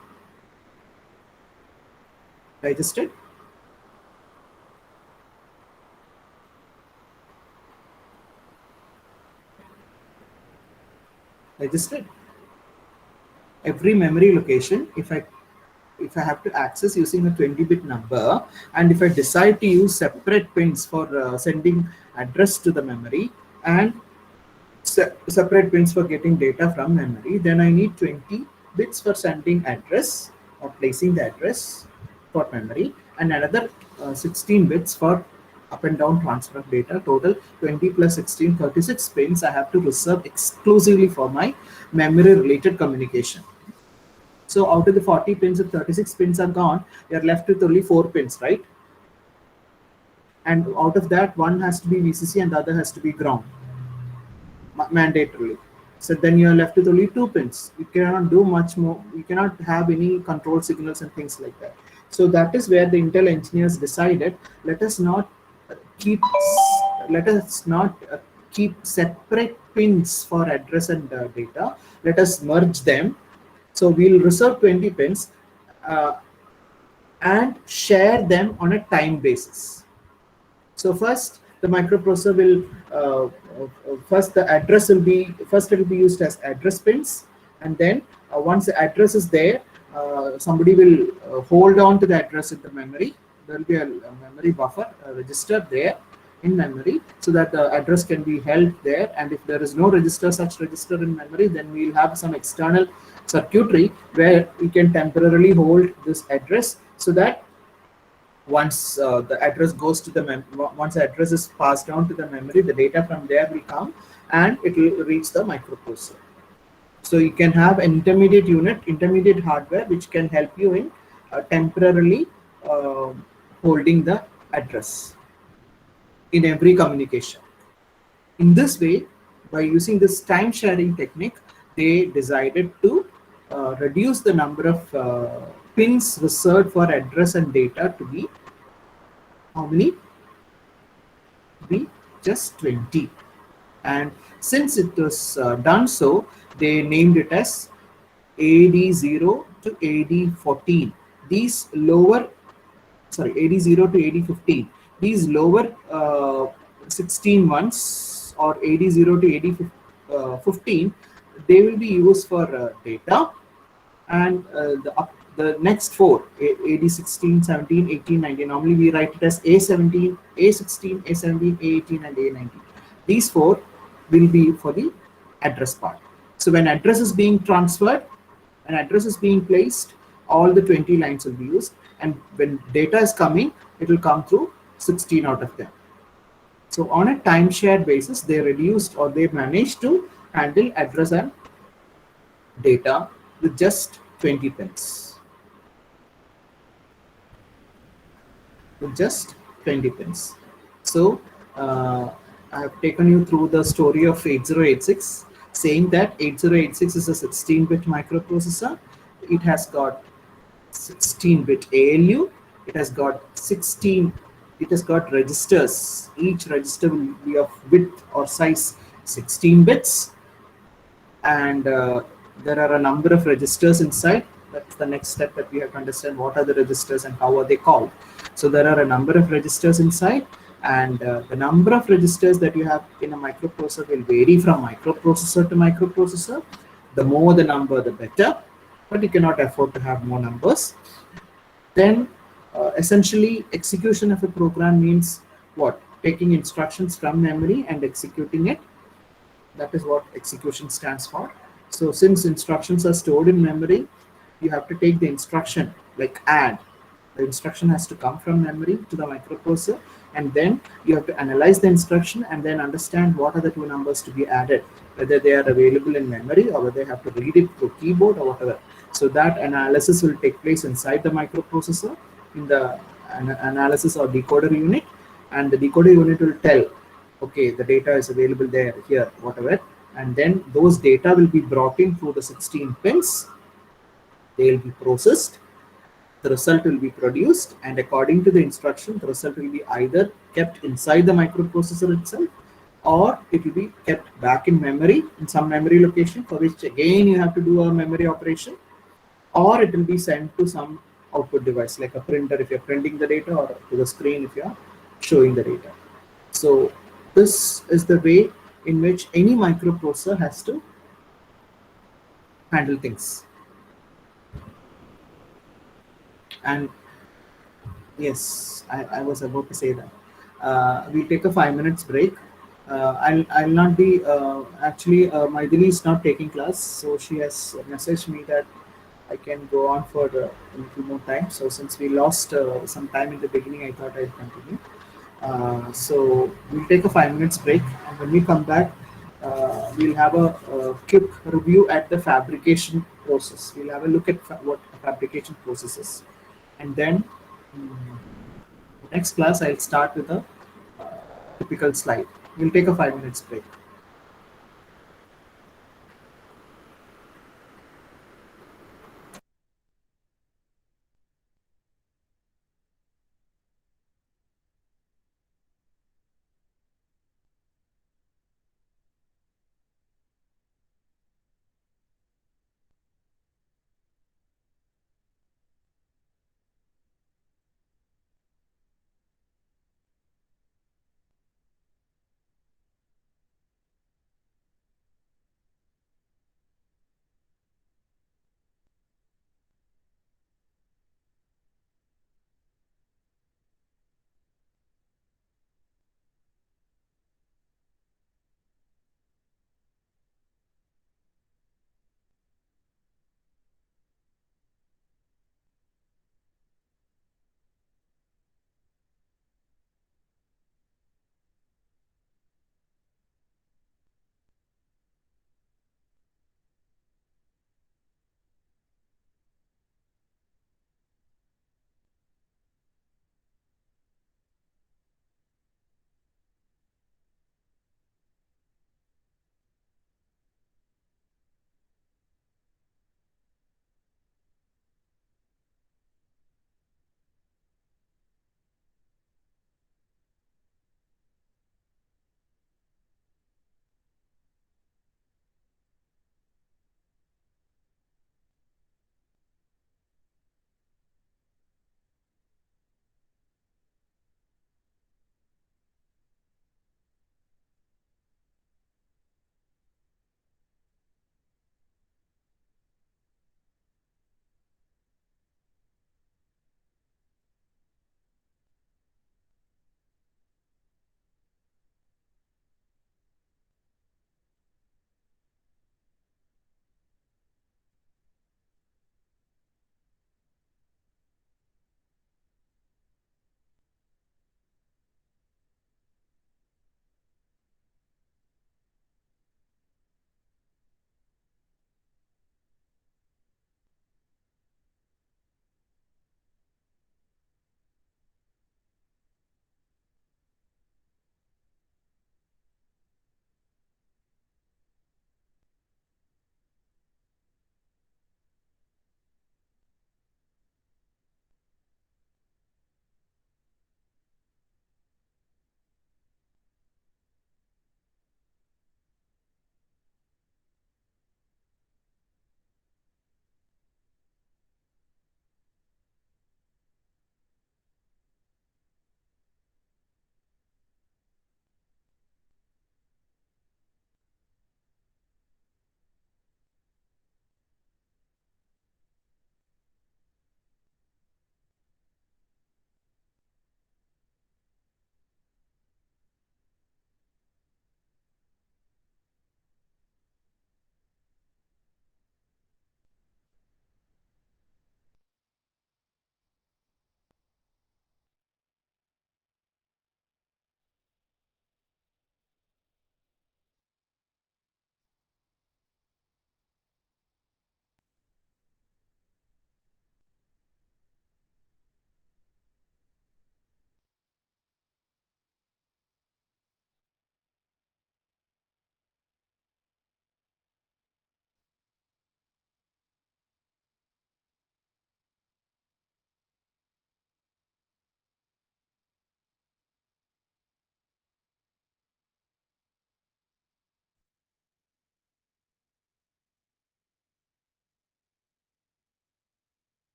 Registered? Registered? Every memory location, if I have to access using a 20-bit number, and if I decide to use separate pins for sending address to the memory and separate pins for getting data from memory, then I need 20 bits for sending address or placing the address for memory, and another 16 bits for up and down transfer of data. Total 20 plus 16, 36 pins I have to reserve exclusively for my memory related communication. So out of the 40 pins, if 36 pins are gone, you're left with only 4 pins, right? And out of that, one has to be VCC and the other has to be ground, mandatorily. So then you're left with only 2 pins. You cannot do much more. You cannot have any control signals and things like that. So that is where the Intel engineers decided, let us not keep separate pins for address and data. Let us merge them. So we'll reserve 20 pins and share them on a time basis. So first the microprocessor will first it will be used as address pins, and then once the address is there, somebody will hold on to the address in the memory. There will be a memory buffer, a register there in memory, so that the address can be held there. And if there is no such register in memory, then we will have some external circuitry where we can temporarily hold this address, so that once the address goes to the once the address is passed down to the memory, the data from there will come and it will reach the microprocessor. So you can have an intermediate hardware which can help you in temporarily holding the address in every communication. In this way, by using this time sharing technique, they decided to reduce the number of pins reserved for address and data to be how many? Be just 20. And since it was done so, they named it as AD0 to AD14. These lower, sorry, AD0 to AD15. These lower 16 ones, or AD0 to AD15, they will be used for data, and the next 4, AD16, 17, 18, 19, normally we write it as A17, A16, A17, A18 and A19. These 4 will be for the address part. So when address is being transferred, an address is being placed, all the 20 lines will be used, and when data is coming, it will come through 16 out of them. So on a time shared basis, they reduced, or they managed to handle address and data with just 20 pins. With just 20 pins. So I have taken you through the story of 8086, saying that 8086 is a 16-bit microprocessor. It has got 16-bit ALU. It has got registers. Each register will be of width or size 16 bits, and there are a number of registers inside. That's the next step, that we have to understand what are the registers and how are they called. So there are a number of registers inside, and the number of registers that you have in a microprocessor will vary from microprocessor to microprocessor. The more the number, the better, but you cannot afford to have more numbers. Then essentially execution of a program means what? Taking instructions from memory and executing it. That is what execution stands for. So since instructions are stored in memory, you have to take the instruction like add. The instruction has to come from memory to the microprocessor, and then you have to analyze the instruction and then understand what are the 2 numbers to be added, whether they are available in memory or whether they have to read it through keyboard or whatever. So that analysis will take place inside the microprocessor in the analysis or decoder unit, and the decoder unit will tell, okay, the data is available there, here, whatever, and then those data will be brought in through the 16 pins They will be processed, the result will be produced, and according to the instruction, the result will be either kept inside the microprocessor itself, or it will be kept back in memory, in some memory location, for which again you have to do a memory operation, or it will be sent to some output device like a printer if you're printing the data, or to the screen if you're showing the data. So this is the way in which any microprocessor has to handle things. And yes, I was about to say that. We'll take a 5 minutes break. I'll not be actually Maidili is not taking class, so she has messaged me that I can go on for a little more time. So since we lost some time in the beginning, I thought I'd continue. So we'll take a 5 minutes break, and when we come back, we'll have a quick review at the fabrication process. We'll have a look at what a fabrication process is, and then next class I'll start with a typical slide. We'll take a 5 minutes break.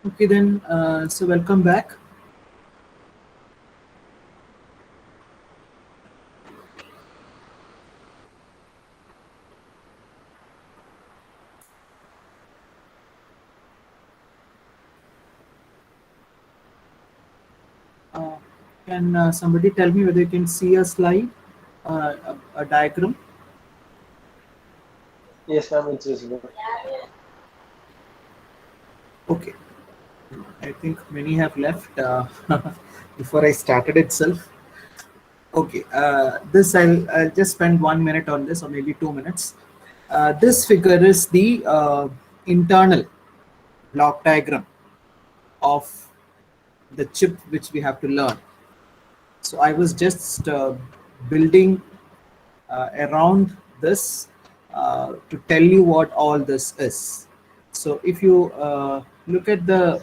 Okay, then, so welcome back. Uh, can somebody tell me whether you can see a slide, a diagram? Yes, ma'am, it's visible. Okay, I think many have left before I started itself. Okay, this I'll just spend 1 minute on this, or maybe 2 minutes. This figure is the internal block diagram of the chip which we have to learn. So I was just building around this to tell you what all this is. So if you look at the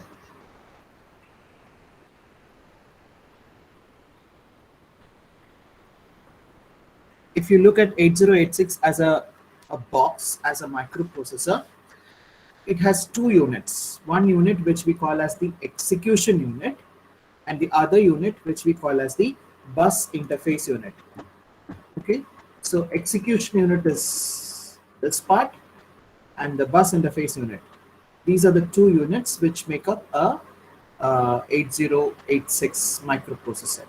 if you look at 8086 as a box, as a microprocessor, it has two units. One unit which we call as the execution unit, and the other unit which we call as the bus interface unit. Okay, so execution unit is this part, and the bus interface unit. These are the two units which make up a 8086 microprocessor.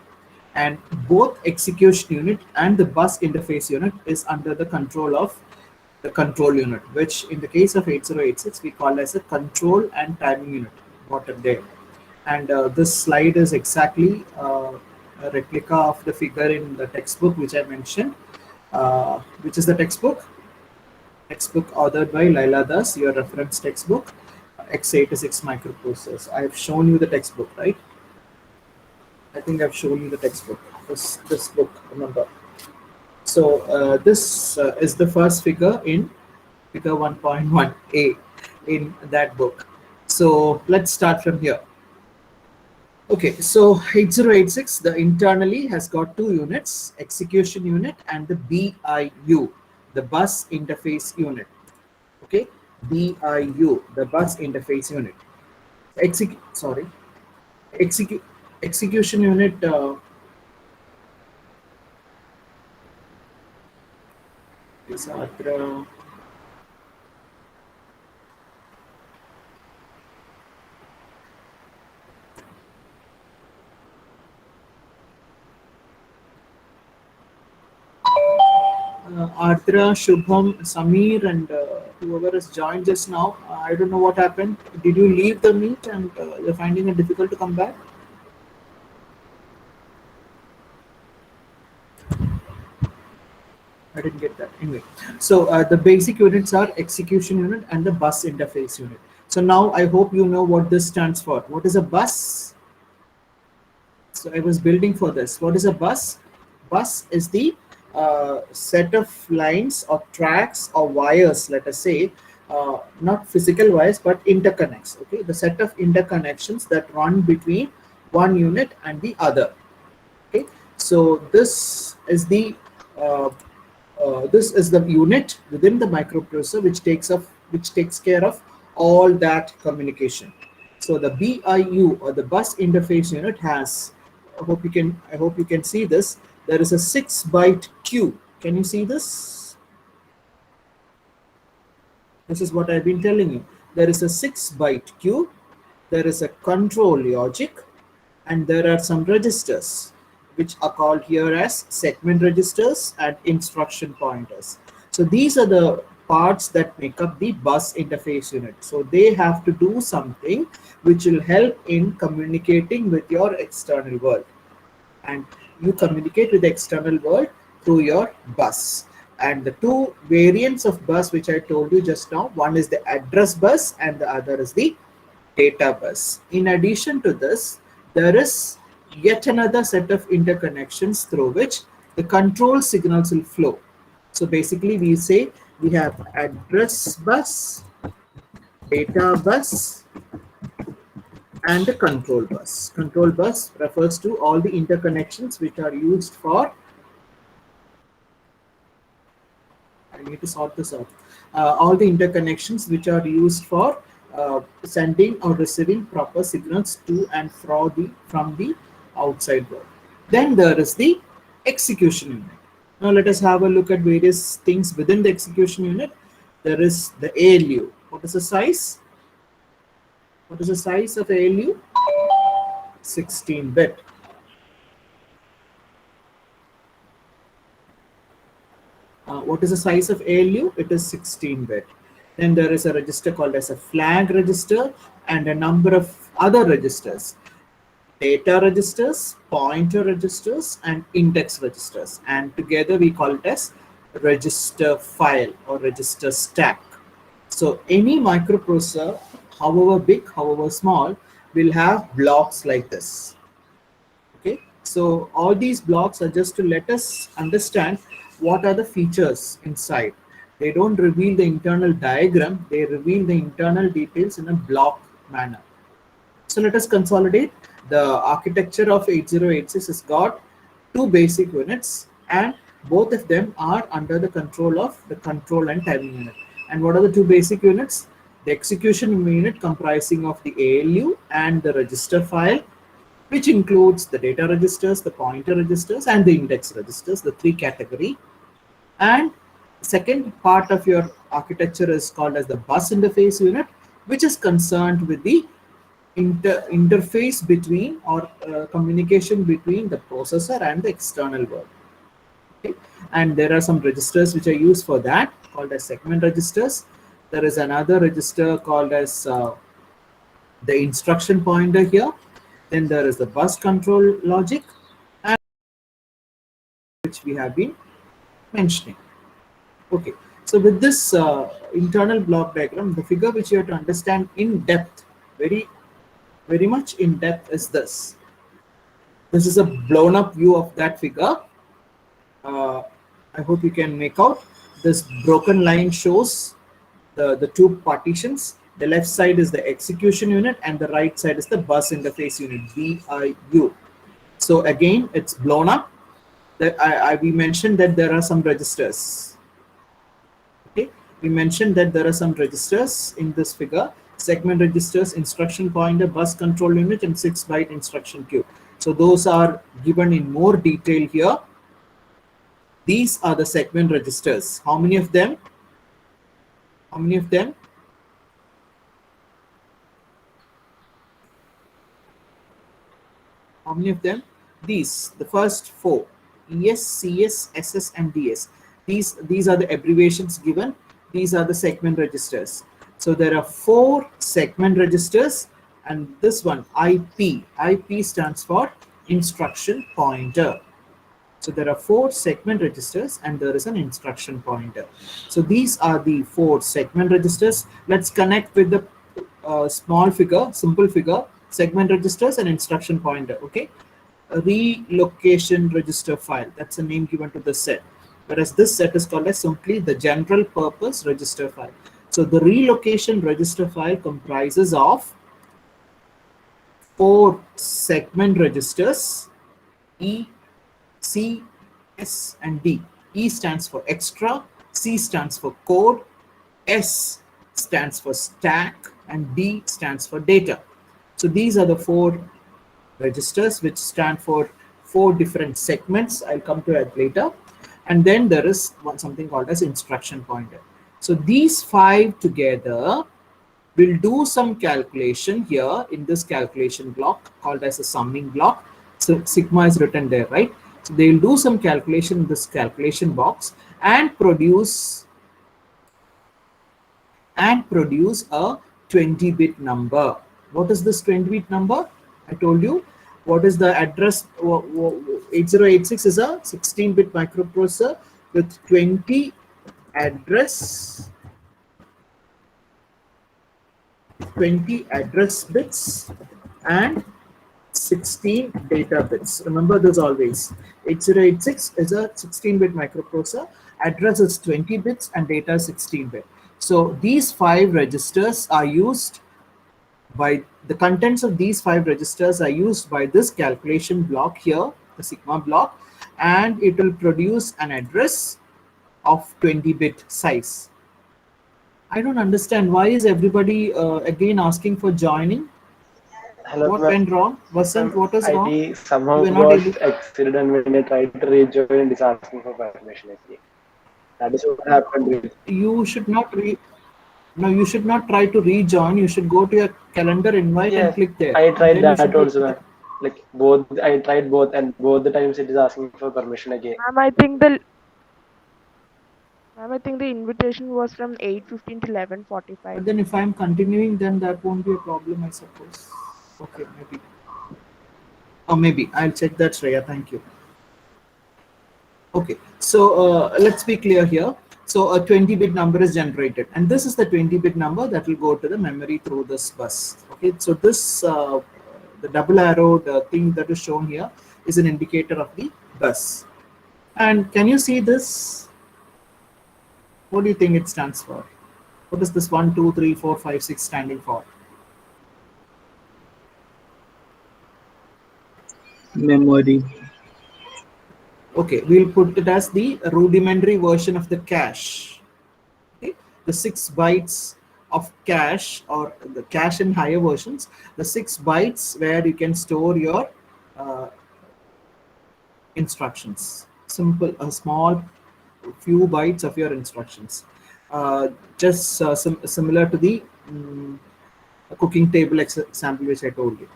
And both execution unit and the bus interface unit is under the control of the control unit, which in the case of 8086 we call as a control and timing unit, bottom there. And this slide is exactly a replica of the figure in the textbook which I mentioned. Which is the textbook? Textbook authored by Laila Das, your reference textbook, x86 microprocessors. I have shown you the textbook, right? I think I've shown you the textbook. This book, remember. So this is the first figure in figure 1.1a in that book. So let's start from here. Okay, so 8086, the internally has got two units, execution unit and the BIU, the bus interface unit. Okay, BIU, the bus interface unit. Execution unit. Is Ardra, Shubham, Samir, and whoever has joined just now. I don't know what happened. Did you leave the meet and you're finding it difficult to come back? I didn't get that. Anyway, so the basic units are execution unit and the bus interface unit. So now I hope you know what this stands for. What is a bus? So I was building for this. What is a bus? Bus is the set of lines or tracks or wires, let us say, not physical wires but interconnects. Okay, the set of interconnections that run between one unit and the other. Okay, so this is the unit within the microprocessor which takes care of all that communication. So the BIU, or the bus interface unit, has, I hope you can see this. There is a 6-byte queue. Can you see this? This is what I've been telling you. There is a 6-byte queue. There is a control logic, and there are some registers which are called here as segment registers and instruction pointers. So these are the parts that make up the bus interface unit. So they have to do something which will help in communicating with your external world. And you communicate with the external world through your bus. And the two variants of bus which I told you just now, one is the address bus and the other is the data bus. In addition to this, there is yet another set of interconnections through which the control signals will flow. So basically we say we have address bus, data bus, and the control bus. Control bus refers to all the interconnections which are used for, I need to sort this out, all the interconnections which are used for sending or receiving proper signals to and from the outside world. Then there is the execution unit. Now let us have a look at various things within the execution unit. There is the ALU. What is the size? What is the size of ALU? 16-bit. What is the size of ALU? It is 16-bit. Then there is a register called as a flag register and a number of other registers. Data registers, pointer registers, and index registers. And together we call it as register file or register stack. So any microprocessor, however big, however small, will have blocks like this. Okay, so all these blocks are just to let us understand what are the features inside. They don't reveal the internal diagram, they reveal the internal details in a block manner. So let us consolidate. The architecture of 8086 has got two basic units, and both of them are under the control of the control and timing unit. And what are the two basic units? The execution unit comprising of the ALU and the register file, which includes the data registers, the pointer registers, and the index registers, the three category. And second part of your architecture is called as the bus interface unit, which is concerned with the interface between or communication between the processor and the external world. Okay. And there are some registers which are used for that, called as segment registers. There is another register called as the instruction pointer here. Then there is the bus control logic, and which we have been mentioning. Okay, so with this internal block diagram, the figure which you have to understand in depth, very much in depth, is this. This is a blown up view of that figure. I hope you can make out. This broken line shows the two partitions. The left side is the execution unit and the right side is the bus interface unit, BIU. So again, it's blown up. We mentioned that there are some registers. Okay, we mentioned that there are some registers in this figure: segment registers, instruction pointer, bus control unit, and 6-byte instruction queue. So those are given in more detail here. These are the segment registers. How many of them? How many of them? How many of them? These, the first four: ES, CS, SS, and DS. These are the abbreviations given. These are the segment registers. So there are 4 segment registers, and this one, IP. IP stands for instruction pointer. So there are 4 segment registers and there is an instruction pointer. So these are the 4 segment registers. Let's connect with the small figure, simple figure: segment registers and instruction pointer. Okay, a relocation register file, that's a name given to the set, whereas this set is called as simply the general purpose register file. So the relocation register file comprises of 4 segment registers: E, C, S, and D. E stands for extra, C stands for code, S stands for stack, and D stands for data. So these are the 4 registers which stand for 4 different segments. I'll come to that later. And then there is something called as instruction pointer. So these 5 together will do some calculation here in this calculation block called as a summing block. So sigma is written there, right? So they will do some calculation in this calculation box and produce a 20-bit number. What is this 20-bit number? I told you. What is the address? 8086 is a 16-bit microprocessor with 20 address bits and 16 data bits. Remember this always. 8086 is a 16-bit microprocessor. Address is 20 bits and data is 16-bit. So these 5 registers are used by the contents of these 5 registers are used by this calculation block here, the sigma block, and it will produce an address of 20-bit size. I don't understand. Why is everybody again asking for joining? Hello, What ma'am. went wrong? Vasant, what is wrong? ID somehow You were not got able. exceeded, and when I tried to rejoin, it is asking for permission again. That is what happened with. You should not No, you should not try to rejoin. You should go to your calendar invite and Yes, click there, I and tried then you that should be. also, ma'am. Like both, I tried both, and both the times it is asking for permission again. Ma'am, I think the invitation was from 8:15 to 11:45. But then if I'm continuing, then that won't be a problem, I suppose. Okay, maybe. Or maybe I'll check that, Shreya. Thank you. Okay, so let's be clear here. So a 20-bit number is generated, and this is the 20-bit number that will go to the memory through this bus. Okay, so this the double arrowed thing that is shown here is an indicator of the bus. And can you see this? What do you think it stands for? What is this 1, 2, 3, 4, 5, 6 standing for? Memory. Okay, we'll put it as the rudimentary version of the cache. Okay, the 6 bytes of cache, or the cache in higher versions, the 6 bytes where you can store your instructions. Simple, a small few bytes of your instructions. Just similar to the cooking table example which I told you.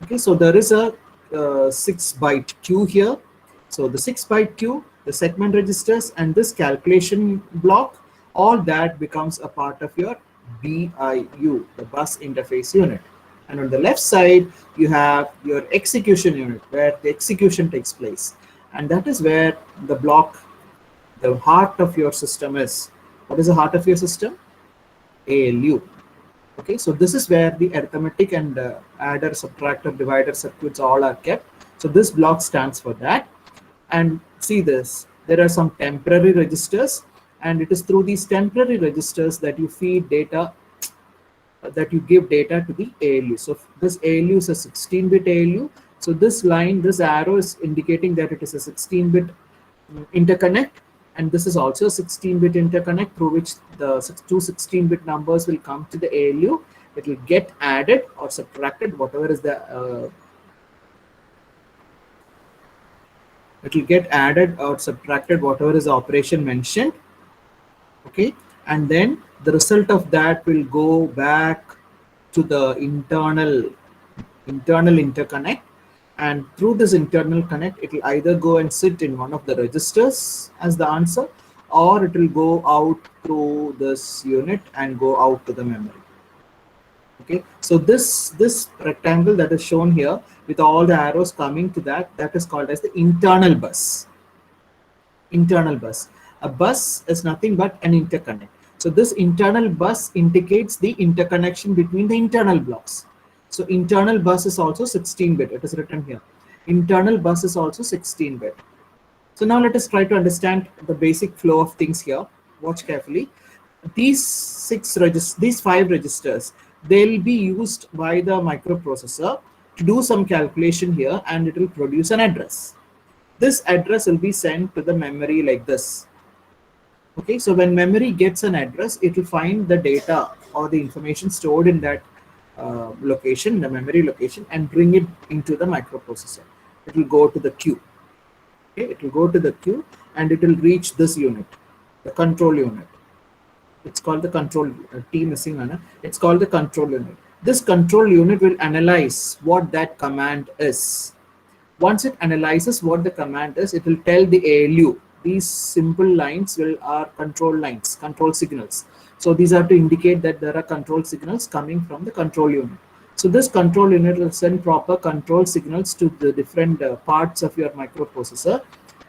Okay, so there is a 6-byte queue here. So the 6-byte queue, the segment registers, and this calculation block, all that becomes a part of your BIU, the bus interface unit. And on the left side, you have your execution unit where the execution takes place. And that is where the block, the heart of your system is. What is the heart of your system? ALU. Okay, so this is where the arithmetic and adder, subtractor, divider circuits all are kept. So this block stands for that. And see this, there are some temporary registers, and it is through these temporary registers that you feed data, that you give data to the ALU. So this ALU is a 16-bit ALU. So this line, this arrow is indicating that it is a 16-bit interconnect, and this is also a 16-bit interconnect through which the two 16-bit numbers will come to the ALU. It will get added or subtracted, whatever is the it will get added or subtracted, whatever is the operation mentioned. Okay, and then the result of that will go back to the internal interconnect, and through this internal connect, it will either go and sit in one of the registers as the answer, or it will go out through this unit and go out to the memory. Okay, so this rectangle that is shown here with all the arrows coming to that is called as the internal bus. Internal bus. A bus is nothing but an interconnect. So this internal bus indicates the interconnection between the internal blocks. So internal bus is also 16-bit. It is written here. Internal bus is also 16-bit. So now let us try to understand the basic flow of things here. Watch carefully. These 5 registers, they'll be used by the microprocessor to do some calculation here, and it will produce an address. This address will be sent to the memory like this. Okay, so when memory gets an address, it will find the data or the information stored in that location, the memory location, and bring it into the microprocessor. It will go to the queue. Okay, it will go to the queue, and it will reach this unit, the control unit. It's called the control T missing Anna. It's called the control unit. This control unit will analyze what that command is. Once it analyzes what the command is, it will tell the ALU. These simple lines are control lines, control signals. So these are to indicate that there are control signals coming from the control unit. So this control unit will send proper control signals to the different parts of your microprocessor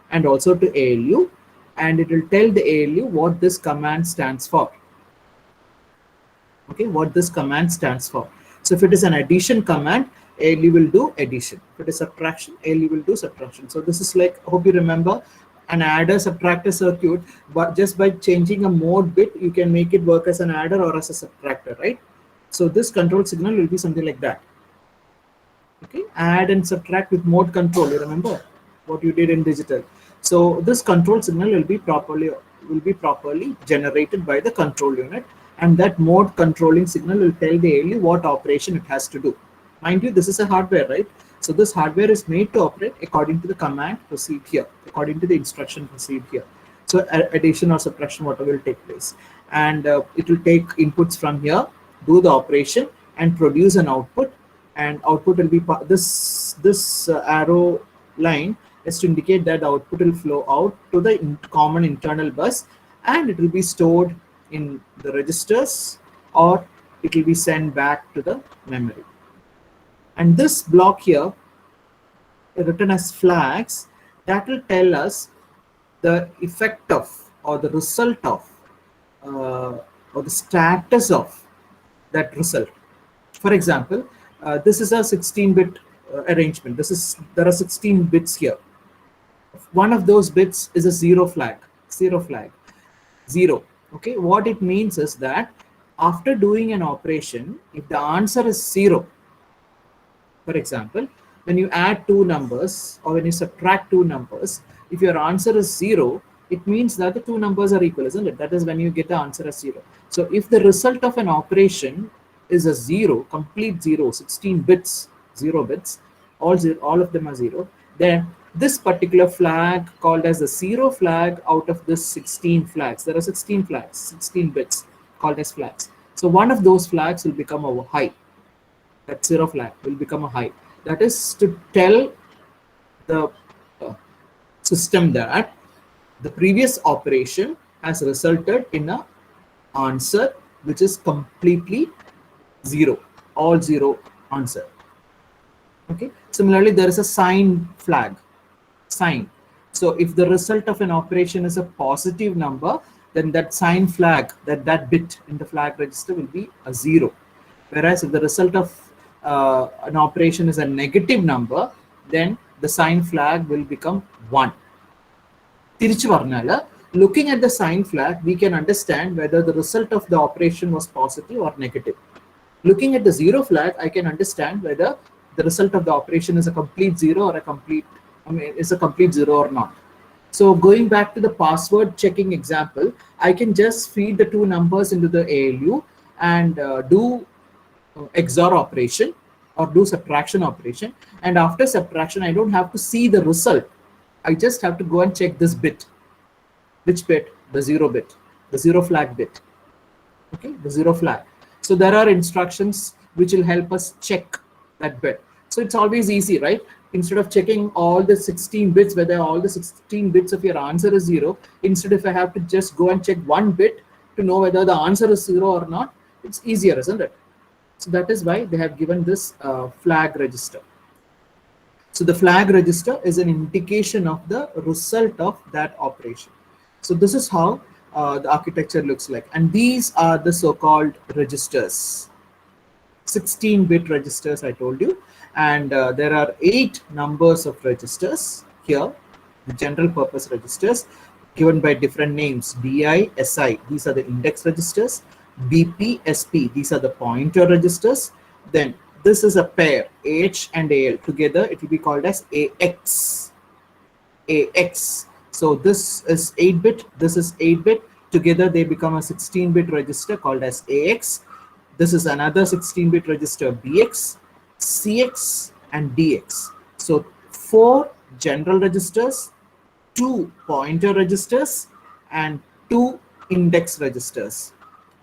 and also to ALU, and it will tell the ALU what this command stands for. Okay, what this command stands for. So if it is an addition command, ALU will do addition. If it is subtraction, ALU will do subtraction. So this is like, I hope you remember, an adder subtractor circuit, but just by changing a mode bit, you can make it work as an adder or as a subtractor, right? So this control signal will be something like that. Okay, add and subtract with mode control. You remember what you did in digital. So this control signal will be properly generated by the control unit, and that mode controlling signal will tell the ALU what operation it has to do. Mind you, this is a hardware, right? So this hardware is made to operate according to the command received here, according to the instruction received here. So addition or subtraction, whatever will take place, and it will take inputs from here, do the operation, and produce an output. And output will be this arrow line is to indicate that the output will flow out to the common internal bus, and it will be stored in the registers, or it will be sent back to the memory. And this block here, written as flags, that will tell us the effect of, or the result of, or the status of that result. For example, this is a 16-bit arrangement. There are 16 bits here. One of those bits is a zero flag. Zero. Okay, what it means is that after doing an operation, if the answer is zero, for example, when you add two numbers or when you subtract two numbers, if your answer is zero, it means that the two numbers are equal, isn't it? That is when you get the answer as zero. So if the result of an operation is a zero, complete zero, 16 bits, 0 bits, all of them are zero, then this particular flag, called as the zero flag, out of this 16 flags, there are 16 flags, 16 bits called as flags. So one of those flags will become a high. That zero flag will become a high. That is to tell the system that the previous operation has resulted in an answer which is completely zero, all zero answer. Okay. Similarly, there is a sign flag. Sign. So if the result of an operation is a positive number, then that sign flag, that bit in the flag register will be a zero. Whereas if the result of an operation is a negative number, then the sign flag will become 1. Looking at the sign flag, we can understand whether the result of the operation was positive or negative. Looking at the zero flag, I can understand whether the result of the operation is a complete zero or is a complete zero or not. So going back to the password checking example, I can just feed the two numbers into the ALU and do XOR operation or do subtraction operation. And after subtraction, I don't have to see the result. I just have to go and check this bit. Which bit? The zero bit, the zero flag bit. Okay, the zero flag. So there are instructions which will help us check that bit. So it's always easy, right? Instead of checking all the 16 bits, whether all the 16 bits of your answer is zero, instead if I have to just go and check one bit to know whether the answer is zero or not, it's easier, isn't it? So that is why they have given this flag register. So the flag register is an indication of the result of that operation. So this is how the architecture looks like. And these are the so-called registers. 16-bit registers, I told you. And there are 8 numbers of registers here, the general purpose registers, given by different names. DI, SI, these are the index registers. BP, SP, these are the pointer registers. Then this is a pair, AH and AL. Together it will be called as AX. AX. So this is 8-bit, this is 8-bit. Together they become a 16-bit register called as AX. This is another 16-bit register, BX, CX, and DX. So 4 general registers, 2 pointer registers, and 2 index registers,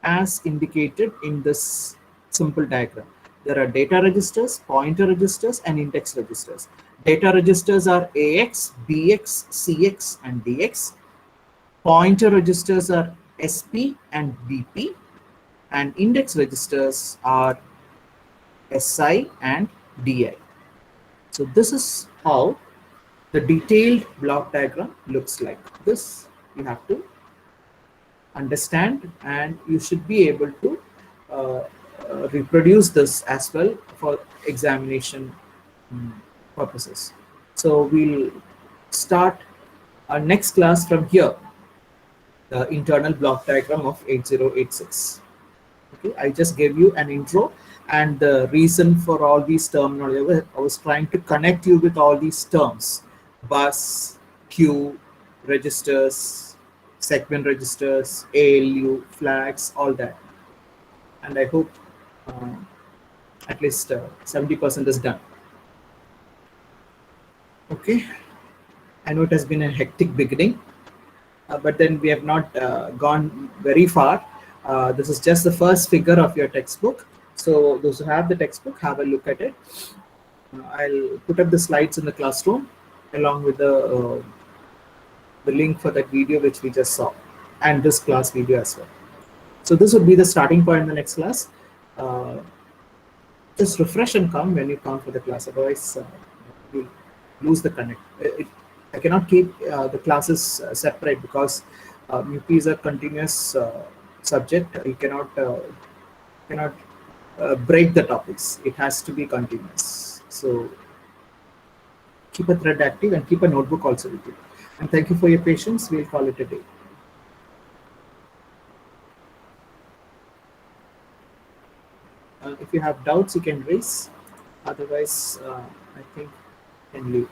as indicated in this simple diagram. There are data registers, pointer registers, and index registers. Data registers are AX, BX, CX, and DX. Pointer registers are SP and BP. And index registers are SI and DI. So this is how the detailed block diagram looks like. This you have to understand, and you should be able to reproduce this as well for examination purposes. So we'll start our next class from here, the internal block diagram of 8086. Okay, I just gave you an intro and the reason for all these terminology. I was trying to connect you with all these terms: bus, queue, registers, segment registers, ALU, flags, all that. and I hope at least 70% is done. Okay, I know it has been a hectic beginning, but then we have not gone very far. This is just the first figure of your textbook. So those who have the textbook, have a look at it. I'll put up the slides in the classroom along with the link for that video which we just saw, and this class video as well. So this would be the starting point in the next class. Uh, just refresh and come when you come for the class, otherwise you lose the connect. I cannot keep the classes separate because UP is a continuous subject. You cannot break the topics. It has to be continuous. So keep a thread active and keep a notebook also with you. And thank you for your patience. We'll call it a day. If you have doubts, you can raise. Otherwise, I think you can leave.